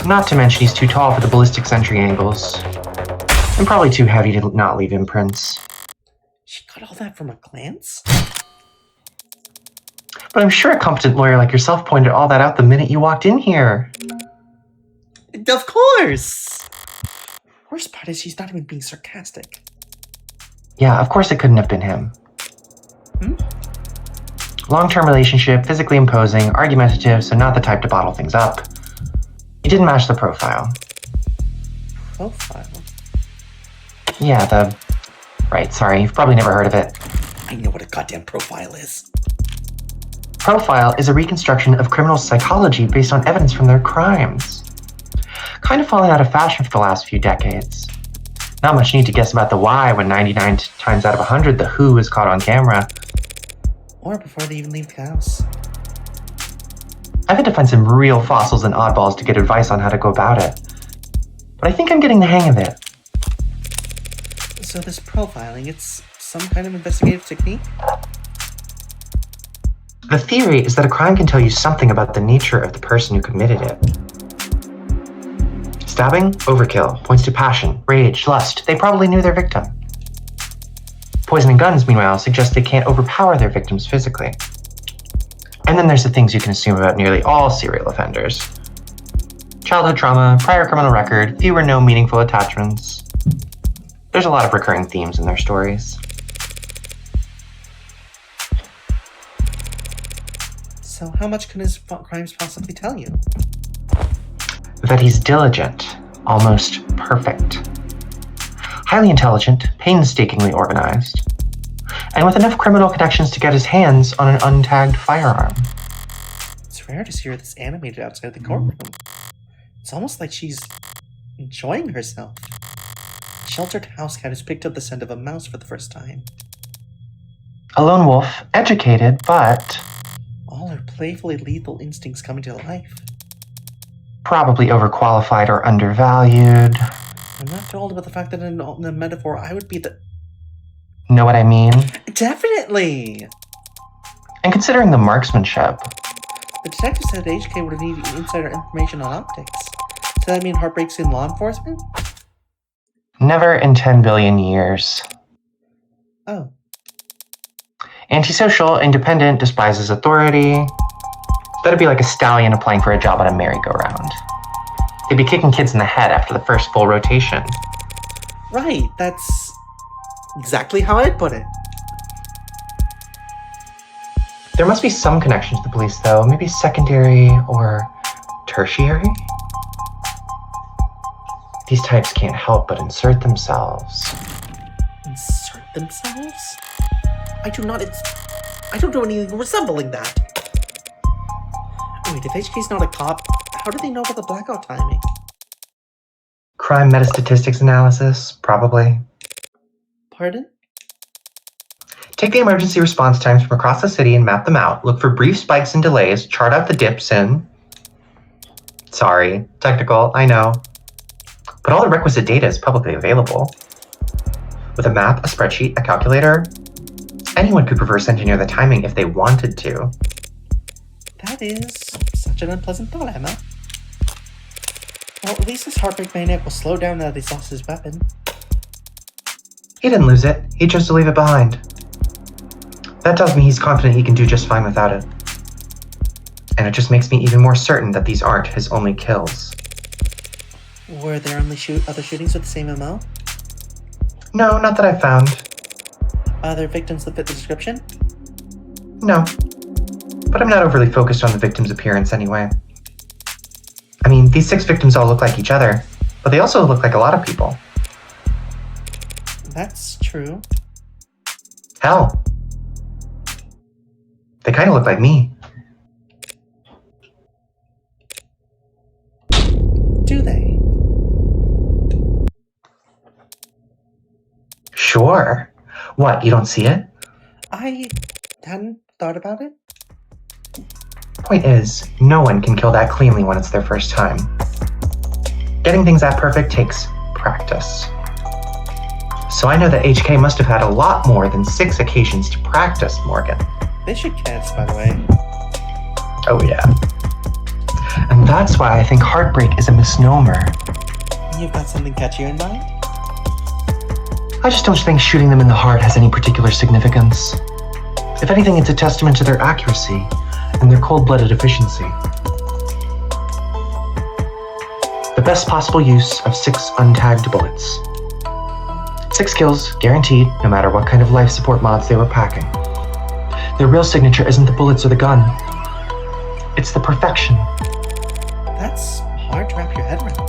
Not to mention he's too tall for the ballistics entry angles. And probably too heavy to not leave imprints. She got all that from a glance? But I'm sure a competent lawyer like yourself pointed all that out the minute you walked in here. Of course! Worst part is she's not even being sarcastic. Yeah, of course it couldn't have been him. Hmm? Long-term relationship, physically imposing, argumentative, so not the type to bottle things up. He didn't match the profile. Profile? Yeah, Right, sorry, you've probably never heard of it. I know what a goddamn profile is. Profile is a reconstruction of criminal psychology based on evidence from their crimes. Kind of falling out of fashion for the last few decades. Not much need to guess about the why when 99 times out of 100 the who is caught on camera. Or before they even leave the house. I've had to find some real fossils and oddballs to get advice on how to go about it. But I think I'm getting the hang of it. So this profiling, it's some kind of investigative technique? The theory is that a crime can tell you something about the nature of the person who committed it. Stabbing? Overkill. Points to passion, rage, lust. They probably knew their victim. Poisoning guns, meanwhile, suggest they can't overpower their victims physically. And then there's the things you can assume about nearly all serial offenders. Childhood trauma, prior criminal record, few or no meaningful attachments. There's a lot of recurring themes in their stories. So how much can his crimes possibly tell you? That he's diligent, almost perfect. Highly intelligent, painstakingly organized, and with enough criminal connections to get his hands on an untagged firearm. It's rare to see her this animated outside the courtroom. It's almost like she's enjoying herself. A sheltered house cat who's picked up the scent of a mouse for the first time. A lone wolf, educated, but All her playfully lethal instincts coming to life. probably overqualified or undervalued. I'm not thrilled about the fact that in the metaphor I would be the... Know what I mean? Definitely! And considering the marksmanship, The detective said HK would have needed insider information on optics. Does that mean heartbreaks in law enforcement? never in 10 billion years. Oh. Antisocial, independent, despises authority. That'd be like a stallion applying for a job on a merry-go-round. They'd be kicking kids in the head after the first full rotation. Right, that's exactly how I'd put it. There must be some connection to the police, though. Maybe secondary or tertiary? These types can't help but insert themselves. Insert themselves? I don't do anything resembling that. Wait, if HK's not a cop, how do they know about the blackout timing? Crime metastatistics analysis, probably. Pardon? Take the emergency response times from across the city and map them out. Look for brief spikes and delays. Chart out the dips and... Sorry, technical, I know. But all the requisite data is publicly available. With a map, a spreadsheet, a calculator, anyone could reverse engineer the timing if they wanted to. That is such an unpleasant thought, Emma. Well, at least this heartbreak maniac will slow down now that he's lost his weapon. He didn't lose it. He chose to leave it behind. That tells me he's confident he can do just fine without it. And it just makes me even more certain that these aren't his only kills. Were there only other shootings with the same MO? No, not that I found. Other victims that fit the description? No. But I'm not overly focused on the victim's appearance anyway. I mean, these 6 victims all look like each other, but they also look like a lot of people. That's true. Hell. They kind of look like me. Do they? Sure. What, you don't see it? I hadn't thought about it. Point is, no one can kill that cleanly when it's their first time. Getting things that perfect takes practice. So I know that HK must have had a lot more than 6 occasions to practice, Morgan. They should cats, by the way. Oh yeah. And that's why I think heartbreak is a misnomer. You've got something catchy in mind? I just don't think shooting them in the heart has any particular significance. If anything, it's a testament to their accuracy and their cold-blooded efficiency. The best possible use of 6 untagged bullets. 6 kills, guaranteed, no matter what kind of life support mods they were packing. Their real signature isn't the bullets or the gun. It's the perfection. That's hard to wrap your head around.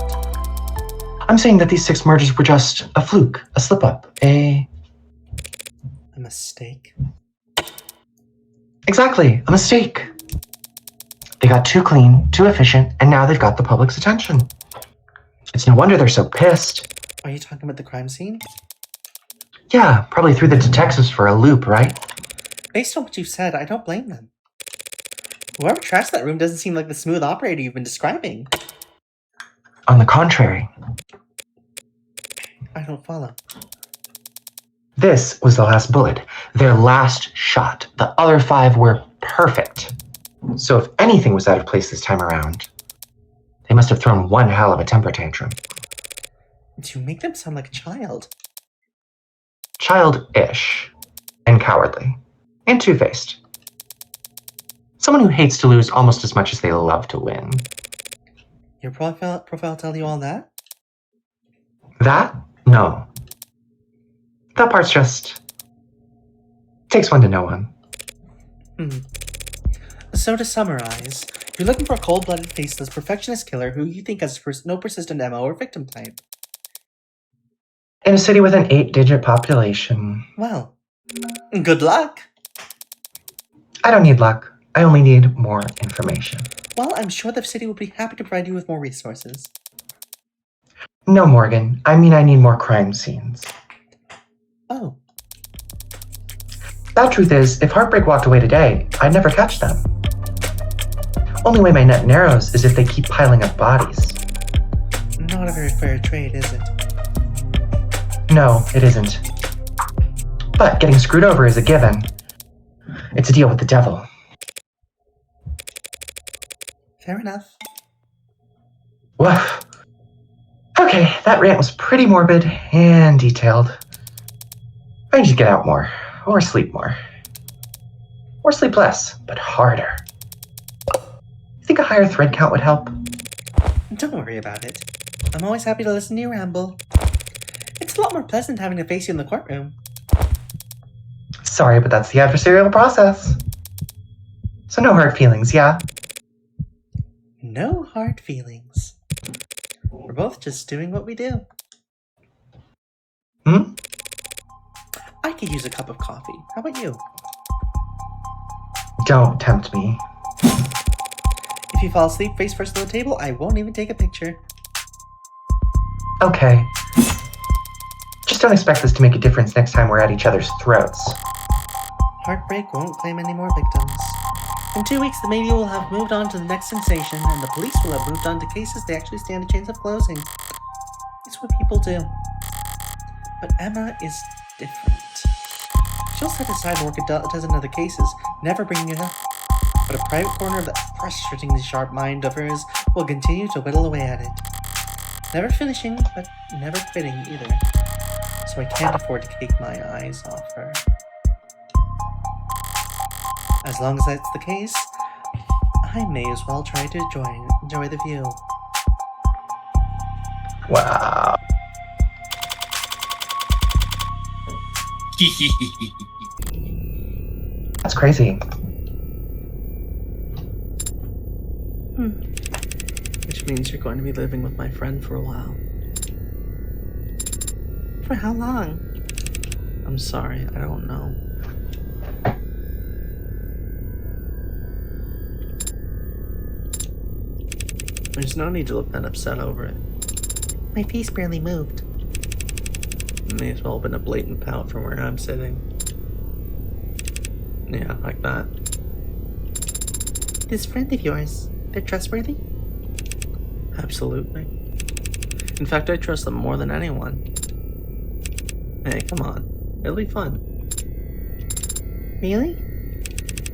I'm saying that these 6 murders were just a fluke, a slip-up, A mistake? Exactly, a mistake. They got too clean, too efficient, and now they've got the public's attention. It's no wonder they're so pissed. Are you talking about the crime scene? Yeah, probably threw the detectives for a loop, right? Based on what you've said, I don't blame them. Whoever trashed that room doesn't seem like the smooth operator you've been describing. On the contrary. I don't follow. This was the last bullet, their last shot. The other 5 were perfect. So if anything was out of place this time around, they must have thrown one hell of a temper tantrum. You make them sound like a child. Childish. And cowardly. And two-faced. Someone who hates to lose almost as much as they love to win. Your profile tell you all that? That? No. That part's just... takes one to know one. So to summarize, you're looking for a cold-blooded, faceless, perfectionist killer who you think has no persistent MO or victim type. In a city with an 8-digit population. Well, good luck! I don't need luck. I only need more information. Well, I'm sure the city will be happy to provide you with more resources. No, Morgan. I mean I need more crime scenes. Oh. That truth is, if Heartbreak walked away today, I'd never catch them. Only way my net narrows is if they keep piling up bodies. Not a very fair trade, is it? No, it isn't. But getting screwed over is a given. It's a deal with the devil. Fair enough. Woof. Okay, that rant was pretty morbid and detailed. I need to get out more, or sleep more. Or sleep less, but harder. You think a higher thread count would help? Don't worry about it. I'm always happy to listen to you ramble. It's a lot more pleasant having to face you in the courtroom. Sorry, but that's the adversarial process. So no hard feelings, yeah? No hard feelings. We're both just doing what we do. I could use a cup of coffee. How about you? Don't tempt me. If you fall asleep face first on the table, I won't even take a picture. Okay. Just don't expect this to make a difference next time we're at each other's throats. Heartbreak won't claim any more victims. In 2 weeks, the media will have moved on to the next sensation, and the police will have moved on to cases they actually stand a chance of closing. It's what people do. But Emma is different. She'll set aside work a dozen other cases, never bringing it up. But a private corner of that frustratingly sharp mind of hers will continue to whittle away at it. Never finishing, but never quitting either. So I can't afford to take my eyes off her. As long as that's the case, I may as well try to enjoy the view. Wow. That's crazy. Which means you're going to be living with my friend for a while. For how long? I'm sorry, I don't know. There's no need to look that upset over it. My face barely moved. It may as well have been a blatant pout from where I'm sitting. Yeah, like that. This friend of yours, they're trustworthy? Absolutely. In fact, I trust them more than anyone. Hey, come on. It'll be fun. Really?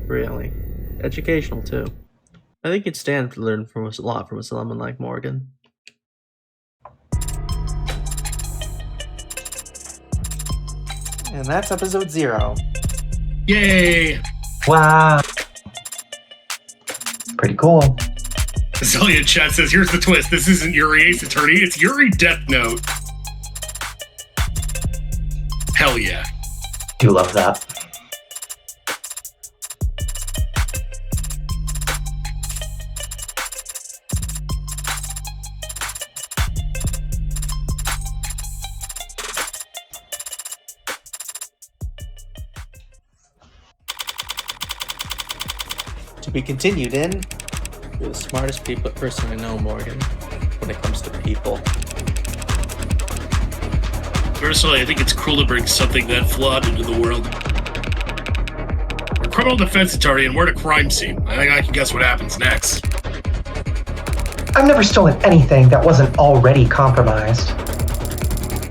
Really. Educational, too. I think you'd stand to learn from a lot from someone like Morgan. And that's episode 0. Yay! Wow. Pretty cool. Zelia in chat says, here's the twist. This isn't Yuri Ace Attorney, it's Yuri Death Note. Hell yeah. Do love that. To be continued in, you're the smartest person I know, Morgan, when it comes to people. Personally, I think it's cruel to bring something that flawed into the world. We're criminal defense attorney and we're at a crime scene. I think I can guess what happens next. I've never stolen anything that wasn't already compromised.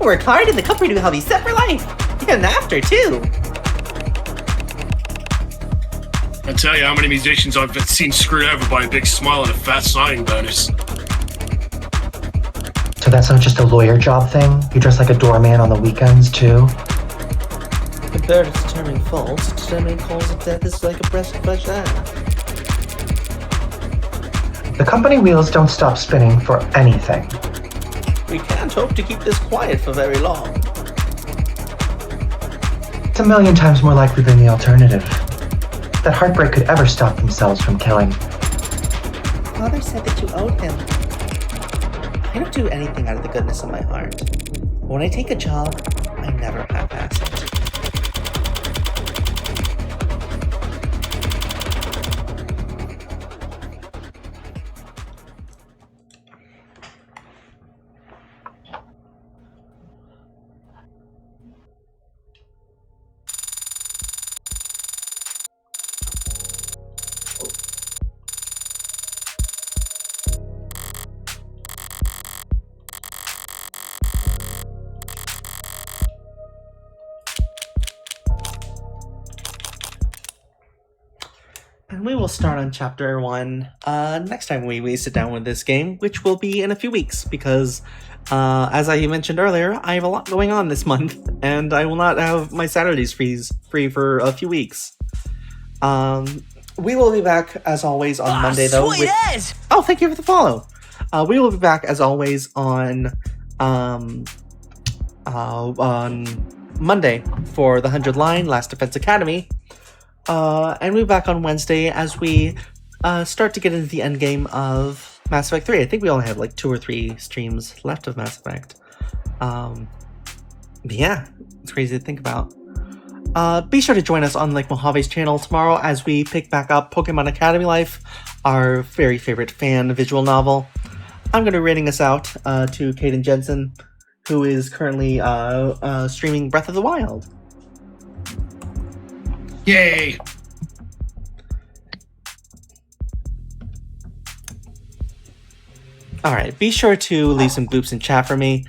Worked hard and the company to have you set for life. And after, too. I'll tell you how many musicians I've seen screwed over by a big smile and a fat signing bonus. So that's not just a lawyer job thing? You dress like a doorman on the weekends, too? Compared to determining faults, determining cause of death is like a breath of fresh air. The company wheels don't stop spinning for anything. We can't hope to keep this quiet for very long. It's a million times more likely than the alternative. That Heartbreak could ever stop themselves from killing. Father said that you owed him. I don't do anything out of the goodness of my heart. But when I take a job, I never half-ass it. And we will start on chapter 1 next time we sit down with this game, which will be in a few weeks, because as I mentioned earlier, I have a lot going on this month, and I will not have my Saturdays free for a few weeks. We will be back as always on Monday, though. Oh, thank you for the follow. We will be back as always on Monday for the 100 line Last Defense Academy, and we'll be back on Wednesday as we start to get into the end game of Mass Effect 3. I think we only have like 2 or 3 streams left of Mass Effect. But yeah, it's crazy to think about. Be sure to join us on Lake Mojave's channel tomorrow as we pick back up Pokemon Academy Life, our very favorite fan visual novel. I'm going to be rating us out to Caden Jensen, who is currently streaming Breath of the Wild. Yay! Alright, be sure to leave some gloops in chat for me.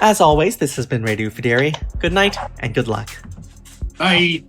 As always, this has been Radio Fideri. Good night, and good luck. Bye.